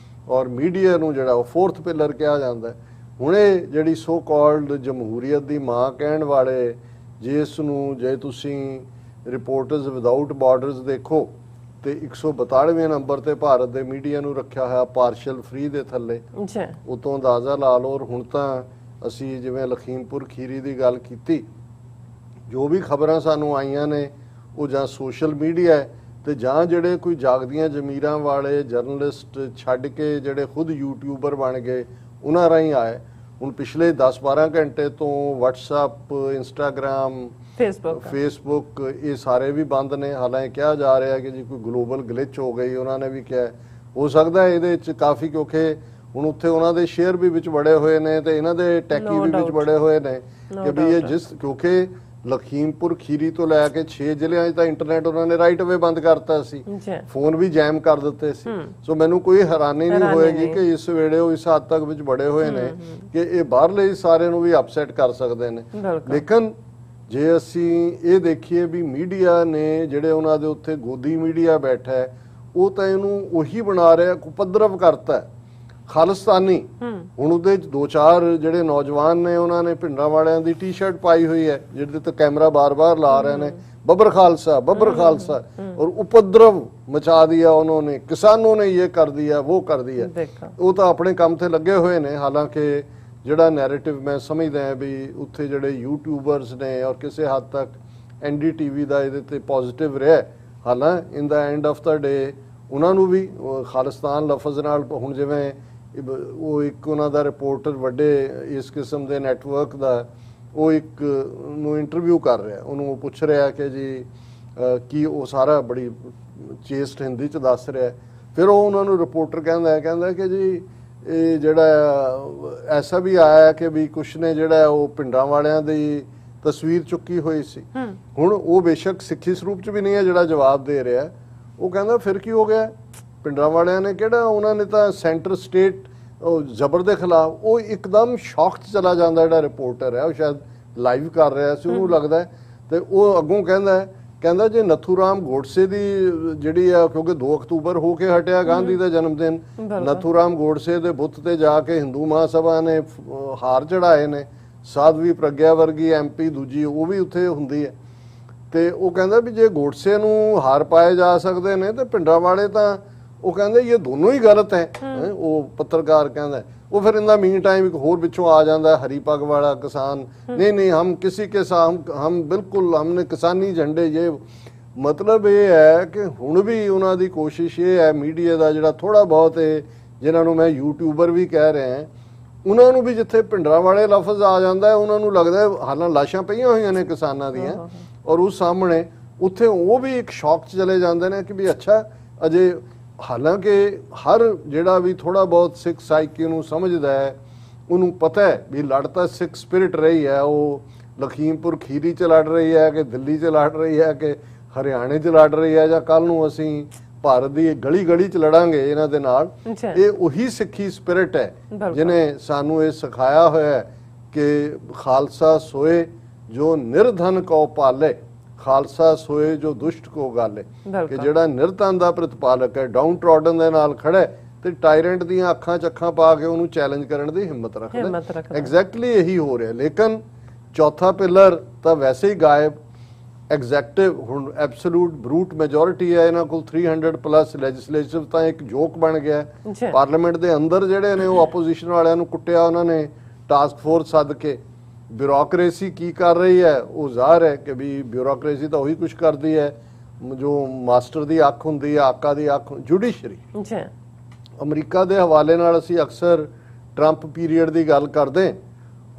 ਔਰ ਮੀਡੀਆ ਨੂੰ ਜਿਹੜਾ ਉਹ 4th ਪਿਲਰ ਕਿਹਾ ਜਾਂਦਾ ਹੈ। ਹੁਣ ਇਹ ਜਿਹੜੀ ਸੋ ਕਾਲਡ ਜਮਹੂਰੀਅਤ ਦੀ ਮਾਂ ਕਹਿਣ ਵਾਲੇ, ਜਿਸ ਨੂੰ ਜੇ ਤੁਸੀਂ ਰਿਪੋਰਟਰਸ ਵਿਦਆਊਟ ਬਾਰਡਰਸ ਦੇਖੋ ਤੇ 142ਵੇਂ ਨੰਬਰ ਤੇ ਭਾਰਤ ਦੇ ਮੀਡੀਆ ਨੂੰ ਰੱਖਿਆ ਹੋਇਆ ਪਾਰਸ਼ਲ ਫ੍ਰੀ ਦੇ ਥੱਲੇ, ਉਤੋਂ ਅੰਦਾਜ਼ਾ ਲਾ ਲਓ। ਔਰ ਹੁਣ ਤਾਂ ਅਸੀਂ ਜਿਵੇਂ ਲਖੀਮਪੁਰ ਖੀਰੀ ਦੀ ਗੱਲ ਕੀਤੀ, ਜੋ ਵੀ ਖਬਰਾਂ ਸਾਨੂੰ ਆਈਆਂ ਨੇ ਉਹ ਜਾਂ ਸੋਸ਼ਲ ਮੀਡੀਆ ਹੈ ਤੇ ਜਾਂ ਜਿਹੜੇ ਕੋਈ ਜਾਗਦੀਆਂ ਜ਼ਮੀਰਾਂ ਵਾਲੇ ਜਰਨਲਿਸਟ ਛੱਡ ਕੇ ਜਿਹੜੇ ਖੁਦ ਯੂਟਿਊਬਰ ਬਣ ਗਏ ਉਹਨਾਂ ਰਾਹੀਂ ਆਏ। ਹੁਣ ਪਿਛਲੇ 10-12 ਘੰਟੇ ਤੋਂ WhatsApp, Instagram, ਫੇਸਬੁੱਕ ਇਹ ਸਾਰੇ ਵੀ ਬੰਦ ਨੇ। ਹਾਲਾਂਕਿ ਕਿਹਾ ਜਾ ਰਿਹਾ ਕਿ ਜੀ ਕੋਈ ਗਲੋਬਲ ਗਲਿਚ ਹੋ ਗਈ, ਉਹਨਾਂ ਨੇ ਵੀ ਕਿਹਾ ਹੋ ਸਕਦਾ ਇਹਦੇ ਵਿੱਚ ਕਾਫੀ, ਕਿਉਂਕਿ ਹੁਣ ਉੱਥੇ ਉਹਨਾਂ ਦੇ ਸ਼ੇਅਰ ਵੀ ਵਿੱਚ ਬੜੇ ਹੋਏ ਨੇ ਤੇ ਇਹਨਾਂ ਦੇ ਟੈਕੀ ਵੀ ਵਿੱਚ ਬੜੇ ਹੋਏ ਨੇ ਕਿ ਵੀ ਇਹ ਕਿਉਂਕਿ ਲਖੀਮਪੁਰ ਖੀਰੀ ਤੋਂ ਲੈ ਕੇ 6 ਜ਼ਿਲ੍ਹਿਆਂ 'ਚ ਤਾਂ ਇੰਟਰਨੈਟ ਉਹਨਾਂ ਨੇ ਰਾਈਟ ਅਵੇ ਬੰਦ ਕਰਤਾ ਸੀ, ਫੋਨ ਵੀ ਜੈਮ ਕਰ ਦਿੱਤੇ ਸੀ। ਸੋ ਮੈਨੂੰ ਕੋਈ ਹੈਰਾਨੀ ਨਹੀਂ ਹੋਏਗੀ ਕਿ ਇਸ ਵੇਲੇ ਉਹ ਇਸ ਹੱਦ ਤੱਕ ਵਿੱਚ ਬੜੇ ਹੋਏ ਨੇ ਕਿ ਇਹ ਬਾਹਰਲੇ ਸਾਰਿਆਂ ਨੂੰ ਵੀ ਅਪਸੈਟ ਕਰ ਸਕਦੇ ਨੇ। ਲੇਕਿਨ ਜੇ ਅਸੀਂ ਇਹ ਦੇਖੀਏ ਵੀ ਮੀਡੀਆ ਨੇ ਜਿਹੜੇ ਉਹਨਾਂ ਦੇ ਉੱਥੇ ਗੋਦੀ ਮੀਡੀਆ ਬੈਠਾ ਹੈ, ਉਹ ਤਾਂ ਇਹਨੂੰ ਉਹੀ ਬਣਾ ਰਿਹਾ, ਕੁਪਦਰਵ ਕਰਤਾ ਖਾਲਿਸਤਾਨੀ। ਹੁਣ ਉਹਦੇ 'ਚ 2-4 ਜਿਹੜੇ ਨੌਜਵਾਨ ਨੇ ਉਹਨਾਂ ਨੇ ਭਿੰਡਰਾਂ ਵਾਲਿਆਂ ਦੀ ਟੀ-ਸ਼ਰਟ ਪਾਈ ਹੋਈ ਹੈ ਜਿਹਦੇ ਤੇ ਕੈਮਰਾ ਬਾਰ-ਬਾਰ ਲਾ ਰਹੇ ਨੇ, ਬੱਬਰ ਖਾਲਸਾ ਬੱਬਰ ਖਾਲਸਾ, ਔਰ ਉਪद्रव ਮਚਾ ਦਿਆ उन्होंने, किसानों ने ये कर दिया वो कर दिया। ਉਹ ਤਾਂ ਆਪਣੇ ਕੰਮ ਤੇ ਲੱਗੇ ਹੋਏ ਨੇ। ਹਾਲਾਂਕਿ ਜਿਹੜਾ ਨੈਰੇਟਿਵ ਮੈਂ ਸਮਝਦਾ ਹਾਂ ਵੀ ਉੱਥੇ ਜਿਹੜੇ ਯੂਟਿਊਬਰਸ ਨੇ ਔਰ ਕਿਸੇ ਹੱਦ ਤੱਕ NDTV ਦਾ ਇਹਦੇ ਤੇ ਪੋਜ਼ਿਟਿਵ ਰਿਹਾ। ਹਾਲਾਂ ਇਨ ਦਾ ਐਂਡ ਆਫ ਦਾ ਡੇ ਉਹਨਾਂ ਨੂੰ ਵੀ ਖਾਲਿਸਤਾਨ ਲਫ਼ਜ਼ ਨਾਲ, ਹੁਣ ਜਿਵੇਂ ਉਹ ਇੱਕ ਉਹਨਾਂ ਦਾ ਰਿਪੋਰਟਰ ਵੱਡੇ ਇਸ ਕਿਸਮ ਦੇ ਨੈਟਵਰਕ ਦਾ, ਉਹ ਇੱਕ ਨੂੰ ਇੰਟਰਵਿਊ ਕਰ ਰਿਹਾ, ਉਹਨੂੰ ਉਹ ਪੁੱਛ ਰਿਹਾ ਕਿ ਜੀ ਕੀ ਉਹ ਸਾਰਾ ਬੜੀ ਚੇਸਟ ਹਿੰਦੀ 'ਚ ਦੱਸ ਰਿਹਾ। ਫਿਰ ਉਹ ਉਹਨਾਂ ਨੂੰ ਰਿਪੋਰਟਰ ਕਹਿੰਦਾ ਕਿ ਜੀ ਇਹ ਜਿਹੜਾ ਐਸਾ ਵੀ ਆਇਆ ਕਿ ਵੀ ਕੁਛ ਨੇ ਜਿਹੜਾ ਉਹ ਪਿੰਡਾਂ ਵਾਲਿਆਂ ਦੀ ਤਸਵੀਰ ਚੁੱਕੀ ਹੋਈ ਸੀ। ਹੁਣ ਉਹ ਬੇਸ਼ੱਕ ਸਿੱਖੀ ਸਰੂਪ 'ਚ ਵੀ ਨਹੀਂ ਹੈ ਜਿਹੜਾ ਜਵਾਬ ਦੇ ਰਿਹਾ, ਉਹ ਕਹਿੰਦਾ ਫਿਰ ਕੀ ਹੋ ਗਿਆ, ਪਿੰਡਾਂ ਵਾਲਿਆਂ ਨੇ ਕਿਹੜਾ, ਉਹਨਾਂ ਨੇ ਤਾਂ ਸੈਂਟਰ ਸਟੇਟ ਜ਼ਬਰ ਦੇ ਖਿਲਾਫ। ਉਹ ਇੱਕਦਮ ਸ਼ੌਕ 'ਚ ਚਲਾ ਜਾਂਦਾ ਜਿਹੜਾ ਰਿਪੋਰਟਰ ਹੈ, ਉਹ ਸ਼ਾਇਦ ਲਾਈਵ ਕਰ ਰਿਹਾ ਸੀ, ਉਹਨੂੰ ਲੱਗਦਾ। ਤੇ ਉਹ ਅੱਗੋਂ ਕਹਿੰਦਾ ਜੇ ਨਥੂਰਾਮ ਗੋਡਸੇ ਦੀ ਜਿਹੜੀ ਆ, ਕਿਉਂਕਿ 2 ਅਕਤੂਬਰ ਹੋ ਕੇ ਹਟਿਆ ਗਾਂਧੀ ਦਾ ਜਨਮ ਦਿਨ, ਨਥੂਰਾਮ ਗੋਡਸੇ ਦੇ ਬੁੱਤ ਤੇ ਜਾ ਕੇ ਹਿੰਦੂ ਮਹਾਸਭਾ ਨੇ ਹਾਰ ਚੜਾਏ ਨੇ। ਸਾਧਵੀ ਪ੍ਰਗਿਆ ਵਰਗੀ MP ਦੂਜੀ ਉਹ ਵੀ ਉੱਥੇ ਹੁੰਦੀ ਹੈ। ਤੇ ਉਹ ਕਹਿੰਦਾ ਵੀ ਜੇ ਗੋਡਸੇ ਨੂੰ ਹਾਰ ਪਾਏ ਜਾ ਸਕਦੇ ਨੇ ਤੇ ਪਿੰਡਾਂ ਵਾਲੇ ਤਾਂ, ਉਹ ਕਹਿੰਦੇ ਇਹ ਦੋਨੋਂ ਹੀ ਗਲਤ ਹੈ। ਉਹ ਪੱਤਰਕਾਰ ਕਹਿੰਦਾ। ਉਹ ਫਿਰ ਇਨ ਦਾ ਮੀਨ ਟਾਈਮ ਇੱਕ ਹੋਰ ਪਿੱਛੋਂ ਆ ਜਾਂਦਾ ਹਰੀ ਪੱਗ ਵਾਲਾ ਕਿਸਾਨ, ਨਹੀਂ ਹਮ ਕਿਸੇ ਕੇ ਸਾਥ, ਹਮ ਬਿਲਕੁਲ ਹਮਨੇ ਕਿਸਾਨੀ ਝੰਡੇ। ਇਹ ਮਤਲਬ ਇਹ ਹੈ ਕਿ ਹੁਣ ਵੀ ਉਹਨਾਂ ਦੀ ਕੋਸ਼ਿਸ਼ ਇਹ ਹੈ ਮੀਡੀਆ ਦਾ ਜਿਹੜਾ ਥੋੜਾ ਬਹੁਤ ਹੈ, ਜਿਨ੍ਹਾਂ ਨੂੰ ਮੈਂ ਯੂਟਿਊਬਰ ਵੀ ਕਹਿ ਰਿਹਾ, ਉਹਨਾਂ ਨੂੰ ਵੀ ਜਿੱਥੇ ਭਿੰਡਰਾਂ ਵਾਲੇ ਲਫ਼ਜ਼ ਆ ਜਾਂਦਾ ਉਹਨਾਂ ਨੂੰ ਲੱਗਦਾ ਹਾਲਾਂ ਲਾਸ਼ਾਂ ਪਈਆਂ ਹੋਈਆਂ ਨੇ ਕਿਸਾਨਾਂ ਦੀਆਂ, ਔਰ ਉਸ ਸਾਹਮਣੇ ਉੱਥੇ ਉਹ ਵੀ ਇੱਕ ਸ਼ੌਕ 'ਚ ਚਲੇ ਜਾਂਦੇ ਨੇ ਕਿ ਵੀ ਅੱਛਾ ਅਜੇ। ਹਾਲਾਂਕਿ ਹਰ ਜਿਹੜਾ ਵੀ ਥੋੜਾ ਬਹੁਤ ਸਿੱਖ ਸਾਈਕੀ ਨੂੰ ਸਮਝਦਾ ਹੈ, ਉਹਨੂੰ ਪਤਾ ਹੈ ਵੀ ਲੜ ਤਾਂ ਸਿੱਖ ਸਪਿਰਿਟ ਰਹੀ ਹੈ, ਉਹ ਲਖੀਮਪੁਰ ਖੀਰੀ 'ਚ ਲੜ ਰਹੀ ਹੈ ਕਿ ਦਿੱਲੀ 'ਚ ਲੜ ਰਹੀ ਹੈ ਕਿ ਹਰਿਆਣੇ 'ਚ ਲੜ ਰਹੀ ਹੈ, ਜਾਂ ਕੱਲ ਨੂੰ ਅਸੀਂ ਭਾਰਤ ਦੀ ਗਲੀ 'ਚ ਲੜਾਂਗੇ ਇਹਨਾਂ ਦੇ ਨਾਲ। ਇਹ ਉਹੀ ਸਿੱਖੀ ਸਪਿਰਿਟ ਹੈ ਜਿਹਨੇ ਸਾਨੂੰ ਇਹ ਸਿਖਾਇਆ ਹੋਇਆ ਹੈ ਕਿ ਖਾਲਸਾ ਸੋਏ ਜੋ ਨਿਰਧਨ ਕੋ ਪਾਲੇ, ਖਾਲਸਾ ਸੋਏ ਜੋ ਦੁਸ਼ਟ ਕੋ ਗਾਲੇ। ਕਿ ਜਿਹੜਾ ਨਿਰਧਨ ਦਾ ਪ੍ਰਤੀਪਾਲਕ ਹੈ, ਡਾਊਨ ਟ੍ਰੋਡਨ ਦੇ ਨਾਲ ਖੜਾ ਤੇ ਟਾਇਰੈਂਟ ਦੀਆਂ ਅੱਖਾਂ 'ਚ ਅੱਖਾਂ ਪਾ ਕੇ ਉਹਨੂੰ ਚੈਲੰਜ ਕਰਨ ਦੀ ਹਿੰਮਤ ਰੱਖਦਾ। ਐਗਜ਼ੈਕਟਲੀ ਇਹੀ ਹੋ ਰਿਹਾ। ਲੇਕਿਨ ਚੌਥਾ ਪਿਲਰ ਤਾਂ ਵੈਸੇ ਹੀ ਗਾਇਬ। ਐਗਜ਼ੈਕਟਿਵ ਹੁਣ ਐਬਸੋਲੂਟ ਬਰੂਟ ਮੈਜੋਰਿਟੀ ਹੈ ਇਹਨਾਂ ਕੋਲ, 300+ ਲੈਜਿਸਲੇਟਿਵ ਤਾਂ ਇੱਕ ਜੋਕ ਬਣ ਗਿਆ। ਪਾਰਲੀਮੈਂਟ ਦੇ ਅੰਦਰ ਜਿਹੜੇ ਨੇ ਉਹ ਆਪੋਜੀਸ਼ਨ ਵਾਲਿਆਂ ਨੂੰ ਕੁੱਟਿਆ ਉਹਨਾਂ ਨੇ, ਟਾਸਕ ਫੋਰਸ ਸੱਦ ਕੇ। ਬਿਊਰੋਕਰੇਸੀ ਕੀ ਕਰ ਰਹੀ ਹੈ ਉਹ ਜ਼ਾਹਰ ਹੈ ਕਿ ਵੀ ਬਿਊਰੋਕਰੇਸੀ ਤਾਂ ਉਹੀ ਕੁਝ ਕਰਦੀ ਹੈ ਜੋ ਮਾਸਟਰ ਦੀ ਅੱਖ ਹੁੰਦੀ ਹੈ, ਆਕਾ ਦੀ ਅੱਖ। ਜੁਡੀਸ਼ਰੀ ਅਮਰੀਕਾ ਦੇ ਹਵਾਲੇ ਨਾਲ ਅਸੀਂ ਅਕਸਰ ਟਰੰਪ ਪੀਰੀਅਡ ਦੀ ਗੱਲ ਕਰਦੇ।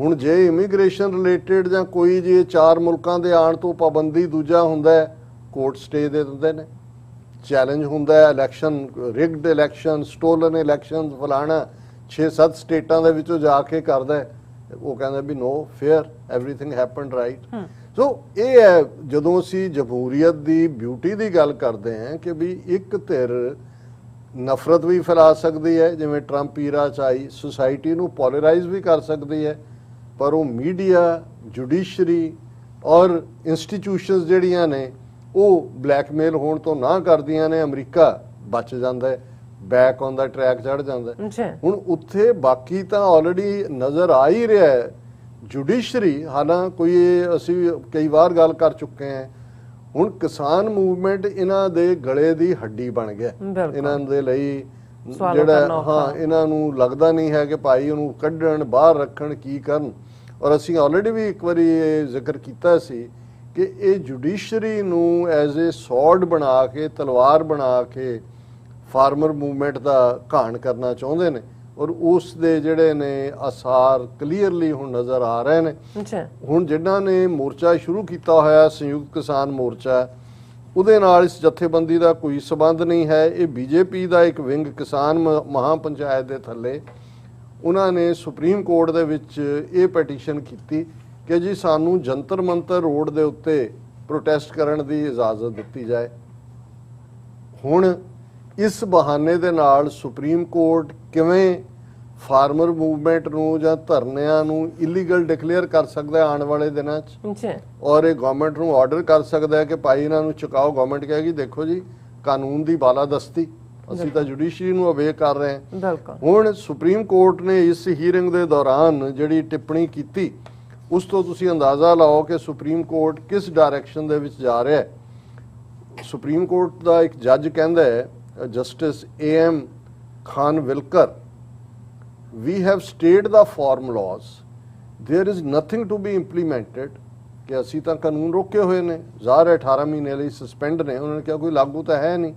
ਹੁਣ ਜੇ ਇਮੀਗ੍ਰੇਸ਼ਨ ਰਿਲੇਟਡ ਜਾਂ ਕੋਈ ਜੇ 4 ਮੁਲਕਾਂ ਦੇ ਆਉਣ ਤੋਂ ਪਾਬੰਦੀ, ਦੂਜਾ ਹੁੰਦਾ ਕੋਰਟ ਸਟੇ ਦੇ ਦਿੰਦੇ ਨੇ, ਚੈਲੰਜ ਹੁੰਦਾ ਹੈ ਇਲੈਕਸ਼ਨ, ਰਿਗਡ ਇਲੈਕਸ਼ਨ, ਸਟੋਲਨ ਇਲੈਕਸ਼ਨ, ਫਲਾਣਾ 6-7 ਸਟੇਟਾਂ ਦੇ ਵਿੱਚੋਂ ਜਾ ਕੇ ਕਰਦਾ। ਉਹ ਕਹਿੰਦਾ ਵੀ ਨੋ ਫੇਅਰ, ਐਵਰੀਥਿੰਗ ਹੈਪਨਡ ਰਾਈਟ। ਸੋ ਇਹ ਹੈ ਜਦੋਂ ਅਸੀਂ ਜਮਹੂਰੀਅਤ ਦੀ ਬਿਊਟੀ ਦੀ ਗੱਲ ਕਰਦੇ ਹਾਂ ਕਿ ਵੀ ਇੱਕ ਧਿਰ ਨਫ਼ਰਤ ਵੀ ਫੈਲਾ ਸਕਦੀ ਹੈ ਜਿਵੇਂ ਟਰੰਪ ਈਰਾ 'ਚ ਆਈ, ਸੁਸਾਇਟੀ ਨੂੰ ਪੋਲਰਾਈਜ਼ ਵੀ ਕਰ ਸਕਦੀ ਹੈ, ਪਰ ਉਹ ਮੀਡੀਆ, ਜੁਡੀਸ਼ਰੀ ਔਰ ਇੰਸਟੀਟਿਊਸ਼ਨਸ ਜਿਹੜੀਆਂ ਨੇ ਉਹ ਬਲੈਕਮੇਲ ਹੋਣ ਤੋਂ ਨਾ ਕਰਦੀਆਂ ਨੇ। ਅਮਰੀਕਾ ਬਚ ਜਾਂਦਾ ਹੈ, ਬੈਕ ਔਨ ਦਾ ਟਰੈਕ ਚੜ ਜਾਂਦਾ। ਹੁਣ ਉੱਥੇ ਬਾਕੀ ਤਾਂ ਆਲਰੇਡੀ ਨਜ਼ਰ ਆ ਹੀ ਰਿਹਾ ਹੈ। ਜੁਡੀਸ਼ਰੀ ਹਾਲਾਂ ਕੋਈ, ਅਸੀਂ ਕਈ ਵਾਰ ਗੱਲ ਕਰ ਚੁੱਕੇ ਹਾਂ, ਹੁਣ ਕਿਸਾਨ ਮੂਵਮੈਂਟ ਇਹਨਾਂ ਦੇ ਗਲੇ ਦੀ ਹੱਡੀ ਬਣ ਗਿਆ। ਇਹਨਾਂ ਦੇ ਲਈ ਜਿਹੜਾ ਇਹਨਾਂ ਨੂੰ ਲੱਗਦਾ ਨਹੀਂ ਹੈ ਕਿ ਭਾਈ ਉਹਨੂੰ ਕੱਢਣ, ਬਾਹਰ ਰੱਖਣ, ਕੀ ਕਰਨ। ਔਰ ਅਸੀਂ ਆਲਰੇਡੀ ਵੀ ਇੱਕ ਵਾਰੀ ਇਹ ਜ਼ਿਕਰ ਕੀਤਾ ਸੀ ਕਿ ਇਹ ਜੁਡੀਸ਼ਰੀ ਨੂੰ ਐਜ਼ ਏ ਸੌਰਡ ਬਣਾ ਕੇ, ਤਲਵਾਰ ਬਣਾ ਕੇ ਫਾਰਮਰ ਮੂਵਮੈਂਟ ਦਾ ਘਾਣ ਕਰਨਾ ਚਾਹੁੰਦੇ ਨੇ, ਔਰ ਉਸ ਦੇ ਜਿਹੜੇ ਨੇ ਆਸਾਰ ਕਲੀਅਰਲੀ ਹੁਣ ਨਜ਼ਰ ਆ ਰਹੇ ਨੇ। ਹੁਣ ਜਿਨ੍ਹਾਂ ਨੇ ਮੋਰਚਾ ਸ਼ੁਰੂ ਕੀਤਾ ਹੋਇਆ ਸੰਯੁਕਤ ਕਿਸਾਨ ਮੋਰਚਾ, ਉਹਦੇ ਨਾਲ ਇਸ ਜਥੇਬੰਦੀ ਦਾ ਕੋਈ ਸਬੰਧ ਨਹੀਂ ਹੈ। ਇਹ ਬੀਜੇਪੀ ਦਾ ਇੱਕ ਵਿੰਗ ਕਿਸਾਨ ਮਹਾ ਪੰਚਾਇਤ ਦੇ ਥੱਲੇ ਉਹਨਾਂ ਨੇ ਸੁਪਰੀਮ ਕੋਰਟ ਦੇ ਵਿੱਚ ਇਹ ਪਟੀਸ਼ਨ ਕੀਤੀ ਕਿ ਜੀ ਸਾਨੂੰ ਜੰਤਰ ਮੰਤਰ ਰੋਡ ਦੇ ਉੱਤੇ ਪ੍ਰੋਟੈਸਟ ਕਰਨ ਦੀ ਇਜਾਜ਼ਤ ਦਿੱਤੀ ਜਾਏ। ਹੁਣ ਇਸ ਬਹਾਨੇ ਦੇ ਨਾਲ ਸੁਪਰੀਮ ਕੋਰਟ ਕਿਵੇਂ ਫਾਰਮਰ ਮੂਵਮੈਂਟ ਨੂੰ ਜਾਂ ਧਰਨਿਆਂ ਨੂੰ ਇਲੀਗਲ ਡਿਕਲੇਅਰ ਕਰ ਸਕਦਾ ਹੈ ਆਉਣ ਵਾਲੇ ਦਿਨਾਂ 'ਚ, ਔਰ ਇਹ ਗਵਰਨਮੈਂਟ ਨੂੰ ਆਰਡਰ ਕਰ ਸਕਦਾ ਹੈ ਕਿ ਭਾਈ ਇਹਨਾਂ ਨੂੰ ਚੁਕਾਓ। ਗਵਰਨਮੈਂਟ ਕਹੇਗੀ ਦੇਖੋ ਜੀ ਕਾਨੂੰਨ ਦੀ ਬਾਲਾਦਸਤੀ, ਅਸੀਂ ਤਾਂ ਜੁਡੀਸ਼ਰੀ ਨੂੰ ਅਵੇ ਕਰ ਰਹੇ ਹਾਂ। ਹੁਣ ਸੁਪਰੀਮ ਕੋਰਟ ਨੇ ਇਸ ਹੀਅਰਿੰਗ ਦੇ ਦੌਰਾਨ ਜਿਹੜੀ ਟਿੱਪਣੀ ਕੀਤੀ, ਉਸ ਤੋਂ ਤੁਸੀਂ ਅੰਦਾਜ਼ਾ ਲਾਓ ਕਿ ਸੁਪਰੀਮ ਕੋਰਟ ਕਿਸ ਡਾਇਰੈਕਸ਼ਨ ਦੇ ਵਿੱਚ ਜਾ ਰਿਹਾ ਹੈ। ਸੁਪਰੀਮ ਕੋਰਟ ਦਾ ਇੱਕ ਜੱਜ ਕਹਿੰਦਾ ਹੈ, justice AM Khanwilkar, we have stayed the form laws, there is nothing to be implemented, ਕਿ ਅਸੀਂ ਤਾਂ ਕਾਨੂੰਨ ਰੋਕੇ ਹੋਏ ਨੇ, ਜ਼ਾਹਰ 18 ਮਹੀਨੇ ਲਈ ਸਸਪੈਂਡ ਨੇ, ਉਹਨਾਂ ਨੇ ਕਿਹਾ ਕੋਈ ਲਾਗੂ ਤਾਂ ਹੈ ਨਹੀਂ।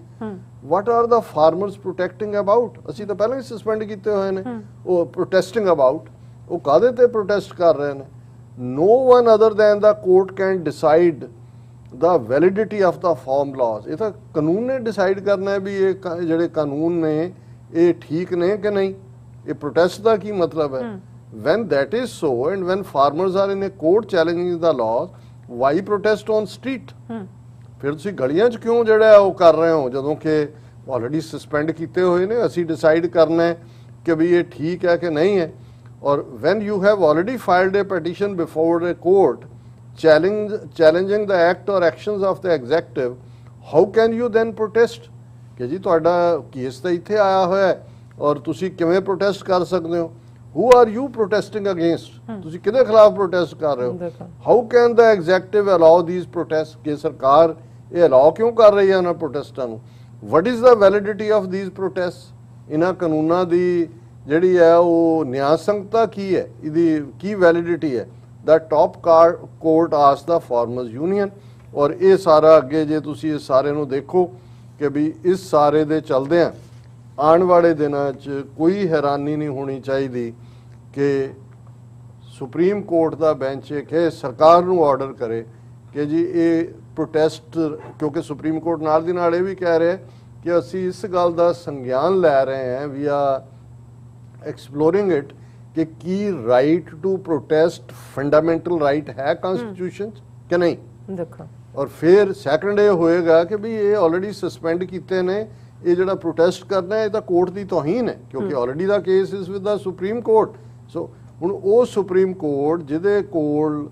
what are the farmers protecting about? ਅਸੀਂ ਤਾਂ ਪਹਿਲਾਂ ਹੀ ਸਸਪੈਂਡ ਕੀਤੇ ਹੋਏ ਨੇ। ਉਹ protesting about, ਉਹ ਕਾਹਦੇ ਤੇ ਪ੍ਰੋਟੈਸਟ ਕਰ ਰਹੇ ਨੇ? no one other than the court can decide the validity of the farm laws। ਇਹ ਤਾਂ ਕਾਨੂੰਨ ਨੇ ਡਿਸਾਈਡ ਕਰਨਾ ਹੈ ਵੀ ਇਹ ਜਿਹੜੇ ਕਾਨੂੰਨ ਨੇ ਇਹ ਠੀਕ ਨੇ ਕਿ ਨਹੀਂ। ਇਹ ਪ੍ਰੋਟੈਸਟ ਦਾ ਕੀ ਮਤਲਬ ਹੈ? when that is so and when farmers are in a court challenging the laws, why protest on street? ਫਿਰ ਤੁਸੀਂ ਗਲੀਆਂ 'ਚ ਕਿਉਂ ਜਿਹੜਾ ਉਹ ਕਰ ਰਹੇ ਹੋ ਜਦੋਂ ਕਿ ਆਲਰੇਡੀ ਸਸਪੈਂਡ ਕੀਤੇ ਹੋਏ ਨੇ? ਅਸੀਂ ਡਿਸਾਈਡ ਕਰਨਾ ਹੈ ਕਿ ਵੀ ਇਹ ਠੀਕ ਹੈ ਕਿ ਨਹੀਂ ਹੈ। ਔਰ when you have already filed a petition before a court challenging the act or actions of the executive, how can you then protest? ਕਿ ਜੀ ਤੁਹਾਡਾ ਕੇਸ ਤਾਂ ਇੱਥੇ ਆਇਆ ਹੋਇਆ ਹੈ ਔਰ ਤੁਸੀਂ ਕਿਵੇਂ ਪ੍ਰੋਟੈਸਟ ਕਰ ਸਕਦੇ ਹੋ? who are you protesting against? ਤੁਸੀਂ ਕਿਹਦੇ ਖਿਲਾਫ ਪ੍ਰੋਟੈਸਟ ਕਰ ਰਹੇ ਹੋ? how can the executive allow these protests? ਕਿ ਸਰਕਾਰ ਇਹ ਅਲਾਉ ਕਿਉਂ ਕਰ ਰਹੀ ਹੈ ਇਹਨਾਂ ਪ੍ਰੋਟੈਸਟਾਂ ਨੂੰ? what is the validity of these protests? ਇਹਨਾਂ ਕਾਨੂੰਨਾਂ ਦੀ ਜਿਹੜੀ ਹੈ ਉਹ ਨਿਆਂਸੰਗਤਾ ਕੀ ਹੈ, ਇਹਦੀ ਕੀ ਵੈਲਿਡਿਟੀ ਹੈ? ਦਾ ਟੌਪ ਕੋਰਟ ਆਸ ਦਾ ਫਾਰਮਰਸ ਯੂਨੀਅਨ। ਔਰ ਇਹ ਸਾਰਾ ਅੱਗੇ ਜੇ ਤੁਸੀਂ ਇਸ ਸਾਰੇ ਨੂੰ ਦੇਖੋ ਕਿ ਵੀ ਇਸ ਸਾਰੇ ਦੇ ਚਲਦਿਆਂ ਆਉਣ ਵਾਲੇ ਦਿਨਾਂ 'ਚ ਕੋਈ ਹੈਰਾਨੀ ਨਹੀਂ ਹੋਣੀ ਚਾਹੀਦੀ ਕਿ ਸੁਪਰੀਮ ਕੋਰਟ ਦਾ ਬੈਂਚ ਇਹ ਸਰਕਾਰ ਨੂੰ ਆਰਡਰ ਕਰੇ ਕਿ ਜੀ ਇਹ ਪ੍ਰੋਟੈਸਟ, ਕਿਉਂਕਿ ਸੁਪਰੀਮ ਕੋਰਟ ਨਾਲ ਦੀ ਨਾਲ ਇਹ ਵੀ ਕਹਿ ਰਿਹਾ ਕਿ ਅਸੀਂ ਇਸ ਗੱਲ ਦਾ ਸੰਗਿਆਨ ਲੈ ਰਹੇ ਹਾਂ, ਵੀ ਆ ਐਕਸਪਲੋਰਿੰਗ ਇਟ, ਕਿ ਕੀ right to protest fundamental right ਹੈ ਕਨਸਟੀਟਿਊਸ਼ਨ ਕਿ ਨਹੀਂ। ਦੇਖੋ ਔਰ ਫਿਰ ਸੈਕੰਡ ਇਹ ਹੋਏਗਾ ਕਿ ਵੀ ਇਹ ਆਲਰੇਡੀ ਸਸਪੈਂਡ ਕੀਤੇ ਨੇ, ਇਹ ਜਿਹੜਾ ਪ੍ਰੋਟੈਸਟ ਕਰਨਾ ਇਹ ਤਾਂ ਕੋਰਟ ਦੀ ਤੋਹੀਨ ਹੈ, ਕਿਉਂਕਿ ਆਲਰੇਡੀ ਦਾ ਕੇਸ ਇਸ ਵਿਦ ਦਾ ਸੁਪਰੀਮ ਕੋਰਟ। ਸੋ ਹੁਣ ਉਹ ਸੁਪਰੀਮ ਕੋਰਟ ਜਿਹਦੇ ਕੋਲ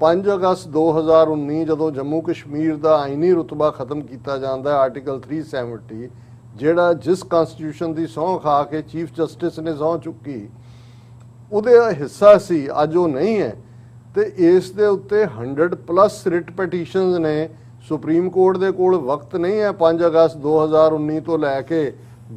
5 ਅਗਸਤ 2019 ਜਦੋਂ ਜੰਮੂ ਕਸ਼ਮੀਰ ਦਾ ਆਈਨੀ ਰੁਤਬਾ ਖਤਮ ਕੀਤਾ ਜਾਂਦਾ ਹੈ, ਆਰਟੀਕਲ 370, ਜਿਹੜਾ ਜਿਸ ਕਨਸਟੀਟਿਊਸ਼ਨ ਦੀ ਸਹੁੰ ਖਾ ਕੇ ਚੀਫ ਜਸਟਿਸ ਨੇ ਸਹੁੰ ਚੁੱਕੀ, ਉਹਦੇ ਹਿੱਸਾ ਸੀ, ਅੱਜ ਉਹ ਨਹੀਂ ਹੈ। ਤੇ ਇਸ ਦੇ ਉੱਤੇ 100+ ਰਿਟ ਪਟੀਸ਼ਨਸ ਨੇ। ਸੁਪਰੀਮ ਕੋਰਟ ਦੇ ਕੋਲ ਵਕਤ ਨਹੀਂ ਹੈ 5 ਅਗਸਤ 2019 ਤੋਂ ਲੈ ਕੇ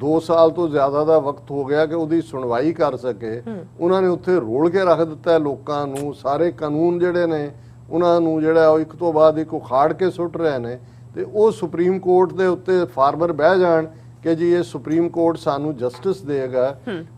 2 ਸਾਲ ਤੋਂ ਜ਼ਿਆਦਾ ਦਾ ਵਕਤ ਹੋ ਗਿਆ ਕਿ ਉਹਦੀ ਸੁਣਵਾਈ ਕਰ ਸਕੇ। ਉਹਨਾਂ ਨੇ ਉੱਥੇ ਰੋਲ ਕੇ ਰੱਖ ਦਿੱਤਾ ਲੋਕਾਂ ਨੂੰ, ਸਾਰੇ ਕਾਨੂੰਨ ਜਿਹੜੇ ਨੇ ਉਹਨਾਂ ਨੂੰ ਜਿਹੜਾ ਉਹ ਇੱਕ ਤੋਂ ਬਾਅਦ ਇੱਕ ਉਖਾੜ ਕੇ ਸੁੱਟ ਰਹੇ ਨੇ। ਤੇ ਉਹ ਸੁਪਰੀਮ ਕੋਰਟ ਦੇ ਉੱਤੇ ਫਾਰਮਰ ਬਹਿ ਜਾਣ ਕਿ ਜੀ ਇਹ ਸੁਪਰੀਮ ਕੋਰਟ ਸਾਨੂੰ ਜਸਟਿਸ ਦੇਗਾ।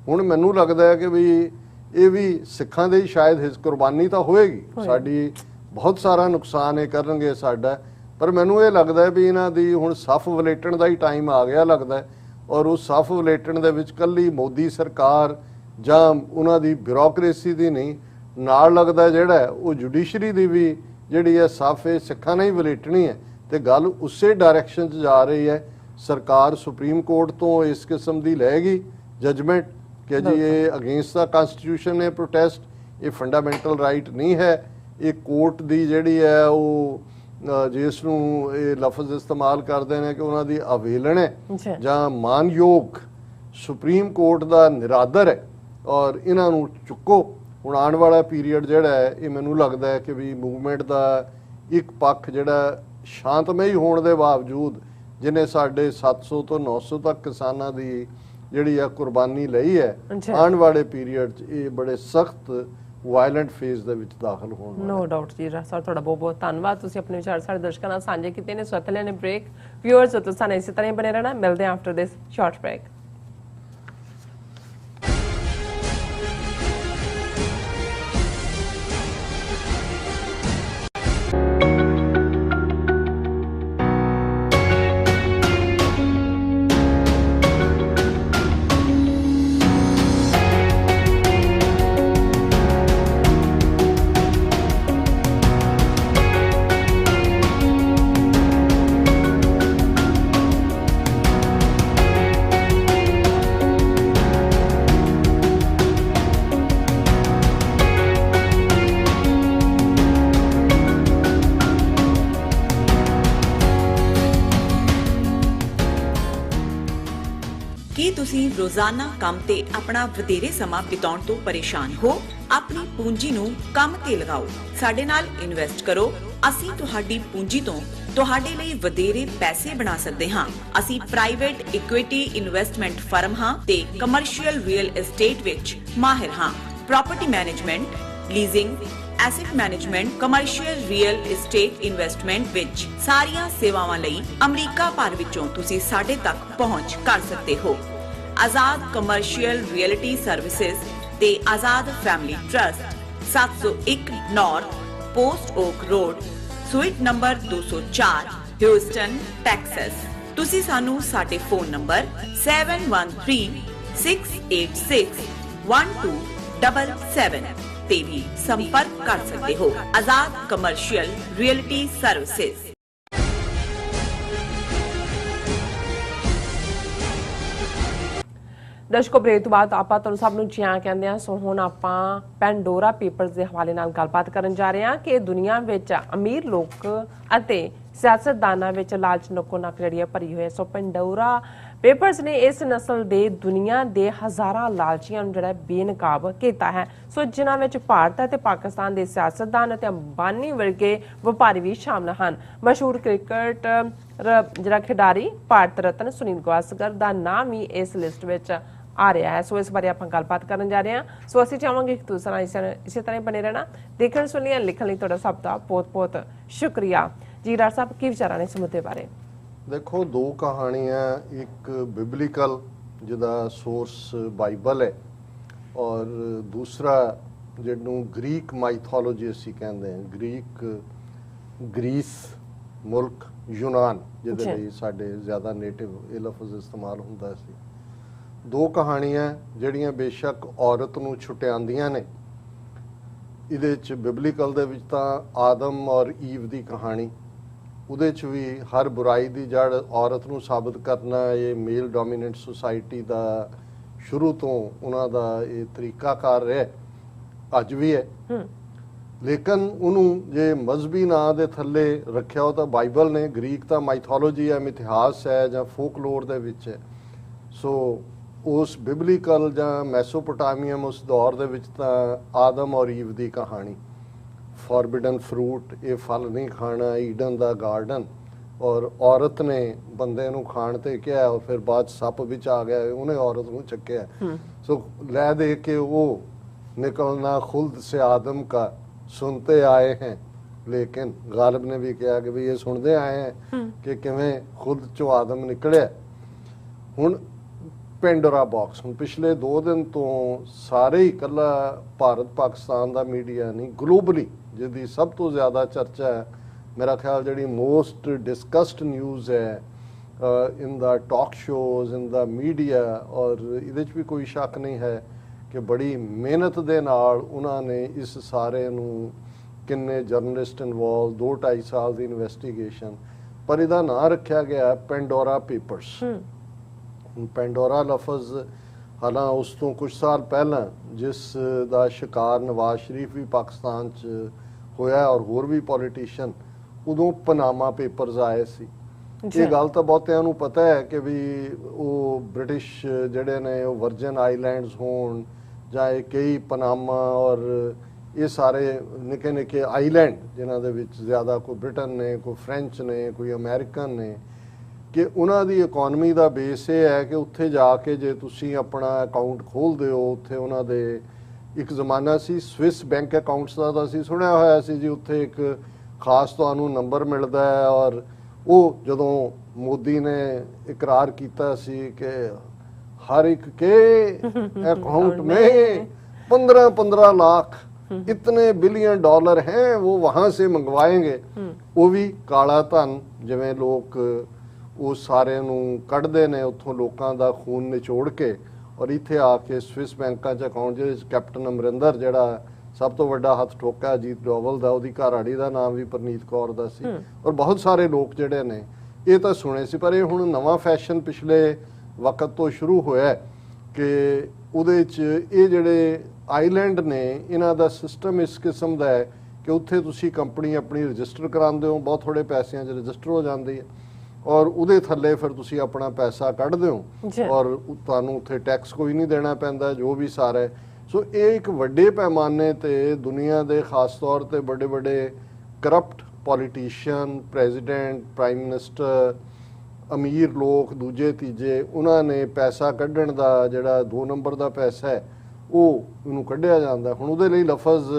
ਹੁਣ ਮੈਨੂੰ ਲੱਗਦਾ ਹੈ ਕਿ ਵੀ ਇਹ ਵੀ ਸਿੱਖਾਂ ਦੇ ਸ਼ਾਇਦ ਹਿਸ ਕੁਰਬਾਨੀ ਤਾਂ ਹੋਏਗੀ, ਸਾਡੀ ਬਹੁਤ ਸਾਰਾ ਨੁਕਸਾਨ ਇਹ ਕਰਨਗੇ ਸਾਡਾ, ਪਰ ਮੈਨੂੰ ਇਹ ਲੱਗਦਾ ਵੀ ਇਹਨਾਂ ਦੀ ਹੁਣ ਸੱਫ ਵਲੇਟਣ ਦਾ ਹੀ ਟਾਈਮ ਆ ਗਿਆ ਲੱਗਦਾ ਹੈ। ਔਰ ਉਹ ਸੱਫ ਵਲੇਟਣ ਦੇ ਵਿੱਚ ਕੱਲੀ ਮੋਦੀ ਸਰਕਾਰ ਜਾਂ ਉਹਨਾਂ ਦੀ ਬਿਊਰੋਕ੍ਰੇਸੀ ਦੀ ਨਹੀਂ, ਨਾਲ ਲੱਗਦਾ ਜਿਹੜਾ ਉਹ ਜੁਡੀਸ਼ਰੀ ਦੀ ਵੀ ਜਿਹੜੀ ਹੈ ਸੱਫ ਇਹ ਸਿੱਖਾਂ ਨੇ ਹੀ ਵਲੇਟਣੀ ਹੈ। ਤੇ ਗੱਲ ਉਸੇ ਡਾਇਰੈਕਸ਼ਨ 'ਚ ਜਾ ਰਹੀ ਹੈ। ਸਰਕਾਰ ਸੁਪਰੀਮ ਕੋਰਟ ਤੋਂ ਇਸ ਕਿਸਮ ਦੀ ਲਏਗੀ ਜਜਮੈਂਟ ਕਿ ਜੀ ਇਹ ਅਗੇਂਸਟ ਦਾ ਕਨਸਟੀਟਿਊਸ਼ਨ ਹੈ ਪ੍ਰੋਟੈਸਟ, ਇਹ ਫੰਡਾਮੈਂਟਲ ਰਾਈਟ ਨਹੀਂ ਹੈ। ਇਹ ਕੋਰਟ ਦੀ ਜਿਹੜੀ ਹੈ ਉਹ ਜਿਸ ਨੂੰ ਇਹ ਲਫ਼ਜ਼ ਇਸਤੇਮਾਲ ਕਰਦੇ ਨੇ ਕਿ ਉਹਨਾਂ ਦੀ ਅਵੇਲਣ ਹੈ ਜਾਂ ਮਾਨਯੋਗ ਸੁਪਰੀਮ ਕੋਰਟ ਦਾ ਨਿਰਾਦਰ ਹੈ, ਔਰ ਇਹਨਾਂ ਨੂੰ ਚੁੱਕੋ। ਹੁਣ ਆਉਣ ਵਾਲਾ ਪੀਰੀਅਡ ਜਿਹੜਾ ਹੈ ਇਹ ਮੈਨੂੰ ਲੱਗਦਾ ਹੈ ਕਿ ਵੀ ਮੂਵਮੈਂਟ ਦਾ ਇੱਕ ਪੱਖ ਜਿਹੜਾ ਸ਼ਾਂਤਮਈ ਹੋਣ ਦੇ ਬਾਵਜੂਦ, ਜਿਹਨੇ ਸਾਡੇ 700 ਤੋਂ 900 ਤੱਕ ਕਿਸਾਨਾਂ ਦੀ ਜਿਹੜੀ ਆ ਕੁਰਬਾਨੀ ਲਈ ਹੈ, ਆਉਣ ਵਾਲੇ ਪੀਰੀਅਡ 'ਚ ਇਹ ਬੜੇ ਸਖਤ ਵਾਇਲੈਂਟ ਫੇਜ਼ ਦੇ ਵਿੱਚ ਦਾਖਲ ਹੋਣ ਵਾਲੇ। ਨੋ ਡਾਊਟ ਜੀ ਸਰ, ਤੁਹਾਡਾ ਬਹੁਤ ਬਹੁਤ ਧੰਨਵਾਦ। ਤੁਸੀਂ ਆਪਣੇ ਵਿਚਾਰ ਸਾਡੇ ਦਰਸ਼ਕਾਂ ਨਾਲ ਸਾਂਝੇ ਕੀਤੇ ਨੇ। ਸਵਤ ਲੈਣੇ ਬ੍ਰੇਕ। ਵਿਊਅਰਸ ਤੁਸੀਂ ਇਸੇ ਤਰ੍ਹਾਂ ਹੀ ਬਣੇ ਰਹਿਣਾ। ਮਿਲਦੇ ਹਾਂ ਆਫਟਰ ਦਿਸ ਸ਼ਾਰਟ ਬ੍ਰੇਕ। ਕੀ ਤੁਸੀਂ ਰੋਜ਼ਾਨਾ ਕੰਮ ਤੇ ਆਪਣਾ ਵਧੇਰੇ ਸਮਾਂ ਬਿਤਾਉਣ ਤੋਂ ਪਰੇਸ਼ਾਨ ਹੋ? ਆਪਣੀ ਪੂੰਜੀ ਨੂੰ ਕੰਮ ਤੇ ਲਗਾਓ, ਸਾਡੇ ਨਾਲ ਇਨਵੈਸਟ ਕਰੋ। ਅਸੀਂ ਤੁਹਾਡੀ ਪੂੰਜੀ ਤੋਂ ਤੁਹਾਡੇ ਲਈ ਵਧੇਰੇ ਪੈਸੇ ਬਣਾ ਸਕਦੇ ਹਾਂ। ਅਸੀਂ ਪ੍ਰਾਈਵੇਟ ਇਕੁਇਟੀ ਇਨਵੈਸਟਮੈਂਟ ਫਰਮ ਹਾਂ ਤੇ ਕਮਰਸ਼ੀਅਲ ਰੀਅਲ ਏਸਟੇਟ ਵਿੱਚ ਮਾਹਿਰ ਹਾਂ। Property management, leasing, asset management, commercial real estate investment ਵਿੱਚ ਸਾਰੀਆਂ ਸੇਵਾਵਾਂ ਲਈ ਅਮਰੀਕਾ ਭਰ ਵਿੱਚੋਂ ਤੁਸੀਂ ਸਾਡੇ ਤੱਕ ਪਹੁੰਚ ਕਰ ਸਕਦੇ ਹੋ। ਆਜ਼ਾਦ ਕਮਰਸ਼ੀਅਲ ਰੀਅਲਟੀ ਸਰਵਿਸਿਜ਼ ਤੇ Azad family trust, 701 north post oak road, suite number 204, Houston, Texas. ਤੁਸੀਂ ਸਾਨੂੰ ਸਾਡੇ ਫੋਨ ਨੰਬਰ 7136861277 ਤੇ ਵੀ ਸੰਪਰਕ ਕਰ ਸਕਦੇ ਹੋ। Azad commercial realty services. ਦਰਸ਼ਕੋ, break ਤੋਂ ਬਾਅਦ ਆਪਾਂ ਤੁਹਾਨੂੰ ਸਭ ਨੂੰ ਜੀ ਆਇਆਂ ਕਹਿੰਦੇ ਹਾਂ। ਸੋ ਹੁਣ ਆਪਾਂ ਪੈਂਡੋਰਾ ਪੇਪਰਸ ਦੇ ਹਵਾਲੇ ਨਾਲ ਗੱਲਬਾਤ ਕਰਨ ਜਾ ਰਹੇ ਹਾਂ ਕਿ ਦੁਨੀਆ ਵਿੱਚ ਅਮੀਰ ਲੋਕ ਅਤੇ ਸਿਆਸਤਦਾਨਾਂ ਵਿੱਚ ਲਾਲਚ ਨੱਕੋ ਨੱਕ ਜਿਹੜੀ ਹੈ ਭਰੀ ਹੋਈ ਹੈ। ਸੋ ਪੈਂਡੋਰਾ ਪੇਪਰਸ ਨੇ ਇਸ ਨਸਲ ਦੇ ਦੁਨੀਆ ਦੇ ਹਜ਼ਾਰਾਂ ਲਾਲਚੀਆਂ ਨੂੰ ਜਿਹੜਾ ਬੇਨਕਾਬ ਕੀਤਾ ਹੈ। ਸੋ ਜਿਨ੍ਹਾਂ ਵਿੱਚ ਭਾਰਤ ਅਤੇ ਪਾਕਿਸਤਾਨ ਦੇ ਸਿਆਸਤਦਾਨ ਅਤੇ ਅੰਬਾਨੀ ਵਰਗੇ ਵਪਾਰੀ ਵੀ ਸ਼ਾਮਲ ਹਨ। ਮਸ਼ਹੂਰ ਕ੍ਰਿਕਟ ਜਿਹੜਾ ਖਿਡਾਰੀ ਭਾਰਤ ਰਤਨ ਸੁਨੀਲ ਗਾਵਸਕਰ ਦਾ ਨਾਮ ਵੀ ਇਸ ਲਿਸਟ ਵਿੱਚ ਆ ਰਿਹਾ ਹੈ। ਸੋ ਇਸ ਬਾਰੇ ਆਪਾਂ ਗੱਲਬਾਤ ਕਰਨ ਜਾ ਰਹੇ ਹਾਂ। ਸੋ ਅਸੀਂ ਚਾਹਾਂਗੇ ਕਿ ਤੁਸੀਂ ਇਸੇ ਤਰ੍ਹਾਂ ਹੀ ਬਣੇ ਰਹਿਣਾ। ਦੇਖਣ ਸੁਣੀਆਂ ਲਿਖਣ ਲਈ ਤੁਹਾਡਾ ਸਭ ਦਾ ਬਹੁਤ ਬਹੁਤ ਸ਼ੁਕਰੀਆ ਜੀ। ਡਾਕਟਰ ਸਾਹਿਬ, ਕੀ ਵਿਚਾਰਾਂ ਨੇ ਇਸ ਮੁੱਦੇ ਬਾਰੇ? ਦੇਖੋ, ਦੋ ਕਹਾਣੀਆਂ, ਇੱਕ ਬਿਬਲੀਕਲ ਜਿਹਦਾ ਸੋਰਸ ਬਾਈਬਲ ਹੈ, ਔਰ ਦੂਸਰਾ ਜਿਹਨੂੰ ਗ੍ਰੀਕ ਮਾਈਥੋਲੋਜੀ ਅਸੀਂ ਕਹਿੰਦੇ ਹਾਂ। ਗ੍ਰੀਸ ਮੁਲਕ, ਯੂਨਾਨ, ਜਿਹਦੇ ਲਈ ਸਾਡੇ ਜ਼ਿਆਦਾ ਨੇਟਿਵ ਇਹ ਲਫ਼ਜ਼ ਇਸਤੇਮਾਲ ਹੁੰਦਾ ਸੀ। ਦੋ ਕਹਾਣੀਆਂ ਜਿਹੜੀਆਂ ਬੇਸ਼ੱਕ ਔਰਤ ਨੂੰ ਛੁਟਿਆਉਂਦੀਆਂ ਨੇ। ਇਹਦੇ 'ਚ ਬਿਬਲੀਕਲ ਦੇ ਵਿੱਚ ਤਾਂ ਆਦਮ ਔਰ ਈਵ ਦੀ ਕਹਾਣੀ, ਉਹਦੇ 'ਚ ਵੀ ਹਰ ਬੁਰਾਈ ਦੀ ਜੜ ਔਰਤ ਨੂੰ ਸਾਬਤ ਕਰਨਾ ਇਹ ਮੇਲ ਡੋਮੀਨੈਂਟ ਸੁਸਾਇਟੀ ਦਾ ਸ਼ੁਰੂ ਤੋਂ ਉਹਨਾਂ ਦਾ ਇਹ ਤਰੀਕਾਕਾਰ ਰਿਹਾ, ਅੱਜ ਵੀ ਹੈ। ਲੇਕਿਨ ਉਹਨੂੰ ਜੇ ਮਜ਼ਹਬੀ ਨਾਂ ਦੇ ਥੱਲੇ ਰੱਖਿਆ ਉਹ ਤਾਂ ਬਾਈਬਲ ਨੇ। ਗ੍ਰੀਕ ਤਾਂ ਮਾਈਥੋਲੋਜੀ ਹੈ, ਮਿਥਿਹਾਸ ਹੈ ਜਾਂ ਫੋਕਲੋਰ ਦੇ ਵਿੱਚ ਹੈ। ਸੋ ਉਸ ਬਿਬਲੀਕਲ ਜਾਂ ਮੈਸੋਪੋਟਾਮੀਅਮ ਉਸ ਦੌਰ ਦੇ ਵਿੱਚ ਤਾਂ ਆਦਮ ਔਰ ਈਵ ਦੀ ਕਹਾਣੀ, ਫੋਰਬਿਡਨ ਫਰੂਟ, ਇਹ ਫਲ ਨਹੀਂ ਖਾਣਾ, ਈਡਨ ਦਾ ਗਾਰਡਨ, ਔਰ ਔਰਤ ਨੇ ਬੰਦੇ ਨੂੰ ਖਾਣ ਤੇ ਕਿਹਾ ਔਰ ਫਿਰ ਬਾਅਦ ਸੱਪ ਵਿੱਚ ਆ ਗਿਆ, ਉਹਨੇ ਔਰਤ ਨੂੰ ਚੱਕਿਆ। ਸੋ ਲੈ ਦੇ ਕੇ ਉਹ ਨਿਕਲਣਾ ਖੁਲਦ ਸੇ ਆਦਮ का सुनते आए हैं, लेकिन गालिब ने भी कहा कि भी ये सुनते आए हैं कि किवें खुद चो आदम निकलिया। हुण ਪੈਂਡੋਰਾ ਬਾਕਸ, ਹੁਣ ਪਿਛਲੇ 2 ਦਿਨ ਤੋਂ ਸਾਰੇ ਹੀ ਇਕੱਲਾ ਭਾਰਤ ਪਾਕਿਸਤਾਨ ਦਾ ਮੀਡੀਆ ਨਹੀਂ, ਗਲੋਬਲੀ ਜਿਹਦੀ ਸਭ ਤੋਂ ਜ਼ਿਆਦਾ ਚਰਚਾ ਹੈ, ਮੇਰਾ ਖਿਆਲ ਜਿਹੜੀ ਮੋਸਟ ਡਿਸਕਸਡ ਨਿਊਜ਼ ਹੈ ਇਨ ਦਾ ਟਾਕ ਸ਼ੋਜ਼, ਇਨ ਦਾ ਮੀਡੀਆ, ਔਰ ਇਹਦੇ 'ਚ ਵੀ ਕੋਈ ਸ਼ੱਕ ਨਹੀਂ ਹੈ ਕਿ ਬੜੀ ਮਿਹਨਤ ਦੇ ਨਾਲ ਉਹਨਾਂ ਨੇ ਇਸ ਸਾਰੇ ਨੂੰ, ਕਿੰਨੇ ਜਰਨਲਿਸਟ ਇਨਵੋਲਵ, 2-2.5 ਸਾਲ ਦੀ ਇਨਵੈਸਟੀਗੇਸ਼ਨ, ਪਰ ਇਹਦਾ ਨਾਂ ਰੱਖਿਆ ਗਿਆ ਪੈਂਡੋਰਾ ਪੇਪਰਸ। ਪੈਂਡੋਰਾ ਲਫ਼ਜ਼ ਹਾਲਾਂ ਉਸ ਤੋਂ ਕੁਝ ਸਾਲ ਪਹਿਲਾਂ ਜਿਸ ਦਾ ਸ਼ਿਕਾਰ ਨਵਾਜ਼ ਸ਼ਰੀਫ ਵੀ ਪਾਕਿਸਤਾਨ 'ਚ ਹੋਇਆ ਔਰ ਹੋਰ ਵੀ ਪੋਲੀਟੀਸ਼ੀਅਨ, ਉਦੋਂ ਪਨਾਮਾ ਪੇਪਰਸ ਆਏ ਸੀ। ਇਹ ਗੱਲ ਤਾਂ ਬਹੁਤਿਆਂ ਨੂੰ ਪਤਾ ਹੈ ਕਿ ਵੀ ਉਹ ਬ੍ਰਿਟਿਸ਼ ਜਿਹੜੇ ਨੇ ਉਹ ਵਰਜਨ ਆਈਲੈਂਡਸ ਹੋਣ ਜਾਂ ਇਹ ਕਈ ਪਨਾਮਾ ਔਰ ਇਹ ਸਾਰੇ ਨਿੱਕੇ ਨਿੱਕੇ ਆਈਲੈਂਡ ਜਿਨ੍ਹਾਂ ਦੇ ਵਿੱਚ ਜ਼ਿਆਦਾ ਕੋਈ ਬ੍ਰਿਟਨ ਨੇ, ਕੋਈ ਫਰੈਂਚ ਨੇ, ਕੋਈ ਅਮਰੀਕਨ ਨੇ, ਕਿ ਉਹਨਾਂ ਦੀ ਇਕੋਨਮੀ ਦਾ ਬੇਸ ਇਹ ਹੈ ਕਿ ਉੱਥੇ ਜਾ ਕੇ ਜੇ ਤੁਸੀਂ ਆਪਣਾ ਅਕਾਊਂਟ ਖੋਲ੍ਹਦੇ ਹੋ, ਉੱਥੇ ਉਹਨਾਂ ਦੇ ਇੱਕ ਜ਼ਮਾਨਾ ਸੀ ਸਵਿਸ ਬੈਂਕ ਅਕਾਊਂਟਸ ਦਾ ਤਾਂ ਅਸੀਂ ਸੁਣਿਆ ਹੋਇਆ ਸੀ ਜੀ, ਉੱਥੇ ਇੱਕ ਖਾਸ ਤੁਹਾਨੂੰ ਨੰਬਰ ਮਿਲਦਾ ਹੈ। ਔਰ ਉਹ ਜਦੋਂ ਮੋਦੀ ਨੇ ਇਕਰਾਰ ਕੀਤਾ ਸੀ ਕਿ हर एक के अकाउंट में 15-15 लाख इतने बिलियन डॉलर हैं वो वहां से मंगवाएंगे, वो भी काला धन जिवें लोग वो सारे नूं कढ़दे ने उत्थों लोकां दा खून निचोड़ के और इत्थे आके स्विस बैंकां च अकाउंट जिहड़े कैप्टन अमरिंदर जिहड़ा सब तो वड्डा हथ ठोका अजीत डोवल दा, ओहदी घरवाली दा नाम भी परनीत कौर दा सी। और बहुत सारे लोग जिहड़े ने ये तां सुने सी, पर ये हुण नवां फैशन पिछले वक्त तो शुरू होया कि ਉਹਦੇ 'ਚ ਇਹ ਜਿਹੜੇ ਆਈਲੈਂਡ ਨੇ ਇਹਨਾਂ ਦਾ ਸਿਸਟਮ ਇਸ ਕਿਸਮ ਦਾ ਹੈ ਕਿ ਉੱਥੇ ਤੁਸੀਂ ਕੰਪਨੀ ਆਪਣੀ ਰਜਿਸਟਰ ਕਰਾਉਂਦੇ ਹੋ, ਬਹੁਤ ਥੋੜੇ ਪੈਸਿਆਂ 'ਚ ਰਜਿਸਟਰ ਹੋ ਜਾਂਦੀ ਹੈ ਔਰ ਉਹਦੇ ਥੱਲੇ ਫਿਰ ਤੁਸੀਂ ਆਪਣਾ ਪੈਸਾ ਕੱਢਦੇ ਹੋ ਔਰ ਤੁਹਾਨੂੰ ਉੱਥੇ ਟੈਕਸ ਕੋਈ ਨਹੀਂ ਦੇਣਾ ਪੈਂਦਾ, ਜੋ ਵੀ ਸਾਰਾ ਹੈ। ਸੋ ਇਹ ਇੱਕ ਵੱਡੇ ਪੈਮਾਨੇ ਤੇ ਦੁਨੀਆ ਦੇ ਖਾਸ ਤੌਰ ਤੇ ਵੱਡੇ ਵੱਡੇ corrupt politician, president, prime minister, ਅਮੀਰ ਲੋਕ ਦੂਜੇ ਤੀਜੇ, ਉਹਨਾਂ ਨੇ ਪੈਸਾ ਕੱਢਣ ਦਾ ਜਿਹੜਾ 2 ਨੰਬਰ ਦਾ ਪੈਸਾ ਹੈ ਉਹ ਇਹਨੂੰ ਕੱਢਿਆ ਜਾਂਦਾ। ਹੁਣ ਉਹਦੇ ਲਈ ਲਫ਼ਜ਼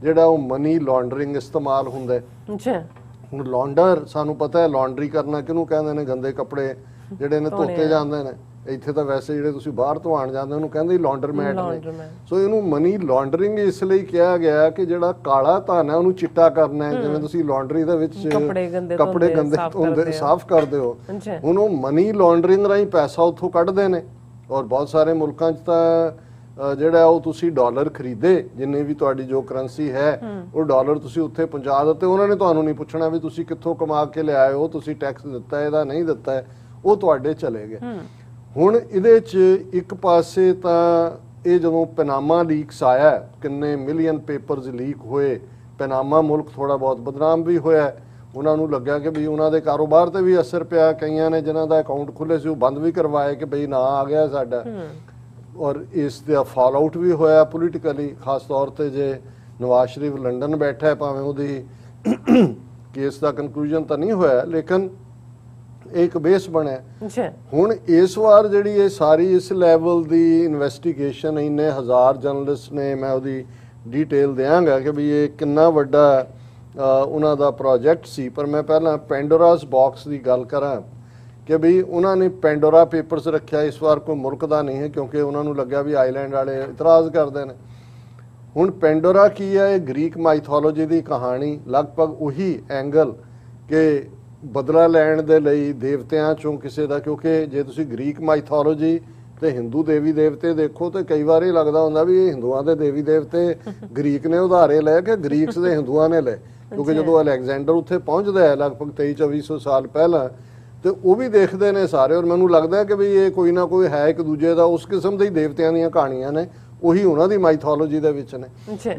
ਜਿਹੜਾ ਉਹ ਮਨੀ ਲਾਂਡਰਿੰਗ ਇਸਤੇਮਾਲ ਹੁੰਦਾ ਹੈ। ਹੁਣ ਲਾਂਡਰ ਸਾਨੂੰ ਪਤਾ ਹੈ ਲਾਂਡਰੀ ਕਰਨਾ ਕਿਹਨੂੰ ਕਹਿੰਦੇ ਨੇ, ਗੰਦੇ ਕੱਪੜੇ ਜਿਹੜੇ ਨੇ ਧੋਤੇ ਜਾਂਦੇ ਨੇ। ਇੱਥੇ ਤਾਂ ਵੈਸੇ ਜਿਹੜੇ ਤੁਸੀਂ ਬਾਹਰ ਧਵਾਉਣ ਜਾਂਦੇ ਉਹਨੂੰ ਕਹਿੰਦੇ ਲਾਂਡਰਮੈਟ ਨੇ। ਸੋ ਇਹਨੂੰ ਮਨੀ ਲਾਂਡਰਿੰਗ ਇਸ ਲਈ ਕਿਹਾ ਗਿਆ ਕਿ ਜਿਹੜਾ ਕਾਲਾ ਧਨ ਹੈ ਉਹਨੂੰ ਚਿੱਟਾ ਕਰਨਾ ਹੈ। ਜਿਵੇਂ ਤੁਸੀਂ ਲਾਂਡਰੀ ਦੇ ਵਿੱਚ ਕੱਪੜੇ ਗੰਦੇ ਧੋਂਦੇ ਸਾਫ਼ ਕਰਦੇ ਹੋ, ਹੁਣ ਉਹ ਮਨੀ ਲਾਂਡਰਿੰਗ ਰਾਹੀਂ ਪੈਸਾ ਉੱਥੋਂ ਕੱਢਦੇ ਨੇ। ਔਰ ਬਹੁਤ ਸਾਰੇ ਮੁਲਕਾਂ 'ਚ ਤਾਂ ਜਿਹੜਾ ਉਹ ਤੁਸੀਂ ਡਾਲਰ ਖਰੀਦੇ, ਜਿੰਨੇ ਵੀ ਤੁਹਾਡੀ ਜੋ ਕਰੰਸੀ ਹੈ ਉਹ ਡਾਲਰ ਤੁਸੀਂ ਉੱਥੇ ਪਹੁੰਚਾ ਦਿੱਤੇ, ਉਹਨਾਂ ਨੇ ਤੁਹਾਨੂੰ ਨਹੀਂ ਪੁੱਛਣਾ ਵੀ ਤੁਸੀਂ ਕਿੱਥੋਂ ਕਮਾ ਕੇ ਲਿਆਏ ਹੋ, ਤੁਸੀਂ ਟੈਕਸ ਦਿੱਤਾ ਇਹਦਾ ਨਹੀਂ ਦਿੱਤਾ ਹੈ, ਉਹ ਤੁਹਾਡੇ ਚਲੇ ਗਏ। ਹੁਣ ਇਹਦੇ 'ਚ ਇੱਕ ਪਾਸੇ ਤਾਂ ਇਹ ਜਦੋਂ ਪਨਾਮਾ ਲੀਕਸ ਆਇਆ, ਕਿੰਨੇ ਮਿਲੀਅਨ ਪੇਪਰਸ ਲੀਕ ਹੋਏ, ਪਨਾਮਾ ਮੁਲਕ ਥੋੜਾ ਬਹੁਤ ਬਦਨਾਮ ਵੀ ਹੋਇਆ। ਉਹਨਾਂ ਨੂੰ ਲੱਗਿਆ ਕਿ ਵੀ ਉਹਨਾਂ ਦੇ ਕਾਰੋਬਾਰ ਤੇ ਵੀ ਅਸਰ ਪਿਆ, ਕਈਆਂ ਨੇ ਜਿਨ੍ਹਾਂ ਦਾ ਅਕਾਊਂਟ ਖੁੱਲੇ ਸੀ ਉਹ ਬੰਦ ਵੀ ਕਰਵਾਏ ਕਿ ਬਈ ਨਾ ਆ ਗਿਆ ਸਾਡਾ। ਔਰ ਇਸ ਦਾ ਫਾਲ ਆਊਟ ਵੀ ਹੋਇਆ ਪੋਲੀਟੀਕਲੀ, ਖਾਸ ਤੌਰ ਤੇ ਜੇ ਨਵਾਜ਼ ਸ਼ਰੀਫ ਲੰਡਨ ਬੈਠਾ ਹੈ, ਭਾਵੇਂ ਉਹਦੀ ਕੇਸ ਦਾ ਕਨਕਲੂਜਨ ਤਾਂ ਨਹੀਂ ਹੋਇਆ ਲੇਕਿਨ ਇੱਕ ਬੇਸ ਬਣਿਆ। ਹੁਣ ਇਸ ਵਾਰ ਜਿਹੜੀ ਇਹ ਸਾਰੀ ਇਸ ਲੈਵਲ ਦੀ ਇਨਵੈਸਟੀਗੇਸ਼ਨ, ਇੰਨੇ ਹਜ਼ਾਰ ਜਰਨਲਿਸਟ ਨੇ, ਮੈਂ ਉਹਦੀ ਡਿਟੇਲ ਦਿਆਂਗਾ ਕਿ ਵੀ ਇਹ ਕਿੰਨਾ ਵੱਡਾ ਉਹਨਾਂ ਦਾ ਪ੍ਰੋਜੈਕਟ ਸੀ। ਪਰ ਮੈਂ ਪਹਿਲਾਂ ਪੈਂਡੋਰਾਸ ਬਾਕਸ ਦੀ ਗੱਲ ਕਰਾਂ ਕਿ ਵੀ ਉਹਨਾਂ ਨੇ ਪੈਂਡੋਰਾ ਪੇਪਰਸ ਰੱਖਿਆ। ਇਸ ਵਾਰ ਕੋਈ ਮੁਲਕ ਦਾ ਨਹੀਂ ਹੈ ਕਿਉਂਕਿ ਉਹਨਾਂ ਨੂੰ ਲੱਗਿਆ ਵੀ ਆਈਲੈਂਡ ਵਾਲੇ ਇਤਰਾਜ਼ ਕਰਦੇ ਨੇ। ਹੁਣ ਪੈਂਡੋਰਾ ਕੀ ਹੈ? ਇਹ ਗ੍ਰੀਕ ਮਾਈਥੋਲੋਜੀ ਦੀ ਕਹਾਣੀ, ਲਗਭਗ ਉਹੀ ਐਂਗਲ ਕਿ ਬਦਲਾ ਲੈਣ ਦੇ ਲਈ ਦੇਵਤਿਆਂ ਚੋਂ ਕਿਸੇ ਦਾ, ਕਿਉਂਕਿ ਜੇ ਤੁਸੀਂ ਗ੍ਰੀਕ ਮਾਈਥੋਲੋਜੀ ਤੇ ਹਿੰਦੂ ਦੇਵੀ ਦੇਵਤੇ ਦੇਖੋ ਤੇ ਕਈ ਵਾਰ ਇਹ ਲੱਗਦਾ ਹੁੰਦਾ ਵੀ ਇਹ ਹਿੰਦੂਆਂ ਦੇ ਦੇਵੀ ਦੇਵਤੇ ਗ੍ਰੀਕ ਨੇ ਉਧਾਰੇ ਲਏ ਕਿ ਗ੍ਰੀਕਸ ਦੇ ਹਿੰਦੂਆਂ ਨੇ ਲਏ, ਕਿਉਂਕਿ ਜਦੋਂ ਅਲੈਗਜ਼ੈਂਡਰ ਉੱਥੇ ਪਹੁੰਚਦਾ ਹੈ ਲਗਭਗ 2300-2400 ਸਾਲ ਪਹਿਲਾਂ, ਤੇ ਉਹ ਵੀ ਦੇਖਦੇ ਨੇ ਸਾਰੇ। ਔਰ ਮੈਨੂੰ ਲੱਗਦਾ ਕਿ ਵੀ ਇਹ ਕੋਈ ਨਾ ਕੋਈ ਹੈ ਇੱਕ ਦੂਜੇ ਦਾ, ਉਸ ਕਿਸਮ ਦੇ ਹੀ ਦੇਵਤਿਆਂ ਦੀਆਂ ਕਹਾਣੀਆਂ ਨੇ, ਉਹੀ ਉਹਨਾਂ ਦੀ ਮਾਈਥੋਲੋਜੀ ਦੇ ਵਿੱਚ ਨੇ।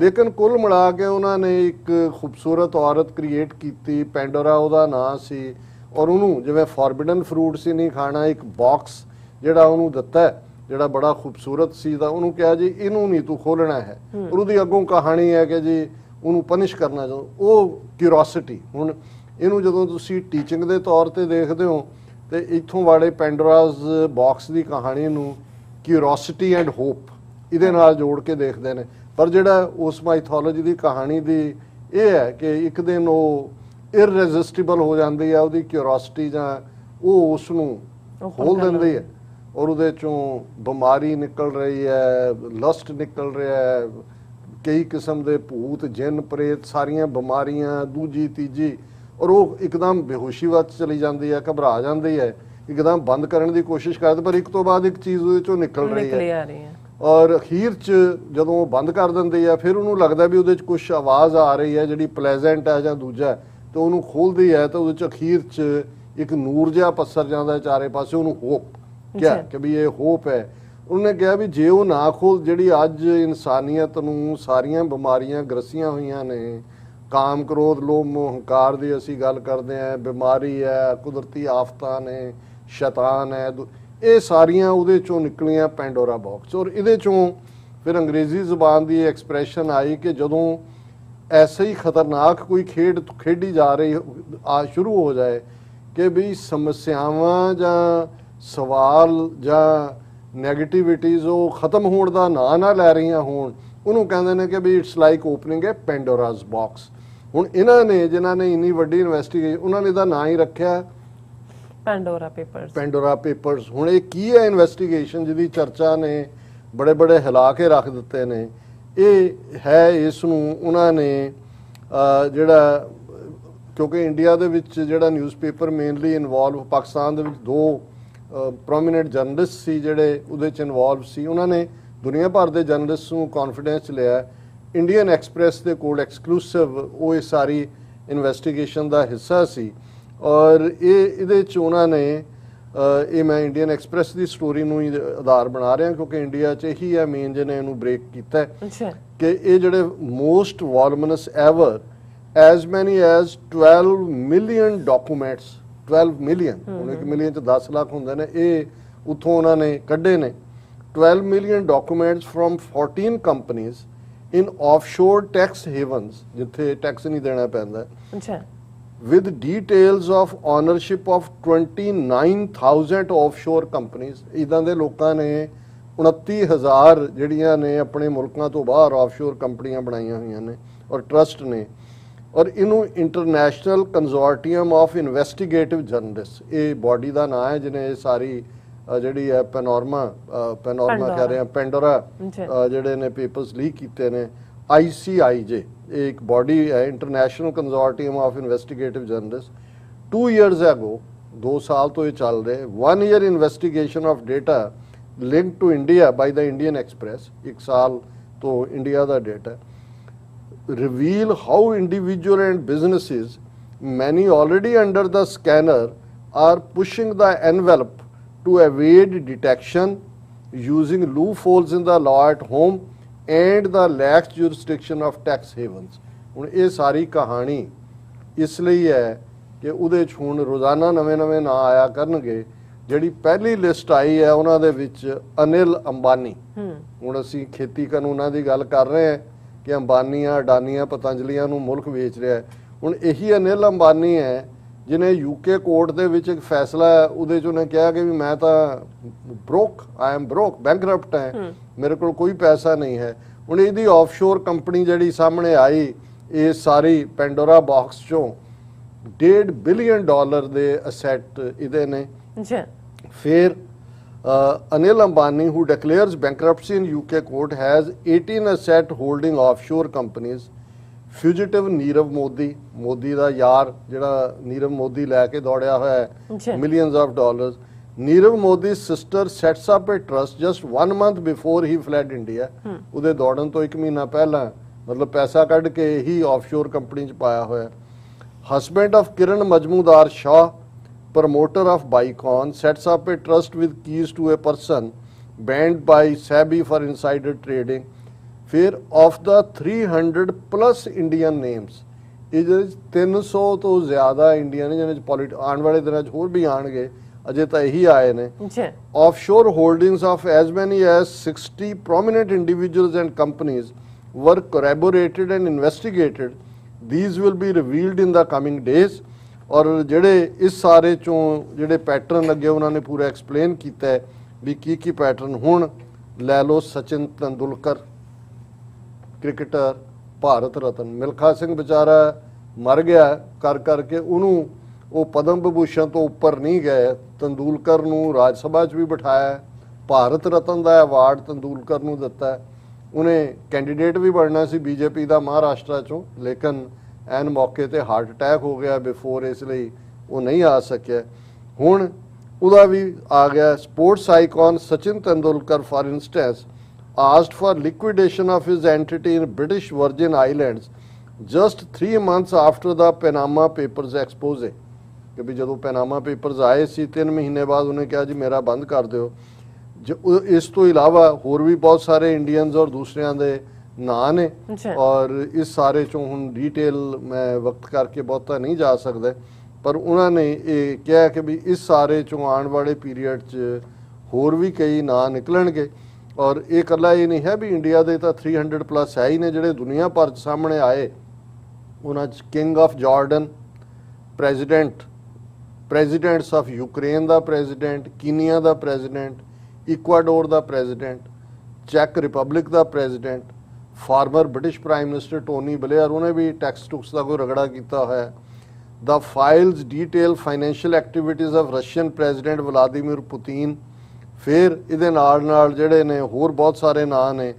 ਲੇਕਿਨ ਕੁੱਲ ਮਿਲਾ ਕੇ ਉਹਨਾਂ ਨੇ ਇੱਕ ਖੂਬਸੂਰਤ ਔਰਤ ਕ੍ਰੀਏਟ ਕੀਤੀ, ਪੈਂਡੋਰਾ ਉਹਦਾ ਨਾਂ ਸੀ। ਔਰ ਉਹਨੂੰ ਜਿਵੇਂ ਫੋਰਬਿਡਨ ਫਰੂਟ ਸੀ ਨਹੀਂ ਖਾਣਾ, ਇੱਕ ਬਾਕਸ ਜਿਹੜਾ ਉਹਨੂੰ ਦਿੱਤਾ ਜਿਹੜਾ ਬੜਾ ਖੂਬਸੂਰਤ ਸੀ, ਤਾਂ ਉਹਨੂੰ ਕਿਹਾ ਜੀ ਇਹਨੂੰ ਨਹੀਂ ਤੂੰ ਖੋਲਣਾ ਹੈ। ਔਰ ਉਹਦੀ ਅੱਗੋਂ ਕਹਾਣੀ ਹੈ ਕਿ ਜੀ ਉਹਨੂੰ ਪਨਿਸ਼ ਕਰਨਾ ਚਾਹੁੰਦਾ, ਉਹ ਕਿਉਰਿਓਸਿਟੀ। ਹੁਣ ਇਹਨੂੰ ਜਦੋਂ ਤੁਸੀਂ ਟੀਚਿੰਗ ਦੇ ਤੌਰ ਤੇ ਦੇਖਦੇ ਹੋ ਤੇ ਇੱਥੋਂ ਵਾਲੇ ਪੈਂਡੋਰਾਸ ਬਾਕਸ ਦੀ ਕਹਾਣੀ ਨੂੰ ਕਿਉਰਿਓਸਿਟੀ ਐਂਡ ਹੋਪ ਇਹਦੇ ਨਾਲ ਜੋੜ ਕੇ ਦੇਖਦੇ ਨੇ। ਪਰ ਜਿਹੜਾ ਉਸ ਮਾਈਥੋਲੋਜੀ ਦੀ ਕਹਾਣੀ ਦੀ ਇਹ ਹੈ ਕਿ ਇੱਕ ਦਿਨ ਉਹ ਇਰਰੈਜ਼ਿਸਟੀਬਲ ਹੋ ਜਾਂਦੀ ਹੈ, ਉਹਦੀ ਕਿਉਰਿਓਸਿਟੀ ਜਾਂ ਉਹ ਉਸ ਨੂੰ ਖੋਲ ਦਿੰਦੀ ਹੈ ਔਰ ਉਹਦੇ ਚੋਂ ਬਿਮਾਰੀ ਨਿਕਲ ਰਹੀ ਹੈ, ਲਸਟ ਨਿਕਲ ਰਿਹਾ ਹੈ, ਕਈ ਕਿਸਮ ਦੇ ਭੂਤ, ਜਿੰਨ, ਪ੍ਰੇਤ, ਸਾਰੀਆਂ ਬਿਮਾਰੀਆਂ, ਦੂਜੀ ਤੀਜੀ। ਔਰ ਉਹ ਇੱਕਦਮ ਬੇਹੋਸ਼ੀ ਵੱਲ ਚਲੀ ਜਾਂਦੀ ਹੈ, ਘਬਰਾ ਜਾਂਦੀ ਹੈ, ਇੱਕਦਮ ਬੰਦ ਕਰਨ ਦੀ ਕੋਸ਼ਿਸ਼ ਕਰਦੇ, ਪਰ ਇੱਕ ਤੋਂ ਬਾਅਦ ਇੱਕ ਚੀਜ਼ ਉਹਦੇ ਚੋਂ ਨਿਕਲ ਰਹੀ ਹੈ। ਔਰ ਅਖੀਰ 'ਚ ਜਦੋਂ ਉਹ ਬੰਦ ਕਰ ਦਿੰਦੀ ਹੈ ਫਿਰ ਉਹਨੂੰ ਲੱਗਦਾ ਵੀ ਉਹਦੇ 'ਚ ਕੁਛ ਆਵਾਜ਼ ਆ ਰਹੀ ਹੈ ਜਿਹੜੀ ਪਲੇਜ਼ੈਂਟ ਹੈ ਜਾਂ ਦੂਜਾ, ਤੇ ਉਹਨੂੰ ਖੋਲਦੀ ਹੈ ਤਾਂ ਉਹਦੇ 'ਚ ਅਖੀਰ 'ਚ ਇੱਕ ਨੂਰ ਜਿਹਾ ਪਸਰ ਜਾਂਦਾ ਚਾਰੇ ਪਾਸੇ। ਉਹਨੂੰ ਹੋਪ ਕਿਹਾ ਕਿ ਵੀ ਇਹ ਹੋਪ ਹੈ। ਉਹਨੇ ਕਿਹਾ ਵੀ ਜੇ ਉਹ ਨਾ ਖੋਲ, ਜਿਹੜੀ ਅੱਜ ਇਨਸਾਨੀਅਤ ਨੂੰ ਸਾਰੀਆਂ ਬਿਮਾਰੀਆਂ ਗ੍ਰਸੀਆਂ ਹੋਈਆਂ ਨੇ, ਕਾਮ, ਕ੍ਰੋਧ, ਲੋਭ, ਮੋਹ, ਹੰਕਾਰ ਦੀ ਅਸੀਂ ਗੱਲ ਕਰਦੇ ਹਾਂ, ਬਿਮਾਰੀ ਹੈ, ਕੁਦਰਤੀ ਆਫਤਾਂ ਨੇ, ਸ਼ੈਤਾਨ ਹੈ, ਇਹ ਸਾਰੀਆਂ ਉਹਦੇ ਚੋਂ ਨਿਕਲੀਆਂ ਪੈਂਡੋਰਾ ਬਾਕਸ। ਔਰ ਇਹਦੇ ਚੋਂ ਫਿਰ ਅੰਗਰੇਜ਼ੀ ਜ਼ੁਬਾਨ ਦੀ ਐਕਸਪ੍ਰੈਸ਼ਨ ਆਈ ਕਿ ਜਦੋਂ ਐਸੇ ਹੀ ਖਤਰਨਾਕ ਕੋਈ ਖੇਡ ਖੇਡੀ ਜਾ ਰਹੀ ਸ਼ੁਰੂ ਹੋ ਜਾਏ ਕਿ ਵੀ ਸਮੱਸਿਆਵਾਂ ਜਾਂ ਸਵਾਲ ਜਾਂ ਨੈਗੇਟਿਵਿਟੀਜ਼ ਉਹ ਖਤਮ ਹੋਣ ਦਾ ਨਾਂ ਨਾ ਲੈ ਰਹੀਆਂ ਹੋਣ, ਉਹਨੂੰ ਕਹਿੰਦੇ ਨੇ ਕਿ ਵੀ it's like opening a Pandora's box. ਹੁਣ ਇਹਨਾਂ ਨੇ ਜਿਨ੍ਹਾਂ ਨੇ ਇੰਨੀ ਵੱਡੀ ਇਨਵੈਸਟੀਗੇਸ਼ਨ, ਉਹਨਾਂ ਨੇ ਇਹਦਾ ਨਾਂ ਹੀ ਰੱਖਿਆ ਪੈਂਡੋਰਾ ਪੇਪਰਸ। ਪੈਂਡੋਰਾ ਪੇਪਰਸ। ਹੁਣ ਇਹ ਕੀ ਹੈ ਇਨਵੈਸਟੀਗੇਸ਼ਨ ਜਿਹਦੀ ਚਰਚਾ ਨੇ ਬੜੇ ਬੜੇ ਹਿਲਾ ਕੇ ਰੱਖ ਦਿੱਤੇ ਨੇ? ਇਹ ਹੈ ਇਸ ਨੂੰ ਉਹਨਾਂ ਨੇ ਜਿਹੜਾ, ਕਿਉਂਕਿ ਇੰਡੀਆ ਦੇ ਵਿੱਚ ਜਿਹੜਾ ਨਿਊਜ਼ਪੇਪਰ ਮੇਨਲੀ ਇਨਵੋਲਵ, ਪਾਕਿਸਤਾਨ ਦੇ ਵਿੱਚ 2 ਪ੍ਰੋਮੀਨੈਂਟ ਜਰਨਲਿਸਟ ਸੀ ਜਿਹੜੇ ਉਹਦੇ 'ਚ ਇਨਵੋਲਵ ਸੀ, ਉਹਨਾਂ ਨੇ ਦੁਨੀਆ ਭਰ ਦੇ ਜਰਨਲਿਸਟ ਨੂੰ ਕੌਨਫੀਡੈਂਸ ਲਿਆ। ਇੰਡੀਅਨ ਐਕਸਪ੍ਰੈਸ ਦੇ ਕੋਲ ਐਕਸਕਲੂਸਿਵ ਉਹ ਇਹ ਸਾਰੀ ਇਨਵੈਸਟੀਗੇਸ਼ਨ ਦਾ ਹਿੱਸਾ ਸੀ, ਔਰ ਇਹਦੇ 'ਚ ਉਹਨਾਂ ਨੇ ਇਹ ਮੈਂ ਇੰਡੀਅਨ ਐਕਸਪ੍ਰੈਸ ਦੀ ਸਟੋਰੀ ਨੂੰ ਹੀ ਆਧਾਰ ਬਣਾ ਰਿਹਾ ਕਿਉਂਕਿ ਇੰਡੀਆ 'ਚ ਇਹੀ ਹੈ ਮੇਨ ਜਿਹਨੇ ਇਹਨੂੰ ਬ੍ਰੇਕ ਕੀਤਾ ਕਿ ਇਹ ਜਿਹੜੇ most voluminous ever as many as 12 million documents, 12 million, ਹੁਣ 1 ਮਿਲੀਅਨ 'ਚ 10 ਲੱਖ ਹੁੰਦੇ ਨੇ, ਇਹ ਉੱਥੋਂ ਉਹਨਾਂ ਨੇ ਕੱਢੇ ਨੇ। 12 million documents from 14 companies in offshore tax havens, ਜਿੱਥੇ ਟੈਕਸ ਨਹੀਂ ਦੇਣਾ ਪੈਂਦਾ, with details of ownership of 29,000 offshore companies। ਇਦਾਂ ਦੇ ਲੋਕਾਂ ਨੇ 29,000 ਜਿਹੜੀਆਂ ਨੇ ਆਪਣੇ ਮੁਲਕਾਂ ਤੋਂ ਬਾਹਰ ਆਫਸ਼ੋਰ ਕੰਪਨੀਆਂ ਬਣਾਈਆਂ ਹੋਈਆਂ ਨੇ ਔਰ ਟਰਸਟ ਨੇ। ਔਰ ਇਹਨੂੰ international consortium of investigative journalist, ਇਹ ਬਾਡੀ ਦਾ ਨਾਂ ਹੈ ਜਿਹਨੇ ਇਹ ਸਾਰੀ ਜਿਹੜੀ ਹੈ ਪੈਨੋਰਮਾ ਕਹਿ ਰਹੇ ਆ, ਪੈਂਡੋਰਾ ਜਿਹੜੇ ਨੇ ਪੇਪਰਸ ਲੀਕ ਕੀਤੇ ਨੇ, ICIJ ਇਹ ਇੱਕ ਬਾਡੀ ਹੈ, international consortium of investigative journalist. 2 years ago, 2 ਸਾਲ ਤੋਂ ਇਹ ਚੱਲ ਰਹੇ, 1 year investigation of data link to India by the Indian Express, 1 ਸਾਲ ਤੋਂ ਇੰਡੀਆ ਦਾ data reveal how individual and businesses, many already under the scanner, are pushing the envelope to evade detection using loopholes in the law at home and the lax jurisdiction of tax havens। ਹੁਣ ਇਹ ਸਾਰੀ ਕਹਾਣੀ ਇਸ ਲਈ ਹੈ ਕਿ ਉਹਦੇ 'ਚ ਹੁਣ ਰੋਜ਼ਾਨਾ ਨਵੇਂ ਨਾਂ ਆਇਆ ਕਰਨਗੇ। ਜਿਹੜੀ ਪਹਿਲੀ ਲਿਸਟ ਆਈ ਹੈ ਉਹਨਾਂ ਦੇ ਵਿੱਚ ਅਨਿਲ ਅੰਬਾਨੀ। ਹੁਣ ਅਸੀਂ ਖੇਤੀ ਕਾਨੂੰਨਾਂ ਦੀ ਗੱਲ ਕਰ ਰਹੇ ਹਾਂ ਕਿ ਅੰਬਾਨੀਆਂ, ਅਡਾਨੀਆਂ, ਪਤੰਜਲੀਆਂ ਨੂੰ ਮੁਲਕ ਵੇਚ ਰਿਹਾ ਹੈ। ਹੁਣ ਇਹੀ ਅਨਿਲ ਅੰਬਾਨੀ ਹੈ ਜਿਹਨੇ UK ਕੋਰਟ ਦੇ ਵਿੱਚ ਇੱਕ ਫੈਸਲਾ ਉਹਦੇ 'ਚ ਉਹਨੇ ਕਿਹਾ ਕਿ ਵੀ ਮੈਂ ਤਾਂ ਆਈ ਐਮ ਬ੍ਰੋਕ, ਬੈਂਕਰਪਟ ਹੈ, ਮੇਰੇ ਕੋਲ ਕੋਈ ਪੈਸਾ ਨਹੀਂ ਹੈ। ਹੁਣ ਇਹਦੀ ਆਫਸ਼ੋਰ ਕੰਪਨੀ ਜਿਹੜੀ ਸਾਹਮਣੇ ਆਈ, ਇਹ ਸਾਰੀ ਪੈਂਡੋਰਾ ਬਾਕਸ 'ਚੋਂ $1.5 billion ਦੇ ਅਸੈਟ ਇਹਦੇ ਨੇ। ਫਿਰ Anil Ambani, who declares bankruptcy in UK court, has 18 asset holding offshore companies। Fugitive Nirav Modi, Modi ਦਾ ਯਾਰ ਜਿਹੜਾ ਨੀਰਵ ਮੋਦੀ ਲੈ ਕੇ ਦੌੜਿਆ ਹੋਇਆ ਹੈ millions of dollars। Nirav Modi's sister sets up a trust just 1 month before he fled India। ਉਹਦੇ ਦੌੜਨ ਤੋਂ 1 ਮਹੀਨਾ ਪਹਿਲਾਂ, ਮਤਲਬ ਪੈਸਾ ਕੱਢ ਕੇ ਹੀ ਆਫਸ਼ੋਰ ਕੰਪਨੀ 'ਚ ਪਾਇਆ ਹੋਇਆ। Husband of Kiran Majmudar Shah, promoter of Bicon, sets up a trust with keys to a person banned by SEBI for insider trading। फिर of the 300 plus Indian names, ਇਹ 300 ਤੋਂ ਜ਼ਿਆਦਾ ਇੰਡੀਅਨ ਨੇ ਜਿਹਨਾਂ 'ਚ ਆਉਣ ਵਾਲੇ ਦਿਨਾਂ 'ਚ ਹੋਰ ਵੀ ਆਣਗੇ, ਅਜੇ ਤਾਂ ਇਹੀ ਆਏ ਨੇ। Offshore holdings of as many as 60 prominent individuals and companies were corroborated and investigated। These will be revealed in the coming days। ਔਰ ਜਿਹੜੇ ਇਸ ਸਾਰੇ ਚੋਂ ਜਿਹੜੇ ਪੈਟਰਨ ਲੱਗੇ ਉਹਨਾਂ ਨੇ ਪੂਰਾ ਐਕਸਪਲੇਨ ਕੀਤਾ ਵੀ ਕੀ ਪੈਟਰਨ। ਹੁਣ ਲੈ ਲਓ ਸਚਿਨ ਤੰਦੁਲਕਰ, ਕ੍ਰਿਕਟਰ, ਭਾਰਤ ਰਤਨ। ਮਿਲਖਾ ਸਿੰਘ ਵਿਚਾਰਾ ਮਰ ਗਿਆ ਕਰਕੇ, ਉਹਨੂੰ ਉਹ ਪਦਮ ਵਿਭੂਸ਼ਣ ਤੋਂ ਉੱਪਰ ਨਹੀਂ ਗਏ। ਤੰਦੂਲਕਰ ਨੂੰ ਰਾਜ ਸਭਾ 'ਚ ਵੀ ਬਿਠਾਇਆ, ਭਾਰਤ ਰਤਨ ਦਾ ਅਵਾਰਡ ਤੰਦੂਲਕਰ ਨੂੰ ਦਿੱਤਾ। ਉਹਨੇ ਕੈਂਡੀਡੇਟ ਵੀ ਬਣਨਾ ਸੀ BJP ਦਾ ਮਹਾਰਾਸ਼ਟਰ 'ਚੋਂ, ਲੇਕਿਨ ਐਨ ਮੌਕੇ ਤੇ ਹਾਰਟ ਅਟੈਕ ਹੋ ਗਿਆ ਬਿਫੋਰ, ਇਸ ਲਈ ਉਹ ਨਹੀਂ ਆ ਸਕਿਆ। ਹੁਣ ਉਹਦਾ ਵੀ ਆ ਗਿਆ। Sports icon Sachin Tendulkar for instance asked for liquidation of his entity in British Virgin Islands just 3 months after the Panama Papers expose। ਕਿ ਵੀ ਜਦੋਂ ਪੈਨਾਮਾ ਪੇਪਰਸ ਆਏ ਸੀ 3 ਮਹੀਨੇ ਬਾਅਦ ਉਹਨੇ ਕਿਹਾ ਜੀ ਮੇਰਾ ਬੰਦ ਕਰ ਦਿਓ। ਇਸ ਤੋਂ ਇਲਾਵਾ ਹੋਰ ਵੀ ਬਹੁਤ ਸਾਰੇ ਇੰਡੀਅਨਸ ਔਰ ਦੂਸਰਿਆਂ ਦੇ ਨਾਂ ਨੇ, ਔਰ ਇਸ ਸਾਰੇ ਚੋਂ ਹੁਣ ਡੀਟੇਲ ਮੈਂ ਵਕਤ ਕਰਕੇ ਬਹੁਤਾ ਨਹੀਂ ਜਾ ਸਕਦਾ, ਪਰ ਉਹਨਾਂ ਨੇ ਇਹ ਕਿਹਾ ਕਿ ਵੀ ਇਸ ਸਾਰੇ ਚੋਂ ਆਉਣ ਵਾਲੇ ਪੀਰੀਅਡ 'ਚ ਹੋਰ ਵੀ ਕਈ ਨਾਂ ਨਿਕਲਣਗੇ। ਔਰ ਇਹ ਇਕੱਲਾ ਇਹ ਨਹੀਂ ਹੈ ਵੀ ਇੰਡੀਆ ਦੇ ਤਾਂ 300 ਪਲੱਸ ਹੈ ਹੀ ਨੇ ਜਿਹੜੇ ਦੁਨੀਆ ਭਰ 'ਚ ਸਾਹਮਣੇ ਆਏ। ਉਹਨਾਂ 'ਚ king of Jordan, presidents of Ukraine the president, Kenya the president, Ecuador the president, check republic the president, farmer British prime minister Tony Blair, ਉਹਨੇ ਵੀ ਟੈਕਸ ਟੁਕਸ ਦਾ ਕੋਈ ਰਗੜਾ ਕੀਤਾ ਹੋਇਆ। The files detail financial activities of Russian President Vladimir Putin। ਫਿਰ ਇਹਦੇ ਨਾਲ ਜਿਹੜੇ ਨੇ ਹੋਰ ਬਹੁਤ ਸਾਰੇ ਨਾਂ ਨੇ,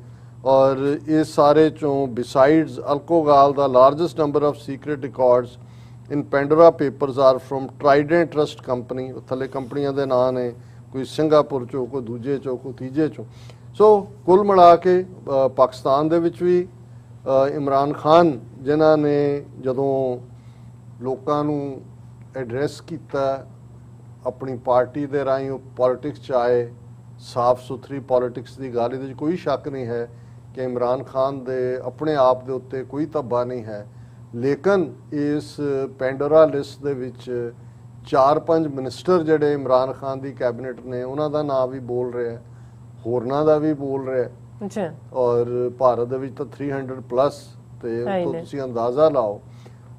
ਔਰ ਇਸ ਸਾਰੇ ਚੋਂ besides alcohol the largest number of secret records in Pandora papers are from Trident Trust Company। ਥੱਲੇ ਕੰਪਨੀਆਂ ਦੇ ਨਾਂ ਨੇ, ਕੋਈ ਸਿੰਗਾਪੁਰ ਚੋਂ, ਕੋਈ ਦੂਜੇ ਚੋਂ, ਕੋਈ ਤੀਜੇ ਚੋਂ। ਸੋ ਕੁੱਲ ਮਿਲਾ ਕੇ ਪਾਕਿਸਤਾਨ ਦੇ ਵਿੱਚ ਵੀ ਇਮਰਾਨ ਖਾਨ ਜਿਨ੍ਹਾਂ ਨੇ ਜਦੋਂ ਲੋਕਾਂ ਨੂੰ ਐਡਰੈਸ ਕੀਤਾ ਆਪਣੀ ਪਾਰਟੀ ਦੇ ਰਾਹੀਂ, ਉਹ ਪੋਲਿਟਿਕਸ 'ਚ ਆਏ, ਸਾਫ ਸੁਥਰੀ ਪੋਲਿਟਿਕਸ ਦੀ ਗੱਲ, ਇਹਦੇ 'ਚ ਕੋਈ ਸ਼ੱਕ ਨਹੀਂ ਹੈ ਕਿ ਇਮਰਾਨ ਖਾਨ ਦੇ ਆਪਣੇ ਆਪ ਦੇ ਉੱਤੇ ਕੋਈ ਧੱਬਾ ਨਹੀਂ ਹੈ। ਲੇਕਿਨ ਇਸ ਪੈਂਡੋਰਾ ਲਿਸਟ ਦੇ ਵਿੱਚ 4-5 ਮਿਨਿਸਟਰ ਜਿਹੜੇ ਇਮਰਾਨ ਖਾਨ ਦੀ ਕੈਬਨਿਟ ਨੇ, ਉਹਨਾਂ ਦਾ ਨਾਂ ਵੀ ਬੋਲ ਰਿਹਾ, ਹੋਰਨਾਂ ਦਾ ਵੀ ਬੋਲ ਰਿਹਾ। ਜੀ। ਔਰ ਭਾਰਤ ਦੇ ਵਿੱਚ ਤਾਂ 300 ਪਲੱਸ, ਤੇ ਉੱਤੋਂ ਤੁਸੀਂ ਅੰਦਾਜ਼ਾ ਲਾਓ।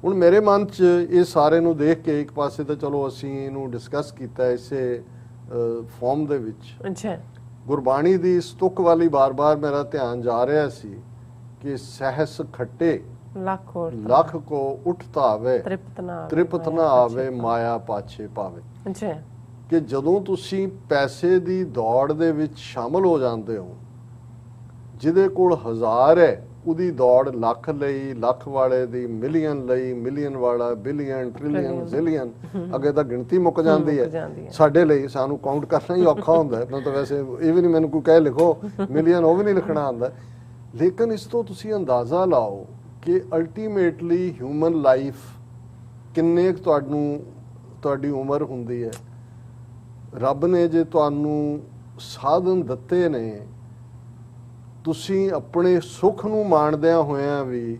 ਹੁਣ ਮੇਰੇ ਮਨ 'ਚ ਇਹ ਸਾਰੇ ਨੂੰ ਦੇਖ ਕੇ ਇੱਕ ਪਾਸੇ ਤਾਂ ਚਲੋ ਅਸੀਂ ਇਹਨੂੰ ਡਿਸਕਸ ਕੀਤਾ ਇਸੇ ਫਾਰਮ ਦੇ ਵਿੱਚ। ਅੱਛਾ। ਗੁਰਬਾਣੀ ਦੀ ਇਸ ਤੁਕ ਵਾਲੀ ਬਾਰ-ਬਾਰ ਮੇਰਾ ਧਿਆਨ ਜਾ ਰਿਹਾ ਸੀ ਕਿ ਸਹਿਸ ਖੱਟੇ ਲੱਖ ਕੋ ਉਠਤਾ ਆਵੇ, ਤ੍ਰਿਪਤ ਨਾ ਆਵੇ, ਮਾਇਆ ਪਾਛੇ ਪਾਵੇ। ਅੱਛਾ। ਕਿ ਜਦੋਂ ਤੁਸੀਂ ਪੈਸੇ ਦੀ ਦੌੜ ਦੇ ਵਿੱਚ ਸ਼ਾਮਲ ਹੋ ਜਾਂਦੇ ਹੋ, ਜਿਹਦੇ ਕੋਲ 1000 ਹੈ ਉਹਦੀ ਦੌੜ ਲੱਖ ਲਈ, ਲੱਖ ਵਾਲੇ ਦੀ ਮਿਲੀਅਨ ਲਈ, ਮਿਲੀਅਨ ਵਾਲਾ ਬਿਲੀਅਨ, ਟ੍ਰਿਲੀਅਨ, ਜ਼ਿਲੀਅਨ, ਅੱਗੇ ਤਾਂ ਗਿਣਤੀ ਮੁੱਕ ਜਾਂਦੀ ਹੈ। ਸਾਡੇ ਲਈ ਸਾਨੂੰ ਕਾਊਂਟ ਕਰਨਾ ਹੀ ਔਖਾ ਹੁੰਦਾ ਹੈ। ਤਾਂ ਵੈਸੇ ਇਹ ਵੀ ਨਹੀਂ ਮੈਨੂੰ ਕੋਈ ਕਹੇ ਲਿਖੋ ਮਿਲੀਅਨ, ਉਹ ਵੀ ਨਹੀਂ ਲਿਖਣਾ ਆਉਂਦਾ। ਲੇਕਿਨ ਇਸ ਤੋਂ ਤੁਸੀਂ ਅੰਦਾਜ਼ਾ ਲਾਓ ਕਿ ਅਲਟੀਮੇਟਲੀ ਹਿਊਮਨ ਲਾਈਫ ਕਿੰਨੇ ਤੁਹਾਡੀ ਉਮਰ ਹੁੰਦੀ ਹੈ। ਰੱਬ ਨੇ ਜੇ ਤੁਹਾਨੂੰ ਸਾਧਨ ਦਿੱਤੇ ਨੇ, ਤੁਸੀਂ ਆਪਣੇ ਸੁੱਖ ਨੂੰ ਮਾਣਦਿਆਂ ਹੋਇਆਂ ਵੀ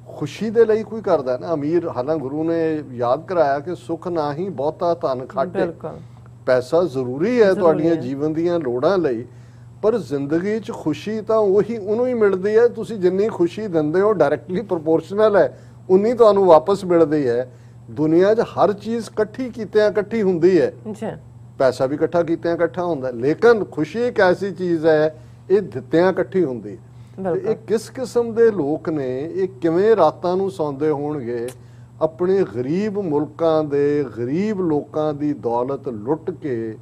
ਖੁਸ਼ੀ ਦੇ ਲਈ ਕੋਈ ਕਰਦਾ ਨਾ। ਅਮੀਰ, ਹਾਲਾਂਕਿ ਗੁਰੂ ਨੇ ਯਾਦ ਕਰਾਇਆ ਕਿ ਸੁੱਖ ਨਾ ਹੀ ਬਹੁਤਾ ਧਨ ਖਾਟੇ। ਪੈਸਾ ਜ਼ਰੂਰੀ ਹੈ ਤੁਹਾਡੀਆਂ ਜੀਵਨ ਦੀਆਂ ਲੋੜਾਂ ਲਈ, ਪਰ ਜ਼ਿੰਦਗੀ 'ਚ ਖੁਸ਼ੀ ਤਾਂ ਉਹਨੂੰ ਹੀ ਮਿਲਦੀ ਹੈ। ਤੁਸੀਂ ਜਿੰਨੀ ਖੁਸ਼ੀ ਦਿੰਦੇ ਹੋ ਡਾਇਰੈਕਟਲੀ ਪ੍ਰੋਪੋਰਸ਼ਨਲ ਹੈ, ਉਨੀ ਤੁਹਾਨੂੰ ਵਾਪਸ ਮਿਲਦੀ ਹੈ। ਦੁਨੀਆ 'ਚ ਹਰ ਚੀਜ਼ ਇਕੱਠੀ ਕੀਤਿਆਂ ਇਕੱਠੀ ਹੁੰਦੀ ਹੈ। ਪੈਸਾ ਵੀ ਇਕੱਠਾ ਕੀਤਿਆਂ ਇਕੱਠਾ ਹੁੰਦਾ, ਲੇਕਿਨ ਖੁਸ਼ੀ ਇੱਕ ਐਸੀ ਚੀਜ਼ ਹੈ, ਇਹ ਦਿੱਤਿਆਂ ਇਕੱਠੀ ਹੁੰਦੀ। ਇਹ ਕਿਸ ਕਿਸਮ ਦੇ ਲੋਕ ਨੇ, ਇਹ ਕਿਵੇਂ ਰਾਤਾਂ ਨੂੰ ਸੌਂਦੇ ਹੋਣਗੇ ਆਪਣੇ ਗਰੀਬ ਮੁਲਕਾਂ ਦੇ ਗਰੀਬ ਲੋਕਾਂ ਦੀ ਦੌਲਤ ਲੁੱਟ ਕੇ,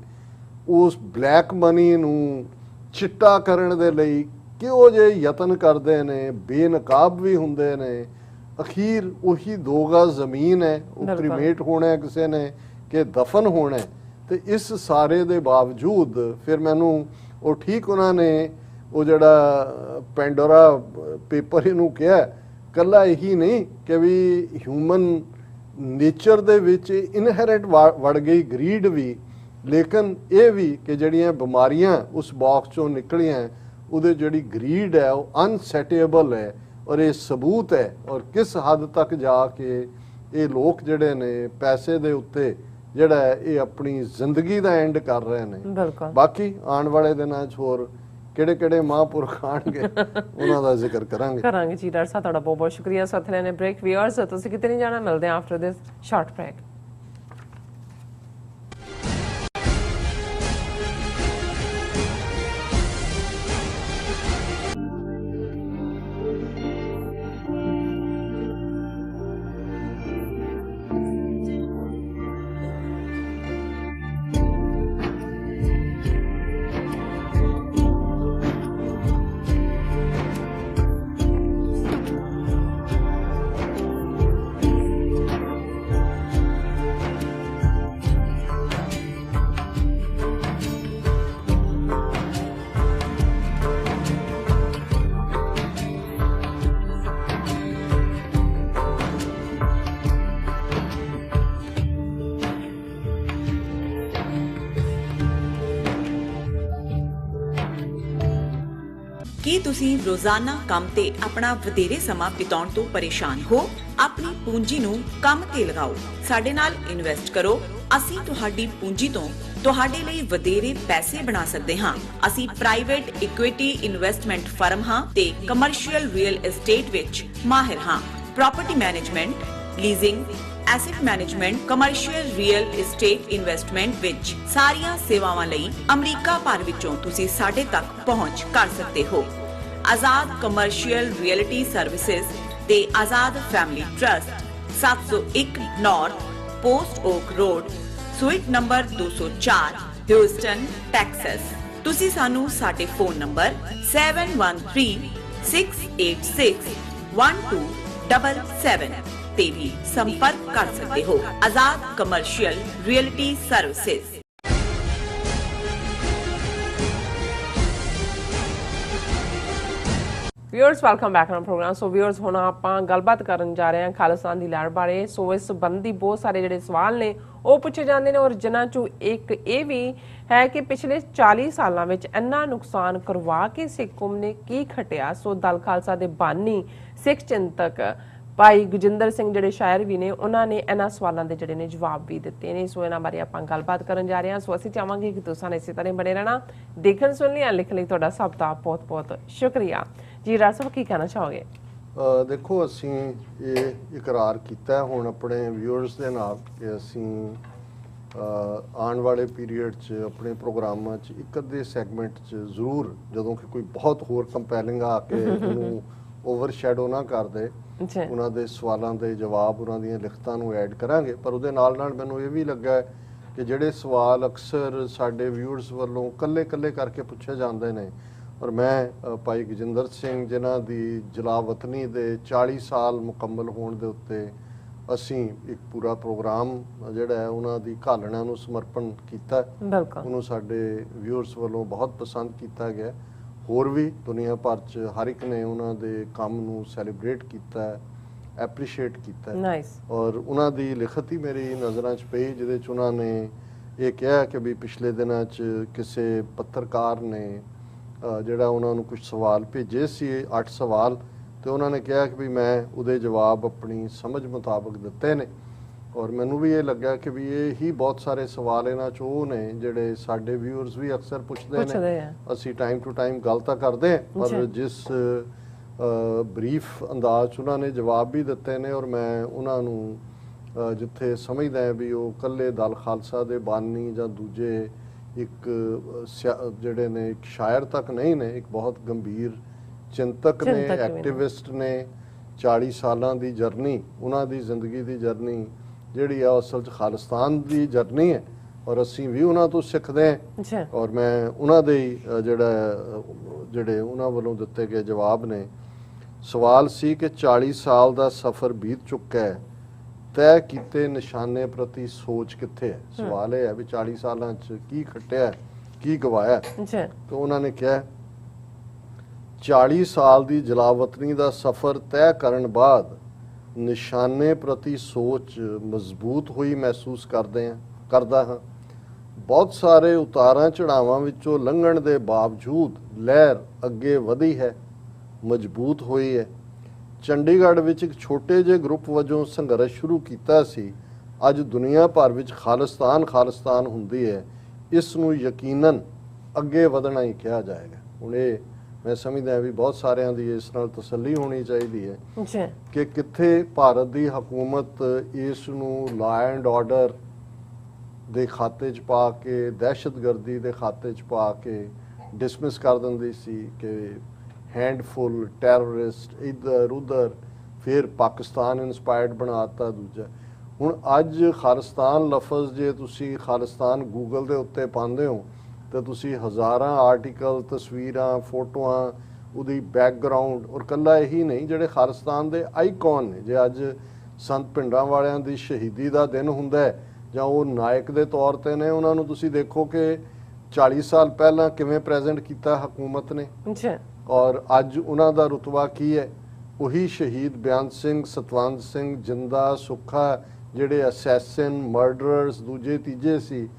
ਉਸ ਬਲੈਕ ਮਨੀ ਨੂੰ ਚਿੱਟਾ ਕਰਨ ਦੇ ਲਈ ਕਿਹੋ ਜਿਹੇ ਯਤਨ ਕਰਦੇ ਨੇ, ਬੇਨਕਾਬ ਵੀ ਹੁੰਦੇ ਨੇ। ਅਖੀਰ ਉਹੀ 2 ਗਜ਼ ਜ਼ਮੀਨ ਹੈ, ਉਹ ਕ੍ਰੀਮੇਟ ਹੋਣਾ ਕਿਸੇ ਨੇ ਕਿ ਦਫਨ ਹੋਣਾ। ਤੇ ਇਸ ਸਾਰੇ ਦੇ ਬਾਵਜੂਦ ਫਿਰ ਮੈਨੂੰ ਉਹ ਠੀਕ ਉਹਨਾਂ ਨੇ ਉਹ ਜਿਹੜਾ ਪੈਂਡੋਰਾ ਪੇਪਰ ਇਹਨੂੰ ਕਿਹਾ, ਕੱਲਾ ਇਹੀ ਨਹੀਂ ਕਿ ਵੀ ਹਿਊਮਨ ਨੇਚਰ ਦੇ ਵਿੱਚ ਇਨਹੈਰੈਂਟ ਵੜ ਗਈ ਗਰੀਡ ਵੀ, ਲੇਕਿਨ ਇਹ ਵੀ ਕਿ ਜਿਹੜੀਆਂ ਬਿਮਾਰੀਆਂ ਉਸ ਬਾਕਸ ਚੋਂ ਨਿਕਲੀਆਂ, ਉਹਦੇ ਜਿਹੜੀ ਗਰੀਡ ਹੈ ਉਹ ਅਨਸੈਟੇਬਲ ਹੈ। ਔਰ ਇਹ ਸਬੂਤ ਹੈ ਔਰ ਕਿਸ ਹੱਦ ਤੱਕ ਜਾ ਕੇ ਇਹ ਲੋਕ ਜਿਹੜੇ ਨੇ ਪੈਸੇ ਦੇ ਉੱਤੇ ਜਿਹੜਾ ਇਹ ਆਪਣੀ ਜ਼ਿੰਦਗੀ ਦਾ ਐਂਡ ਕਰ ਰਹੇ ਨੇ। ਬਾਕੀ ਆਉਣ ਵਾਲੇ ਦਿਨਾਂ 'ਚ ਹੋਰ ਕਿਹੜੇ ਮਹਾਂਪੁਰਖ ਆਣਗੇ ਉਹਨਾਂ ਦਾ ਜ਼ਿਕਰ ਕਰਾਂਗੇ ਜੀ। ਡਾਕਟਰ ਸਾਹਿਬ ਤੁਹਾਡਾ ਬਹੁਤ ਬਹੁਤ ਸ਼ੁਕਰੀਆ। ਸਾਥ ਲੈਣੇ ਬ੍ਰੇਕ। ਵੀਅਰਸ ਤੁਸੀਂ ਕਿਤੇ ਨਹੀਂ ਜਾਣਾ, ਮਿਲਦੇ ਹਾਂ ਆਫਟਰ ਦਿਸ ਸ਼ਾਰਟ ਬ੍ਰੇਕ। ਕੀ ਤੁਸੀਂ ਰੋਜ਼ਾਨਾ ਕੰਮ ਤੇ ਆਪਣਾ ਵਧੇਰੇ ਸਮਾਂ ਬਿਤਾਉਣ ਤੋਂ ਪਰੇਸ਼ਾਨ ਹੋ? ਆਪਣੀ ਪੂੰਜੀ ਨੂੰ ਕੰਮ ਤੇ ਲਗਾਓ। ਸਾਡੇ ਨਾਲ ਇਨਵੈਸਟ ਕਰੋ। ਅਸੀਂ ਤੁਹਾਡੀ ਪੂੰਜੀ ਤੋਂ ਤੁਹਾਡੇ ਲਈ ਵਧੇਰੇ ਪੈਸੇ ਬਣਾ ਸਕਦੇ ਹਾਂ। ਅਸੀਂ ਪ੍ਰਾਈਵੇਟ ਇਕੁਇਟੀ ਇਨਵੈਸਟਮੈਂਟ ਫਰਮ ਹਾਂ ਤੇ ਕਮਰਸ਼ੀਅਲ ਰੀਅਲ ਏਸਟੇਟ ਵਿੱਚ ਮਾਹਿਰ ਹਾਂ। Property management, leasing, asset management, commercial real estate investment ਵਿੱਚ ਸਾਰੀਆਂ ਸੇਵਾਵਾਂ ਲਈ ਅਮਰੀਕਾ ਭਰ ਵਿੱਚੋਂ ਤੁਸੀਂ ਸਾਡੇ ਤੱਕ ਪਹੁੰਚ ਕਰ ਸਕਦੇ ਹੋ। ਆਜ਼ਾਦ ਕਮਰਸ਼ੀਅਲ ਰਿਐਲਿਟੀ ਸਰਵਿਸਿਜ਼ ਤੇ Azad family trust 701 north post oak road suite number 204 Houston Texas. ਤੁਸੀਂ ਸਾਨੂੰ ਸਾਡੇ ਫੋਨ ਨੰਬਰ 7136861277 ਤੇ ਵੀ ਸੰਪਰਕ ਕਰ ਸਕਦੇ ਹੋ। Azad commercial reality services. Viewers welcome back on programme. So viewers ਹੁਣ ਆਪਾਂ ਗੱਲਬਾਤ ਕਰਨ ਜਾ ਰਹੇ ਹਾਂ ਖਾਲਿਸਤਾਨ ਦੀ ਲਹਿਰ ਬਾਰੇ। ਸੋ ਇਸ ਸੰਬੰਧੀ ਬਹੁਤ ਸਾਰੇ ਜਿਹੜੇ ਸਵਾਲ ਨੇ ਉਹ ਪੁੱਛੇ ਜਾਂਦੇ ਨੇ, ਔਰ ਜਿਨ੍ਹਾਂ ਚੋਂ ਇੱਕ ਇਹ ਵੀ ਹੈ ਕਿ ਪਿਛਲੇ 40 ਸਾਲਾਂ ਵਿੱਚ ਇੰਨਾ ਨੁਕਸਾਨ ਕਰਵਾ ਕੇ ਸਿੱਖ ਕੌਮ ਨੇ ਕੀ ਖਟਿਆ। ਸੋ ਦਲ ਖਾਲਸਾ ਦੇ ਬਾਨੀ ਸਿੱਖ ਚਿੰਤਕ ਭਾਈ ਗੁਜਿੰਦਰ ਸਿੰਘ ਜਿਹੜੇ ਸ਼ਾਇਰ ਵੀ ਨੇ, ਉਹਨਾਂ ਨੇ ਇਹਨਾਂ ਸਵਾਲਾਂ ਦੇ ਜਿਹੜੇ ਨੇ ਜਵਾਬ ਵੀ ਦਿੱਤੇ ਨੇ। ਸੋ ਇਹਨਾਂ ਬਾਰੇ ਆਪਾਂ ਗੱਲਬਾਤ ਕਰਨ ਜਾ ਰਹੇ ਹਾਂ। ਸੋ ਅਸੀਂ ਚਾਹਾਂਗੇ ਕਿ ਤੁਸੀਂ ਇਸੇ ਤਰ੍ਹਾਂ ਬਣੇ ਰਹਿਣਾ। ਦੇਖਣ ਸੁਣ ਲਈ ਲਿਖਣ ਲਈ ਤੁਹਾਡਾ ਸਭ ਦਾ ਬਹੁਤ ਬਹੁਤ ਸ਼ੁਕਰੀਆ ਜੀ। ਰਾਜ ਸਾਹਿਬ ਕੀ ਕਹਿਣਾ ਚਾਹੋਗੇ? ਦੇਖੋ, ਅਸੀਂ ਇਹ ਇਕਰਾਰ ਕੀਤਾ ਹੁਣ ਆਪਣੇ ਵਿਊਅਰਸ ਦੇ ਨਾਲ ਕਿ ਅਸੀਂ ਆਉਣ ਵਾਲੇ ਪੀਰੀਅਡ 'ਚ ਆਪਣੇ ਪ੍ਰੋਗਰਾਮਾਂ 'ਚ ਇੱਕ ਅੱਧੇ ਸੈਗਮੈਂਟ 'ਚ ਜ਼ਰੂਰ, ਜਦੋਂ ਕਿ ਕੋਈ ਬਹੁਤ ਹੋਰ ਕੰਪੈਲਿੰਗ ਆ ਕੇ ਉਹਨੂੰ ਓਵਰਸ਼ੈਡੋ ਨਾ ਕਰ ਦੇ, ਉਹਨਾਂ ਦੇ ਸਵਾਲਾਂ ਦੇ ਜਵਾਬ, ਉਹਨਾਂ ਦੀਆਂ ਲਿਖਤਾਂ ਨੂੰ ਐਡ ਕਰਾਂਗੇ। ਪਰ ਉਹਦੇ ਨਾਲ ਨਾਲ ਮੈਨੂੰ ਇਹ ਵੀ ਲੱਗਾ ਕਿ ਜਿਹੜੇ ਸਵਾਲ ਅਕਸਰ ਸਾਡੇ ਵਿਊਅਰਸ ਵੱਲੋਂ ਕੱਲੇ ਕਰਕੇ ਪੁੱਛੇ ਜਾਂਦੇ ਨੇ, ਔਰ ਮੈਂ ਭਾਈ ਗੁਜਿੰਦਰ ਸਿੰਘ ਜਿਨ੍ਹਾਂ ਦੀ ਜਲਾਵਤਨੀ ਦੇ 40 ਸਾਲ ਮੁਕੰਮਲ ਹੋਣ ਦੇ ਉੱਤੇ ਅਸੀਂ ਇੱਕ ਪੂਰਾ ਪ੍ਰੋਗਰਾਮ ਜਿਹੜਾ ਹੈ ਉਹਨਾਂ ਦੀ ਘਾਲਣਾ ਨੂੰ ਸਮਰਪਣ ਕੀਤਾ। ਉਹਨੂੰ ਸਾਡੇ ਵਿਊਅਰਸ ਵੱਲੋਂ ਬਹੁਤ ਪਸੰਦ ਕੀਤਾ ਗਿਆ। ਹੋਰ ਵੀ ਦੁਨੀਆ ਭਰ 'ਚ ਹਰ ਇੱਕ ਨੇ ਉਹਨਾਂ ਦੇ ਕੰਮ ਨੂੰ ਸੈਲੀਬ੍ਰੇਟ ਕੀਤਾ, ਐਪਰੀਸ਼ੀਏਟ ਕੀਤਾ। ਔਰ ਉਹਨਾਂ ਦੀ ਲਿਖਤ ਹੀ ਮੇਰੀ ਨਜ਼ਰਾਂ 'ਚ ਪਈ, ਜਿਹਦੇ 'ਚ ਉਹਨਾਂ ਨੇ ਇਹ ਕਿਹਾ ਕਿ ਵੀ ਪਿਛਲੇ ਦਿਨਾਂ 'ਚ ਕਿਸੇ ਪੱਤਰਕਾਰ ਨੇ ਜਿਹੜਾ ਉਹਨਾਂ ਨੂੰ ਕੁਝ ਸਵਾਲ ਭੇਜੇ ਸੀ, 8 ਸਵਾਲ, ਤੇ ਉਹਨਾਂ ਨੇ ਕਿਹਾ ਕਿ ਵੀ ਮੈਂ ਉਹਦੇ ਜਵਾਬ ਆਪਣੀ ਸਮਝ ਮੁਤਾਬਕ ਦਿੱਤੇ ਨੇ। ਔਰ ਮੈਨੂੰ ਵੀ ਇਹ ਲੱਗਾ ਕਿ ਵੀ ਇਹ ਹੀ ਬਹੁਤ ਸਾਰੇ ਸਵਾਲ ਇਹਨਾਂ 'ਚ ਉਹ ਨੇ ਜਿਹੜੇ ਸਾਡੇ ਵਿਊਅਰਸ ਵੀ ਅਕਸਰ ਪੁੱਛਦੇ ਨੇ। ਅਸੀਂ ਟਾਈਮ ਟੂ ਟਾਈਮ ਗੱਲ ਤਾਂ ਕਰਦੇ ਹਾਂ, ਪਰ ਜਿਸ ਬਰੀਫ ਅੰਦਾਜ਼ 'ਚ ਉਹਨਾਂ ਨੇ ਜਵਾਬ ਵੀ ਦਿੱਤੇ ਨੇ, ਔਰ ਮੈਂ ਉਹਨਾਂ ਨੂੰ ਜਿੱਥੇ ਸਮਝਦਾ ਹੈ ਵੀ ਉਹ ਇਕੱਲੇ ਦਲ ਖਾਲਸਾ ਦੇ ਬਾਨੀ ਜਾਂ ਦੂਜੇ ਇੱਕ ਜਿਹੜੇ ਨੇ ਇੱਕ ਸ਼ਾਇਰ ਤੱਕ ਨਹੀਂ ਨੇ, ਇੱਕ ਬਹੁਤ ਗੰਭੀਰ ਚਿੰਤਕ ਨੇ, ਐਕਟਿਵਿਸਟ ਨੇ। 40 ਸਾਲਾਂ ਦੀ ਜਰਨੀ, ਉਹਨਾਂ ਦੀ ਜ਼ਿੰਦਗੀ ਦੀ ਜਰਨੀ ਜਿਹੜੀ ਆ ਅਸਲ 'ਚ ਖਾਲਿਸਤਾਨ ਦੀ ਜਰਨੀ ਹੈ, ਔਰ ਅਸੀਂ ਵੀ ਉਹਨਾਂ ਤੋਂ ਸਿੱਖਦੇ ਹਾਂ। ਔਰ ਮੈਂ ਉਹਨਾਂ ਦੇ ਜਿਹੜੇ ਉਹਨਾਂ ਵੱਲੋਂ ਦਿੱਤੇ ਗਏ ਜਵਾਬ ਨੇ। ਸਵਾਲ ਸੀ ਕਿ 40 ਸਾਲ ਦਾ ਸਫ਼ਰ ਬੀਤ ਚੁੱਕਾ ਹੈ, ਤੈਅ ਕੀਤੇ ਨਿਸ਼ਾਨੇ ਪ੍ਰਤੀ ਸੋਚ ਕਿੱਥੇ ਹੈ। ਸਵਾਲ ਇਹ ਹੈ ਵੀ 40 ਸਾਲਾਂ 'ਚ ਕੀ ਖੱਟਿਆ, ਕੀ ਗਵਾਇਆ। ਤਾਂ ਉਹਨਾਂ ਨੇ ਕਿਹਾ 40 ਸਾਲ ਦੀ ਜਲਾਵਤਨੀ ਦਾ ਸਫ਼ਰ ਤੈਅ ਕਰਨ ਬਾਅਦ ਨਿਸ਼ਾਨੇ ਪ੍ਰਤੀ ਸੋਚ ਮਜ਼ਬੂਤ ਹੋਈ ਮਹਿਸੂਸ ਕਰਦਾ ਹਾਂ। ਬਹੁਤ ਸਾਰੇ ਉਤਾਰਾਂ ਚੜਾਵਾਂ ਵਿੱਚੋਂ ਲੰਘਣ ਦੇ ਬਾਵਜੂਦ ਲਹਿਰ ਅੱਗੇ ਵਧੀ ਹੈ, ਮਜ਼ਬੂਤ ਹੋਈ ਹੈ। ਚੰਡੀਗੜ੍ਹ ਵਿੱਚ ਇੱਕ ਛੋਟੇ ਜਿਹੇ ਗਰੁੱਪ ਵਜੋਂ ਸੰਘਰਸ਼ ਸ਼ੁਰੂ ਕੀਤਾ ਸੀ, ਅੱਜ ਦੁਨੀਆ ਭਰ ਵਿੱਚ ਖਾਲਿਸਤਾਨ ਹੁੰਦੀ ਹੈ। ਇਸ ਨੂੰ ਯਕੀਨਨ ਅੱਗੇ ਵਧਣਾ ਹੀ ਕਿਹਾ ਜਾਏਗਾ। ਹੁਣ ਇਹ ਮੈਂ ਸਮਝਦਾ ਵੀ ਬਹੁਤ ਸਾਰਿਆਂ ਦੀ ਇਸ ਨਾਲ ਤਸੱਲੀ ਹੋਣੀ ਚਾਹੀਦੀ ਹੈ ਕਿ ਕਿੱਥੇ ਭਾਰਤ ਦੀ ਹਕੂਮਤ ਇਸ ਨੂੰ ਲਾ ਐਂਡ ਆਰਡਰ ਦੇ ਖਾਤੇ 'ਚ ਪਾ ਕੇ, ਦਹਿਸ਼ਤਗਰਦੀ ਦੇ ਖਾਤੇ 'ਚ ਪਾ ਕੇ ਡਿਸਮਿਸ ਕਰ ਦਿੰਦੀ ਸੀ ਕਿ ਹੈਂਡਫੁਲ ਟੈਰਰਿਸਟ ਇੱਧਰ ਉੱਧਰ, ਫਿਰ ਪਾਕਿਸਤਾਨ ਇਨਸਪਾਇਰਡ ਬਣਾਤਾ ਦੂਜਾ। ਹੁਣ ਅੱਜ ਖਾਲਿਸਤਾਨ ਲਫ਼ਜ਼ ਜੇ ਤੁਸੀਂ ਖਾਲਿਸਤਾਨ ਗੂਗਲ ਦੇ ਉੱਤੇ ਪਾਉਂਦੇ ਹੋ ਤਾਂ ਤੁਸੀਂ ਹਜ਼ਾਰਾਂ ਆਰਟੀਕਲ, ਤਸਵੀਰਾਂ, ਫੋਟੋਆਂ, ਉਹਦੀ ਬੈਕਗਰਾਊਂਡ, ਔਰ ਇਕੱਲਾ ਇਹੀ ਨਹੀਂ ਜਿਹੜੇ ਖਾਲਿਸਤਾਨ ਦੇ ਆਈਕਨ ਨੇ। ਜੇ ਅੱਜ ਸੰਤ ਭਿੰਡਰਾਂ ਵਾਲਿਆਂ ਦੀ ਸ਼ਹੀਦੀ ਦਾ ਦਿਨ ਹੁੰਦਾ ਹੈ ਜਾਂ ਉਹ ਨਾਇਕ ਦੇ ਤੌਰ ਤੇ ਨੇ, ਉਹਨਾਂ ਨੂੰ ਤੁਸੀਂ ਦੇਖੋ ਕਿ 40 ਸਾਲ ਪਹਿਲਾਂ ਕਿਵੇਂ ਪ੍ਰੈਜ਼ੈਂਟ ਕੀਤਾ ਹਕੂਮਤ ਨੇ, ਔਰ ਅੱਜ ਉਹਨਾਂ ਦਾ ਰੁਤਬਾ ਕੀ ਹੈ। ਉਹੀ ਸ਼ਹੀਦ ਬਿਆਨ ਸਿੰਘ, ਸਤਵੰਤ ਸਿੰਘ, ਜਿੰਦਾ, ਸੁੱਖਾ, ਜਿਹੜੇ ਅਸੈਸਿਨ, ਮਰਡਰਰਸ ਦੂਜੇ ਤੀਜੇ ਸੀ,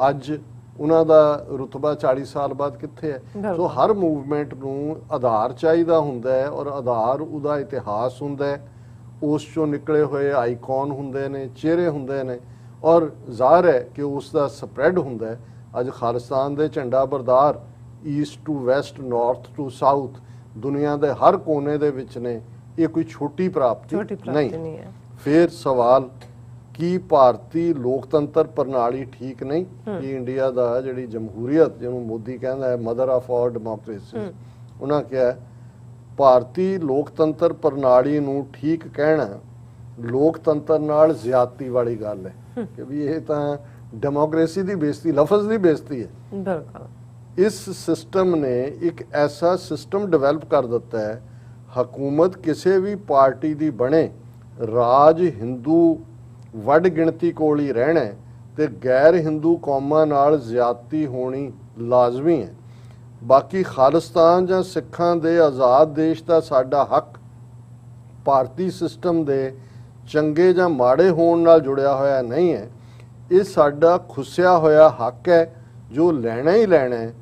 ਅੱਜ ਉਹਨਾਂ ਦਾ ਰੁਤਬਾ 40 ਸਾਲ ਬਾਅਦ ਕਿੱਥੇ ਹੈ। ਸੋ ਹਰ ਮੂਵਮੈਂਟ ਨੂੰ ਆਧਾਰ ਚਾਹੀਦਾ ਹੁੰਦਾ ਹੈ, ਔਰ ਆਧਾਰ ਉਹਦਾ ਇਤਿਹਾਸ ਹੁੰਦਾ ਹੈ, ਉਸ ਚੋਂ ਨਿਕਲੇ ਹੋਏ ਆਈਕਨ ਹੁੰਦੇ ਨੇ, ਚਿਹਰੇ ਹੁੰਦੇ ਨੇ, ਔਰ ਜ਼ਾਹਰ ਹੈ ਕਿ ਉਸ ਦਾ ਸਪਰੈਡ ਹੁੰਦਾ ਹੈ। ਅੱਜ ਖਾਲਿਸਤਾਨ ਦੇ ਝੰਡਾ ਬਰਦਾਰ east to west, north to south, ਦੁਨੀਆ ਦੇ ਹਰ ਕੋਨੇ ਦੇ ਵਿੱਚ ਨੇ। ਇਹ ਕੋਈ ਛੋਟੀ ਪ੍ਰਾਪਤੀ ਨਹੀਂ ਹੈ। ਫਿਰ ਸਵਾਲ ਕੀ ਭਾਰਤੀ ਲੋਕਤੰਤਰ ਪ੍ਰਣਾਲੀ ਠੀਕ ਨਹੀਂ? ਕਿ ਇੰਡੀਆ ਦਾ ਜਿਹੜੀ ਜਮਹੂਰੀਅਤ, ਜਿਹਨੂੰ ਮੋਦੀ ਕਹਿੰਦਾ ਹੈ ਮਦਰ ਆਫ ਆਲ ਡੈਮੋਕ੍ਰੇਸੀ, ਉਹਨਾਂ ਕਿਹਾ ਭਾਰਤੀ ਲੋਕਤੰਤਰ ਪ੍ਰਣਾਲੀ ਨੂੰ ਠੀਕ ਕਹਿਣਾ ਲੋਕਤੰਤਰ ਨਾਲ ਜ਼ਿਆਦਤੀ ਵਾਲੀ ਗੱਲ ਹੈ ਕਿ ਵੀ ਇਹ ਤਾਂ ਡੈਮੋਕ੍ਰੇਸੀ ਦੀ ਬੇਇੱਜ਼ਤੀ, ਲਫ਼ਜ਼ ਦੀ ਬੇਇੱਜ਼ਤੀ ਹੈ। ਬਿਲਕੁਲ। ਇਸ ਸਿਸਟਮ ਨੇ ਇੱਕ ਐਸਾ ਸਿਸਟਮ ਡਿਵੈਲਪ ਕਰ ਦਿੱਤਾ ਹੈ, ਹਕੂਮਤ ਕਿਸੇ ਵੀ ਪਾਰਟੀ ਦੀ ਬਣੇ, ਰਾਜ ਹਿੰਦੂ ਵੱਡ ਗਿਣਤੀ ਕੋਲ ਹੀ ਰਹਿਣਾ ਹੈ ਤੇ ਗੈਰ ਹਿੰਦੂ ਕੌਮਾਂ ਨਾਲ ਜ਼ਿਆਦਤੀ ਹੋਣੀ ਲਾਜ਼ਮੀ ਹੈ। ਬਾਕੀ ਖਾਲਿਸਤਾਨ ਜਾਂ ਸਿੱਖਾਂ ਦੇ ਆਜ਼ਾਦ ਦੇਸ਼ ਦਾ ਸਾਡਾ ਹੱਕ ਭਾਰਤੀ ਸਿਸਟਮ ਦੇ ਚੰਗੇ ਜਾਂ ਮਾੜੇ ਹੋਣ ਨਾਲ ਜੁੜਿਆ ਹੋਇਆ ਨਹੀਂ ਹੈ। ਇਹ ਸਾਡਾ ਖੁੱਸਿਆ ਹੋਇਆ ਹੱਕ ਹੈ ਜੋ ਲੈਣਾ ਹੀ ਲੈਣਾ ਹੈ।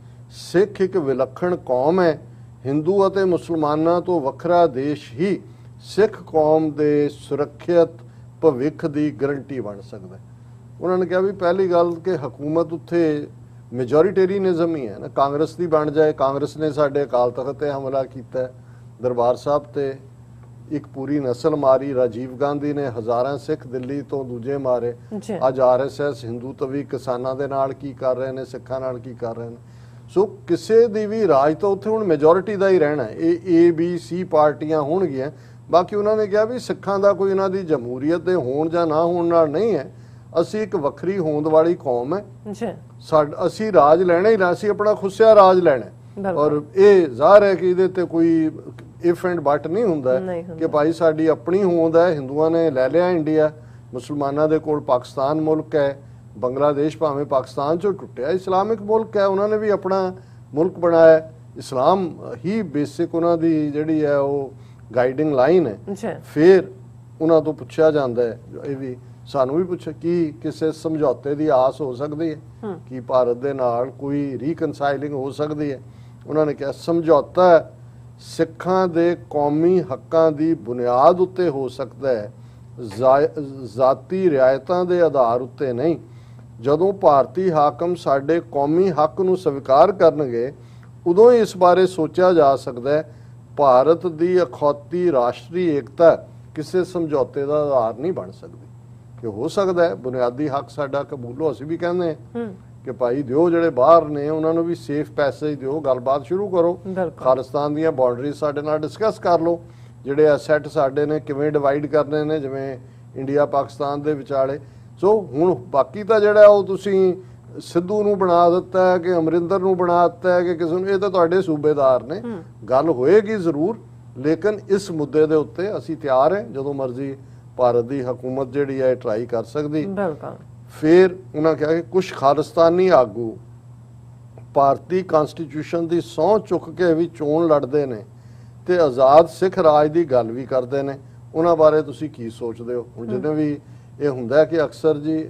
ਸਿੱਖ ਇੱਕ ਵਿਲੱਖਣ ਕੌਮ ਹੈ। ਹਿੰਦੂ ਅਤੇ ਮੁਸਲਮਾਨਾਂ ਤੋਂ ਵੱਖਰਾ ਦੇਸ਼ ਹੀ ਸਿੱਖ ਕੌਮ ਦੇ ਸੁਰੱਖਿਅਤ ਭਵਿੱਖ ਦੀ ਗਰੰਟੀ ਬਣ ਸਕਦਾ ਹੈ। ਉਹਨਾਂ ਨੇ ਕਿਹਾ ਵੀ ਪਹਿਲੀ ਗੱਲ ਕਿ ਹਕੂਮਤ ਉੱਥੇ ਮੈਜੋਰਿਟੇਰੀਅਨਿਜ਼ਮ ਹੀ ਹੈ ਨਾ, ਕਾਂਗਰਸ ਦੀ ਬਣ ਜਾਏ। ਕਾਂਗਰਸ ਨੇ ਸਾਡੇ ਅਕਾਲ ਤਖਤ ਤੇ ਹਮਲਾ ਕੀਤਾ, ਦਰਬਾਰ ਸਾਹਿਬ ਤੇ ਇੱਕ ਪੂਰੀ ਨਸਲ ਮਾਰੀ। ਰਾਜੀਵ ਗਾਂਧੀ ਨੇ ਹਜ਼ਾਰਾਂ ਸਿੱਖ ਦਿੱਲੀ ਤੋਂ ਦੂਜੇ ਮਾਰੇ। ਅੱਜ ਆਰਐਸਐਸ ਹਿੰਦੂ ਤਵੀ ਕਿਸਾਨਾਂ ਦੇ ਨਾਲ ਕੀ ਕਰ ਰਹੇ ਨੇ, ਸਿੱਖਾਂ ਨਾਲ ਕੀ ਕਰ ਰਹੇ ਨੇ। ਸੋ ਕਿਸੇ ਦੀ ਵੀ ਰਾਜ ਤਾਂ ਉੱਥੇ ਹੁਣ ਮੈਜੋਰਿਟੀ ਦਾ ਹੀ ਰਹਿਣਾ। ਇਹ ABC ਪਾਰਟੀਆਂ ਹੋਣਗੀਆਂ। ਬਾਕੀ ਉਹਨਾਂ ਨੇ ਕਿਹਾ ਵੀ ਸਿੱਖਾਂ ਦਾ ਕੋਈ ਇਹਨਾਂ ਦੀ ਜਮਹੂਰੀਅਤ ਦੇ ਹੋਣ ਜਾਂ ਨਾ ਹੋਣ ਨਾਲ ਨਹੀਂ ਹੈ। ਅਸੀਂ ਇੱਕ ਵੱਖਰੀ ਹੋਂਦ ਵਾਲੀ ਕੌਮ ਹੈ। ਅਸੀਂ ਰਾਜ ਲੈਣਾ ਹੀ ਨਾ, ਅਸੀਂ ਆਪਣਾ ਖੁੱਸਿਆ ਰਾਜ ਲੈਣਾ। ਔਰ ਇਹ ਜ਼ਾਹਰ ਹੈ ਕਿ ਇਹਦੇ ਤੇ ਕੋਈ ਇਫ ਐਂਡ ਬਟ ਨਹੀਂ ਹੁੰਦਾ ਕਿ ਭਾਈ ਸਾਡੀ ਆਪਣੀ ਹੋਂਦ ਹੈ। ਹਿੰਦੂਆਂ ਨੇ ਲੈ ਲਿਆ ਇੰਡੀਆ, ਮੁਸਲਮਾਨਾਂ ਦੇ ਕੋਲ ਪਾਕਿਸਤਾਨ ਮੁਲਕ ਹੈ। ਬੰਗਲਾਦੇਸ਼ ਭਾਵੇਂ ਪਾਕਿਸਤਾਨ ਚੋਂ ਟੁੱਟਿਆ, ਇਸਲਾਮਿਕ ਮੁਲਕ ਹੈ, ਉਹਨਾਂ ਨੇ ਵੀ ਆਪਣਾ ਮੁਲਕ ਬਣਾਇਆ। ਇਸਲਾਮ ਹੀ ਬੇਸਿਕ ਉਹਨਾਂ ਦੀ ਜਿਹੜੀ ਹੈ ਉਹ ਗਾਈਡਿੰਗ ਲਾਈਨ ਹੈ। ਫਿਰ ਉਹਨਾਂ ਤੋਂ ਪੁੱਛਿਆ ਜਾਂਦਾ ਹੈ, ਇਹ ਵੀ ਸਾਨੂੰ ਵੀ ਪੁੱਛਿਆ ਕਿ ਕਿਸੇ ਸਮਝੌਤੇ ਦੀ ਆਸ ਹੋ ਸਕਦੀ ਹੈ ਕਿ ਭਾਰਤ ਦੇ ਨਾਲ ਕੋਈ ਰੀਕਨਸਾਈਲਿੰਗ ਹੋ ਸਕਦੀ ਹੈ। ਉਹਨਾਂ ਨੇ ਕਿਹਾ ਸਮਝੌਤਾ ਸਿੱਖਾਂ ਦੇ ਕੌਮੀ ਹੱਕਾਂ ਦੀ ਬੁਨਿਆਦ ਉੱਤੇ ਹੋ ਸਕਦਾ ਹੈ, ਜ਼ਾਤੀ ਰਿਆਇਤਾਂ ਦੇ ਆਧਾਰ ਉੱਤੇ ਨਹੀਂ। ਜਦੋਂ ਭਾਰਤੀ ਹਾਕਮ ਸਾਡੇ ਕੌਮੀ ਹੱਕ ਨੂੰ ਸਵੀਕਾਰ ਕਰਨਗੇ ਉਦੋਂ ਹੀ ਇਸ ਬਾਰੇ ਸੋਚਿਆ ਜਾ ਸਕਦਾ ਹੈ। ਭਾਰਤ ਦੀ ਅਖੌਤੀ ਰਾਸ਼ਟਰੀ ਏਕਤਾ ਕਿਸੇ ਸਮਝੌਤੇ ਦਾ ਆਧਾਰ ਨਹੀਂ ਬਣ ਸਕਦੀ। ਕਿ ਹੋ ਸਕਦਾ ਹੈ ਬੁਨਿਆਦੀ ਹੱਕ ਸਾਡਾ ਕਬੂਲੋ, ਅਸੀਂ ਵੀ ਕਹਿੰਦੇ ਹਾਂ ਕਿ ਭਾਈ ਦਿਓ, ਜਿਹੜੇ ਬਾਹਰ ਨੇ ਉਹਨਾਂ ਨੂੰ ਵੀ ਸੇਫ ਪੈਸੇਜ ਦਿਓ, ਗੱਲਬਾਤ ਸ਼ੁਰੂ ਕਰੋ। ਖਾਲਿਸਤਾਨ ਦੀਆਂ ਬਾਉਂਡਰੀਜ਼ ਸਾਡੇ ਨਾਲ ਡਿਸਕਸ ਕਰ ਲਓ, ਜਿਹੜੇ ਐਸੈਟ ਸਾਡੇ ਨੇ ਕਿਵੇਂ ਡਿਵਾਈਡ ਕਰਨੇ ਨੇ, ਜਿਵੇਂ ਇੰਡੀਆ ਪਾਕਿਸਤਾਨ ਦੇ ਵਿਚਾਲੇ। ਸੋ ਹੁਣ ਬਾਕੀ ਤਾਂ ਜਿਹੜਾ ਉਹ ਤੁਸੀਂ ਸਿੱਧੂ ਨੂੰ ਬਣਾ ਦਿੱਤਾ ਹੈ ਕਿ ਅਮਰਿੰਦਰ ਨੂੰ ਬਣਾ ਦਿੱਤਾ ਹੈ ਕਿ ਕਿਸੇ ਨੂੰ, ਇਹ ਤਾਂ ਤੁਹਾਡੇ ਸੂਬੇਦਾਰ ਨੇ। ਗੱਲ ਹੋਏਗੀ ਜ਼ਰੂਰ, ਲੇਕਿਨ ਇਸ ਮੁੱਦੇ ਦੇ ਉੱਤੇ ਅਸੀਂ ਤਿਆਰ ਹਾਂ, ਜਦੋਂ ਮਰਜ਼ੀ ਭਾਰਤ ਦੀ ਹਕੂਮਤ ਜਿਹੜੀ ਹੈ ਟਰਾਈ ਕਰ ਸਕਦੀ। ਫਿਰ ਉਹਨਾਂ ਕਿਹਾ ਕਿ ਕੁਝ ਖਾਲਿਸਤਾਨੀ ਆਗੂ ਭਾਰਤੀ ਕਨਸਟੀਟਿਊਸ਼ਨ ਦੀ ਸਹੁੰ ਚੁੱਕ ਕੇ ਵੀ ਚੋਣ ਲੜਦੇ ਨੇ ਤੇ ਆਜ਼ਾਦ ਸਿੱਖ ਰਾਜ ਦੀ ਗੱਲ ਵੀ ਕਰਦੇ ਨੇ। ਉਹਨਾਂ ਬਾਰੇ ਤੁਸੀਂ ਕੀ ਸੋਚਦੇ ਹੋ? ਹੁਣ ਜਿਵੇਂ ਵੀ ਇਹ ਹੁੰਦਾ ਕਿ ਅਕਸਰ ਜੀ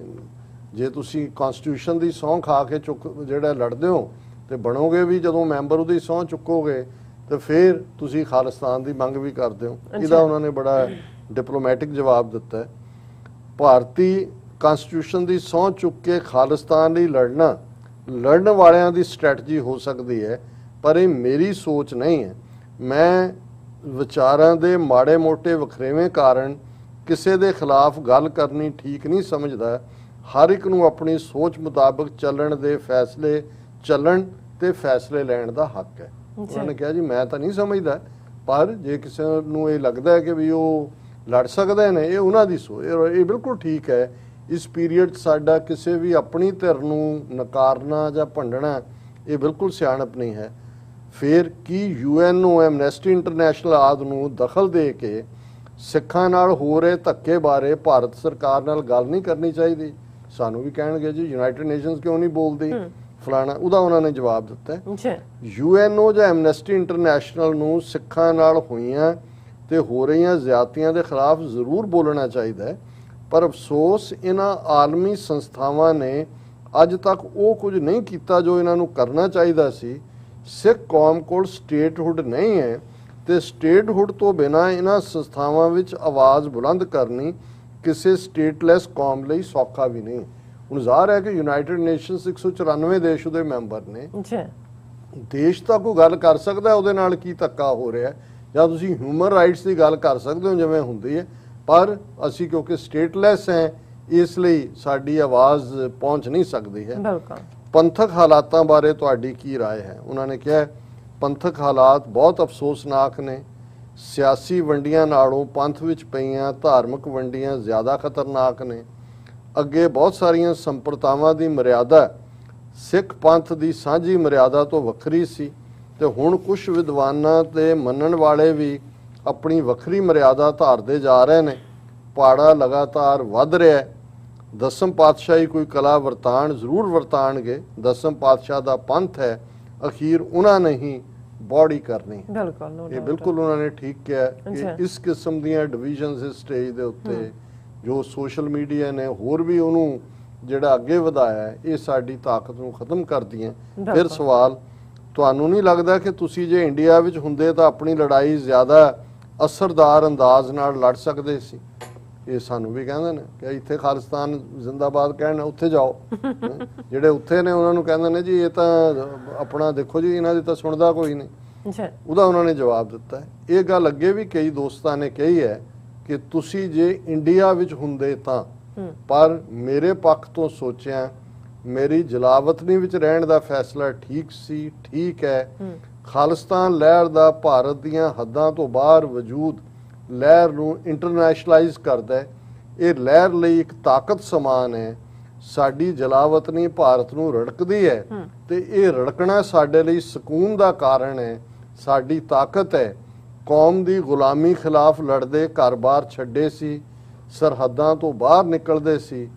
ਜੇ ਤੁਸੀਂ ਕਨਸਟੀਟਿਊਸ਼ਨ ਦੀ ਸਹੁੰ ਖਾ ਕੇ ਜਿਹੜਾ ਲੜਦੇ ਹੋ ਤੇ ਬਣੋਗੇ ਵੀ, ਜਦੋਂ ਮੈਂਬਰ ਉਹਦੀ ਸਹੁੰ ਚੁੱਕੋਗੇ ਤੇ ਫਿਰ ਤੁਸੀਂ ਖਾਲਿਸਤਾਨ ਦੀ ਮੰਗ ਵੀ ਕਰਦੇ ਹੋ। ਇਹਦਾ ਉਹਨਾਂ ਨੇ ਬੜਾ ਡਿਪਲੋਮੈਟਿਕ ਜਵਾਬ ਦਿੱਤਾ ਹੈ। ਭਾਰਤੀ ਕਨਸਟੀਟਿਊਸ਼ਨ ਦੀ ਸਹੁੰ ਚੁੱਕ ਕੇ ਖਾਲਿਸਤਾਨ ਲਈ ਲੜਨ ਵਾਲਿਆਂ ਦੀ ਸਟ੍ਰੈਟਜੀ ਹੋ ਸਕਦੀ ਹੈ, ਪਰ ਇਹ ਮੇਰੀ ਸੋਚ ਨਹੀਂ ਹੈ। ਮੈਂ ਵਿਚਾਰਾਂ ਦੇ ਮਾੜੇ ਮੋਟੇ ਵਖਰੇਵੇਂ ਕਾਰਨ ਕਿਸੇ ਦੇ ਖਿਲਾਫ ਗੱਲ ਕਰਨੀ ਠੀਕ ਨਹੀਂ ਸਮਝਦਾ। ਹਰ ਇੱਕ ਨੂੰ ਆਪਣੀ ਸੋਚ ਮੁਤਾਬਕ ਚੱਲਣ ਤੇ ਫੈਸਲੇ ਲੈਣ ਦਾ ਹੱਕ ਹੈ। ਉਹਨਾਂ ਨੇ ਕਿਹਾ ਜੀ ਮੈਂ ਤਾਂ ਨਹੀਂ ਸਮਝਦਾ, ਪਰ ਜੇ ਕਿਸੇ ਨੂੰ ਇਹ ਲੱਗਦਾ ਹੈ ਕਿ ਵੀ ਉਹ ਲੜ ਸਕਦੇ ਨੇ, ਇਹ ਉਹਨਾਂ ਦੀ ਸੋਚ, ਇਹ ਬਿਲਕੁਲ ਠੀਕ ਹੈ। ਇਸ ਪੀਰੀਅਡ ਸਾਡਾ ਕਿਸੇ ਵੀ ਆਪਣੀ ਧਿਰ ਨੂੰ ਨਕਾਰਨਾ ਜਾਂ ਭੰਡਣਾ ਇਹ ਬਿਲਕੁਲ ਸਿਆਣਪ ਨਹੀਂ ਹੈ। ਫਿਰ ਕੀ UNO, ਐਮਨੈਸਟੀ ਇੰਟਰਨੈਸ਼ਨਲ ਆਦਿ ਨੂੰ ਦਖਲ ਦੇ ਕੇ ਸਿੱਖਾਂ ਨਾਲ ਹੋ ਰਹੇ ਧੱਕੇ ਬਾਰੇ ਭਾਰਤ ਸਰਕਾਰ ਨਾਲ ਗੱਲ ਨਹੀਂ ਕਰਨੀ ਚਾਹੀਦੀ? ਸਾਨੂੰ ਵੀ ਕਹਿਣਗੇ ਜੀ ਯੂਨਾਈਟਿਡ ਨੇਸ਼ਨਸ ਕਿਉਂ ਨਹੀਂ ਬੋਲਦੀ ਫਲਾਣਾ। ਉਹਦਾ ਉਹਨਾਂ ਨੇ ਜਵਾਬ ਦਿੱਤਾ UNO ਜਾਂ ਐਮਨੈਸਟੀ ਇੰਟਰਨੈਸ਼ਨਲ ਨੂੰ ਸਿੱਖਾਂ ਨਾਲ ਹੋਈਆਂ ਤੇ ਹੋ ਰਹੀਆਂ ਜ਼ਿਆਦਤੀਆਂ ਦੇ ਖਿਲਾਫ ਜ਼ਰੂਰ ਬੋਲਣਾ ਚਾਹੀਦਾ ਹੈ, ਪਰ ਅਫਸੋਸ ਇਹਨਾਂ ਆਲਮੀ ਸੰਸਥਾਵਾਂ ਨੇ ਅੱਜ ਤੱਕ ਉਹ ਕੁਝ ਨਹੀਂ ਕੀਤਾ ਜੋ ਇਹਨਾਂ ਨੂੰ ਕਰਨਾ ਚਾਹੀਦਾ ਸੀ। ਸਿੱਖ ਕੌਮ ਕੋਲ ਸਟੇਟਹੁੱਡ ਨਹੀਂ ਹੈ ਤੇ ਸਟੇਟਹੁੱਡ ਤੋਂ ਬਿਨਾਂ ਇਹਨਾਂ ਸੰਸਥਾਵਾਂ ਵਿੱਚ ਆਵਾਜ਼ ਬੁਲੰਦ ਕਰਨੀ ਕਿਸੇ ਸਟੇਟਲੈਸ ਕੌਮ ਲਈ ਸੌਖਾ ਵੀ ਨਹੀਂ। ਹੁਣ ਜ਼ਾਹਰ ਹੈ ਕਿ ਯੂਨਾਈਟਿਡ ਨੇਸ਼ਨਸ 194 ਦੇਸ਼ ਉਹਦੇ ਮੈਂਬਰ ਨੇ। ਦੇਸ਼ ਤਾਂ ਕੋਈ ਗੱਲ ਕਰ ਸਕਦਾ ਉਹਦੇ ਨਾਲ ਕੀ ਧੱਕਾ ਹੋ ਰਿਹਾ, ਜਾਂ ਤੁਸੀਂ ਹਿਊਮਨ ਰਾਈਟਸ ਦੀ ਗੱਲ ਕਰ ਸਕਦੇ ਹੋ ਜਿਵੇਂ ਹੁੰਦੀ ਹੈ, ਪਰ ਅਸੀਂ ਕਿਉਂਕਿ ਸਟੇਟਲੈਸ ਹੈ ਇਸ ਲਈ ਸਾਡੀ ਆਵਾਜ਼ ਪਹੁੰਚ ਨਹੀਂ ਸਕਦੀ ਹੈ। ਪੰਥਕ ਹਾਲਾਤਾਂ ਬਾਰੇ ਤੁਹਾਡੀ ਕੀ ਰਾਏ ਹੈ? ਉਹਨਾਂ ਨੇ ਕਿਹਾ ਪੰਥਕ ਹਾਲਾਤ ਬਹੁਤ ਅਫਸੋਸਨਾਕ ਨੇ। ਸਿਆਸੀ ਵੰਡੀਆਂ ਨਾਲੋਂ ਪੰਥ ਵਿੱਚ ਪਈਆਂ ਧਾਰਮਿਕ ਵੰਡੀਆਂ ਜ਼ਿਆਦਾ ਖਤਰਨਾਕ ਨੇ। ਅੱਗੇ ਬਹੁਤ ਸਾਰੀਆਂ ਸੰਪਰਦਾਵਾਂ ਦੀ ਮਰਿਆਦਾ ਸਿੱਖ ਪੰਥ ਦੀ ਸਾਂਝੀ ਮਰਿਆਦਾ ਤੋਂ ਵੱਖਰੀ ਸੀ ਤੇ ਹੁਣ ਕੁਝ ਵਿਦਵਾਨਾਂ ਤੇ ਮੰਨਣ ਵਾਲੇ ਵੀ ਆਪਣੀ ਵੱਖਰੀ ਮਰਿਆਦਾ ਧਾਰਦੇ ਜਾ ਰਹੇ ਨੇ। ਪਾੜਾ ਲਗਾਤਾਰ ਵੱਧ ਰਿਹਾ ਹੈ। ਦਸਮ ਪਾਤਸ਼ਾਹੀ ਕੋਈ ਕਲਾ ਵਰਤਾਨ ਜ਼ਰੂਰ ਵਰਤਾਣਗੇ। ਦਸਮ ਪਾਤਸ਼ਾਹ ਦਾ ਪੰਥ ਹੈ, ਅਖੀਰ ਉਹਨਾਂ ਨੇ ਹੀ ਬੌੜੀ ਕਰਨੀ। ਬਿਲਕੁਲ ਇਹ ਬਿਲਕੁਲ ਉਹਨਾਂ ਨੇ ਠੀਕ ਕਿਹਾ ਕਿ ਇਸ ਕਿਸਮ ਦੀਆਂ ਡਿਵੀਜ਼ਨਸ ਇਸ ਸਟੇਜ ਦੇ ਉੱਤੇ ਜੋ ਸੋਸ਼ਲ ਮੀਡੀਆ ਨੇ ਹੋਰ ਵੀ ਉਹਨੂੰ ਜਿਹੜਾ ਅੱਗੇ ਵਧਾਇਆ ਹੈ, ਇਹ ਸਾਡੀ ਤਾਕਤ ਨੂੰ ਖਤਮ ਕਰਦੀਆਂ। ਫਿਰ ਸਵਾਲ, ਤੁਹਾਨੂੰ ਨਹੀਂ ਲੱਗਦਾ ਕਿ ਤੁਸੀਂ ਜੇ ਇੰਡੀਆ ਵਿੱਚ ਹੁੰਦੇ ਤਾਂ ਆਪਣੀ ਲੜਾਈ ਜ਼ਿਆਦਾ ਅਸਰਦਾਰ ਅੰਦਾਜ਼ ਨਾਲ ਲੜ ਸਕਦੇ ਸੀ? ਇਹ ਸਾਨੂੰ ਵੀ ਕਹਿੰਦੇ ਨੇ ਕਿ ਇੱਥੇ ਖਾਲਿਸਤਾਨ ਜ਼ਿੰਦਾਬਾਦ ਕਹਿਣ, ਉੱਥੇ ਜਾਓ। ਜਿਹੜੇ ਉੱਥੇ ਨੇ ਉਹਨਾਂ ਨੂੰ ਕਹਿੰਦੇ ਨੇ ਜੀ ਇਹ ਤਾਂ ਆਪਣਾ ਦੇਖੋ ਜੀ ਇਹਨਾਂ ਦੀ ਤਾਂ ਸੁਣਦਾ ਕੋਈ ਨਹੀਂ। ਉਹਦਾ ਉਹਨਾਂ ਨੇ ਜਵਾਬ ਦਿੱਤਾ ਹੈ। ਇਹ ਗੱਲ ਅੱਗੇ ਵੀ ਕਈ ਦੋਸਤਾਂ ਨੇ ਕਹੀ ਹੈ ਕਿ ਤੁਸੀਂ ਜੇ ਇੰਡੀਆ ਵਿੱਚ ਹੁੰਦੇ ਤਾਂ, ਪਰ ਮੇਰੇ ਪੱਖ ਤੋਂ ਸੋਚਿਆ ਮੇਰੀ ਜਲਾਵਤਨੀ ਵਿੱਚ ਰਹਿਣ ਦਾ ਫੈਸਲਾ ਠੀਕ ਸੀ। ਠੀਕ ਹੈ, ਖਾਲਿਸਤਾਨ ਲਹਿਰ ਦਾ ਭਾਰਤ ਦੀਆਂ ਹੱਦਾਂ ਤੋਂ ਬਾਹਰ ਵਜੂਦ ਲਹਿਰ ਨੂੰ ਇੰਟਰਨੈਸ਼ਨਲਾਈਜ਼ ਕਰਦਾ ਹੈ। ਇਹ ਲਹਿਰ ਲਈ ਇੱਕ ਤਾਕਤ ਸਮਾਨ ਹੈ। ਸਾਡੀ ਜਲਾਵਤਨੀ ਭਾਰਤ ਨੂੰ ਰੜਕਦੀ ਹੈ ਤੇ ਇਹ ਰੜਕਣਾ ਸਾਡੇ ਲਈ ਸਕੂਨ ਦਾ ਕਾਰਨ ਹੈ, ਸਾਡੀ ਤਾਕਤ ਹੈ। ਕੌਮ ਦੀ ਗੁਲਾਮੀ ਖਿਲਾਫ ਲੜਦੇ, ਘਰ-ਬਾਰ ਛੱਡੇ ਸੀ, ਸਰਹੱਦਾਂ ਤੋਂ ਬਾਹਰ ਨਿਕਲਦੇ ਸੀ,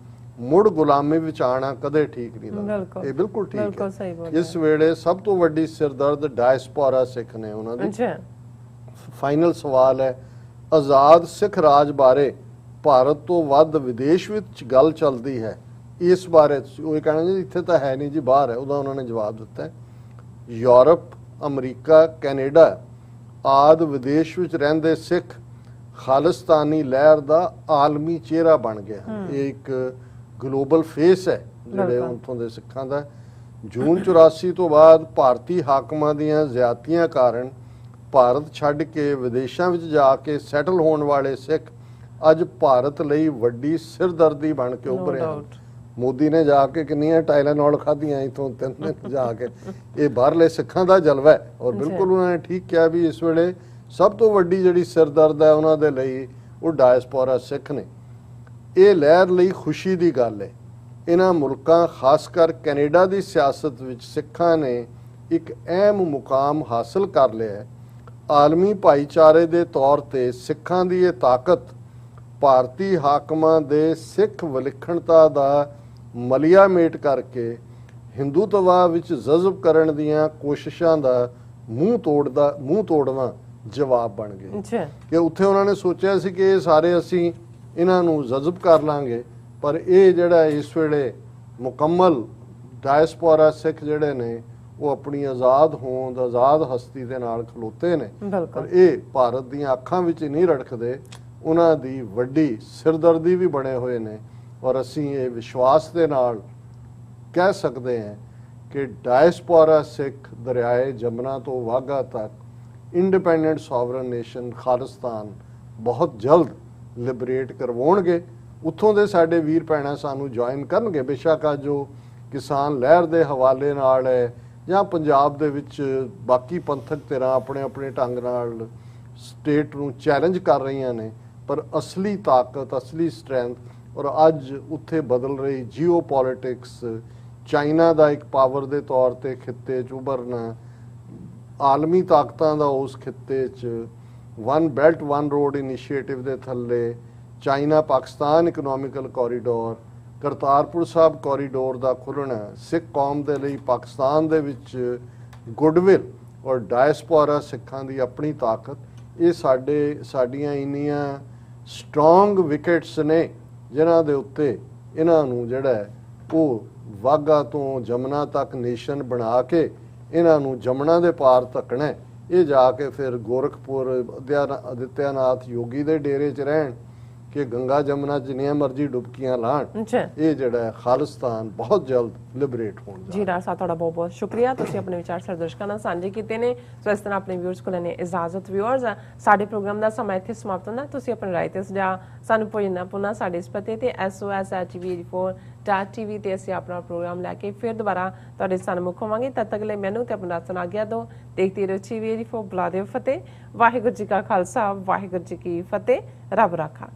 ਮੁੜ ਗੁਲਾਮੀ ਵਿੱਚ ਆਣਾ ਕਦੇ ਠੀਕ ਨਹੀਂ ਲੱਗਦਾ। ਇਹ ਬਿਲਕੁਲ ਠੀਕ ਹੈ। ਇਸ ਵੇਲੇ ਸਭ ਤੋਂ ਵੱਡੀ ਸਿਰਦਰਦ ਡਾਇਸਪੋਰਾ ਸਿੱਖ ਨੇ ਉਹਨਾਂ ਦੀ। ਫਾਈਨਲ ਸਵਾਲ ਹੈ, ਆਜ਼ਾਦ ਸਿੱਖ ਰਾਜ ਬਾਰੇ ਭਾਰਤ ਤੋਂ ਵੱਧ ਵਿਦੇਸ਼ ਵਿੱਚ ਗੱਲ ਚੱਲਦੀ ਹੈ, ਇਸ ਬਾਰੇ ਉਹ ਕਹਿਣਾ ਜੀ ਇੱਥੇ ਤਾਂ ਹੈ ਨਹੀਂ ਜੀ, ਬਾਹਰ ਹੈ। ਉਹਦਾ ਉਹਨਾਂ ਨੇ ਜਵਾਬ ਦਿੱਤਾ ਯੂਰਪ, ਅਮਰੀਕਾ, ਕੈਨੇਡਾ ਆਦਿ ਵਿਦੇਸ਼ ਵਿੱਚ ਰਹਿੰਦੇ ਸਿੱਖ ਖਾਲਿਸਤਾਨੀ ਲਹਿਰ ਦਾ ਆਲਮੀ ਚਿਹਰਾ ਬਣ ਗਿਆ। ਇਹ ਇੱਕ ਗਲੋਬਲ ਫੇਸ ਹੈ ਜਿਹੜੇ ਉੱਥੋਂ ਦੇ ਸਿੱਖਾਂ ਦਾ। ਜੂਨ 84 ਤੋਂ ਬਾਅਦ ਭਾਰਤੀ ਹਾਕਮਾਂ ਦੀਆਂ ਜ਼ਿਆਦਤੀਆਂ ਕਾਰਨ ਭਾਰਤ ਛੱਡ ਕੇ ਵਿਦੇਸ਼ਾਂ ਵਿੱਚ ਜਾ ਕੇ ਸੈਟਲ ਹੋਣ ਵਾਲੇ ਸਿੱਖ ਅੱਜ ਭਾਰਤ ਲਈ ਵੱਡੀ ਸਿਰਦਰਦੀ ਬਣ ਕੇ ਉੱਭਰੇ ਹਨ। ਮੋਦੀ ਨੇ ਜਾ ਕੇ ਕਿੰਨੀਆਂ ਟਾਈਲੈਨੋਲ ਖਾਧੀਆਂ ਇਥੋਂ 3 ਦਿਨ ਜਾ ਕੇ। ਇਹ ਬਾਹਰਲੇ ਸਿੱਖਾਂ ਦਾ ਜਲਵਾ ਹੈ ਔਰ ਬਿਲਕੁਲ ਉਹਨਾਂ ਨੇ ਠੀਕ ਕਿਹਾ ਵੀ ਇਸ ਵੇਲੇ ਸਭ ਤੋਂ ਵੱਡੀ ਜਿਹੜੀ ਸਿਰਦਰਦ ਹੈ ਉਹਨਾਂ ਦੇ ਲਈ ਉਹ ਡਾਇਸਪੋਰਾ ਸਿੱਖ ਨੇ। ਇਹ ਲਹਿਰ ਲਈ ਖੁਸ਼ੀ ਦੀ ਗੱਲ ਹੈ। ਇਹਨਾਂ ਮੁਲਕਾਂ ਖਾਸ ਕਰ ਕੈਨੇਡਾ ਦੀ ਸਿਆਸਤ ਵਿੱਚ ਸਿੱਖਾਂ ਨੇ ਇੱਕ ਅਹਿਮ ਮੁਕਾਮ ਹਾਸਲ ਕਰ ਲਿਆ ਹੈ। ਆਲਮੀ ਭਾਈਚਾਰੇ ਦੇ ਤੌਰ ਤੇ ਸਿੱਖਾਂ ਦੀ ਇਹ ਤਾਕਤ ਭਾਰਤੀ ਹਾਕਮਾਂ ਦੇ ਸਿੱਖ ਵਿਲੱਖਣਤਾ ਦਾ ਮਲੀਆ ਮੇਟ ਕਰਕੇ ਹਿੰਦੂਤਵਾ ਵਿੱਚ ਜਜ਼ਬ ਕਰਨ ਦੀਆਂ ਕੋਸ਼ਿਸ਼ਾਂ ਦਾ ਮੂੰਹ ਤੋੜਵਾਂ ਜਵਾਬ ਬਣ ਗਏ। ਕਿ ਉੱਥੇ ਉਹਨਾਂ ਨੇ ਸੋਚਿਆ ਸੀ ਕਿ ਇਹ ਸਾਰੇ ਅਸੀਂ ਇਹਨਾਂ ਨੂੰ ਜਜ਼ਬ ਕਰ ਲਾਂਗੇ, ਪਰ ਇਹ ਜਿਹੜਾ ਇਸ ਵੇਲੇ ਮੁਕੰਮਲ ਡਾਇਸਪੋਰਾ ਸਿੱਖ ਜਿਹੜੇ ਨੇ ਉਹ ਆਪਣੀ ਆਜ਼ਾਦ ਹੋਂਦ, ਆਜ਼ਾਦ ਹਸਤੀ ਦੇ ਨਾਲ ਖਲੋਤੇ ਨੇ। ਪਰ ਇਹ ਭਾਰਤ ਦੀਆਂ ਅੱਖਾਂ ਵਿੱਚ ਨਹੀਂ ਰੜਕਦੇ, ਉਹਨਾਂ ਦੀ ਵੱਡੀ ਸਿਰਦਰਦੀ ਵੀ ਬਣੇ ਹੋਏ ਨੇ। ਔਰ ਅਸੀਂ ਇਹ ਵਿਸ਼ਵਾਸ ਦੇ ਨਾਲ ਕਹਿ ਸਕਦੇ ਹਾਂ ਕਿ ਡਾਇਸਪੋਰਾ ਸਿੱਖ ਦਰਿਆਏ ਜਮਨਾ ਤੋਂ ਵਾਘਾ ਤੱਕ ਇੰਡੀਪੈਂਡੈਂਟ ਸੋਵਰਨ ਨੇਸ਼ਨ ਖਾਲਿਸਤਾਨ ਬਹੁਤ ਜਲਦ ਲਿਬਰੇਟ ਕਰਵਾਉਣਗੇ। ਉੱਥੋਂ ਦੇ ਸਾਡੇ ਵੀਰ ਭੈਣਾਂ ਸਾਨੂੰ ਜੁਆਇਨ ਕਰਨਗੇ। ਬੇਸ਼ੱਕ ਅੱਜ ਜੋ ਕਿਸਾਨ ਲਹਿਰ ਦੇ ਹਵਾਲੇ ਨਾਲ ਹੈ ਜਾਂ ਪੰਜਾਬ ਦੇ ਵਿੱਚ ਬਾਕੀ ਪੰਥਕ ਧਿਰਾਂ ਆਪਣੇ ਆਪਣੇ ਢੰਗ ਨਾਲ ਸਟੇਟ ਨੂੰ ਚੈਲੰਜ ਕਰ ਰਹੀਆਂ ਨੇ, ਪਰ ਅਸਲੀ ਤਾਕਤ, ਅਸਲੀ ਸਟਰੈਂਥ ਔਰ ਅੱਜ ਉੱਥੇ ਬਦਲ ਰਹੀ ਜੀਓ ਪੋਲਿਟਿਕਸ, ਚਾਈਨਾ ਦਾ ਇੱਕ ਪਾਵਰ ਦੇ ਤੌਰ ਤੇ ਖਿੱਤੇ 'ਚ ਉਭਰਨਾ, ਆਲਮੀ ਤਾਕਤਾਂ ਦਾ ਉਸ ਖਿੱਤੇ 'ਚ one belt one road initiative ਦੇ ਥੱਲੇ China Pakistan economical corridor, Kartarpur Sahib corridor ਦਾ ਖੁੱਲ੍ਹਣਾ, ਸਿੱਖ ਕੌਮ ਦੇ ਲਈ ਪਾਕਿਸਤਾਨ ਦੇ ਵਿੱਚ ਗੁੱਡਵਿਲ ਔਰ ਡਾਇਸਪੋਰਾ ਸਿੱਖਾਂ ਦੀ ਆਪਣੀ ਤਾਕਤ, ਇਹ ਸਾਡੀਆਂ ਇੰਨੀਆਂ ਸਟਰੋਂਗ ਵਿਕਟਸ ਨੇ ਜਿਨ੍ਹਾਂ ਦੇ ਉੱਤੇ ਇਹਨਾਂ ਨੂੰ ਜਿਹੜਾ ਉਹ ਵਾਘਾ ਤੋਂ ਜਮਨਾ ਤੱਕ ਨੇਸ਼ਨ ਬਣਾ ਕੇ ਇਹਨਾਂ ਨੂੰ ਜਮਨਾ ਦੇ ਪਾਰ ਧੱਕਣਾ। ਇਹ ਜਾ ਕੇ ਫਿਰ ਗੋਰਖਪੁਰ ਅਦਿੱਤਿਆਨਾਥ ਯੋਗੀ ਦੇ ਡੇਰੇ 'ਚ ਰਹਿਣ, ਕਿ ਗੰਗਾ ਜਮਨਾ ਜਿੰਨੀਆਂ ਮਰਜ਼ੀ ਡੁਬਕੀਆਂ ਲਾਣ, ਜੀ ਇਹ ਜਿਹੜਾ ਹੈ ਖਾਲਿਸਤਾਨ ਬਹੁਤ ਜਲਦ ਲਿਬਰੇਟ ਹੋਣ ਜਾ ਜੀ ਡਾਕਟਰ ਸਾਹਿਬ ਤੁਹਾਡਾ ਬਹੁਤ ਬਹੁਤ ਸ਼ੁਕਰੀਆ, ਤੁਸੀਂ ਆਪਣੇ ਵਿਚਾਰ ਸਾਡੇ ਦਰਸ਼ਕਾਂ ਨਾਲ ਸਾਂਝੇ ਕੀਤੇ ਨੇ। ਸੋ ਇਸ ਤਰ੍ਹਾਂ ਆਪਣੇ ਵਿਊਅਰਸ ਕੋਲ ਲੈਣੇ ਇਜਾਜ਼ਤ। ਵਿਊਅਰਸ, ਸਾਡੇ ਪ੍ਰੋਗਰਾਮ ਦਾ ਸਮਾਂ ਇੱਥੇ ਸਮਾਪਤ ਹੁੰਦਾ। ਤੁਸੀਂ ਆਪਣੀ ਰਾਏ ਤੇ ਸੁਝਾਅ ਸਾਨੂੰ ਭੇਜਣਾ ਪੁਣਾ ਸਾਡੇ ਇਸ ਪਤੇ ਤੇ SOS@tv84.tv ਤੇ ਅਸੀਂ ਆਪਣਾ ਪ੍ਰੋਗਰਾਮ ਲੈ ਕੇ ਫਿਰ ਦੁਬਾਰਾ ਤੁਹਾਡੇ ਸਾਹਮਣੇ ਹੋਵਾਂਗੇ। ਤਦ ਤੱਕ ਲਈ ਮੈਨੂੰ ਤੇ ਆਪਣਾ ਸੁਣਾ ਗਿਆ ਦੋ ਦੇਖਦੇ ਰਹੋ TV84। ਬੁਲਾ ਦਿਓ ਫਤਿਹ। ਵਾਹਿਗੁਰੂ ਜੀ ਕਾ ਖਾਲਸਾ, ਵਾਹਿਗੁਰੂ ਜੀ ਕੀ ਫਤਿਹ। ਰੱਬ ਰਾਖਾ।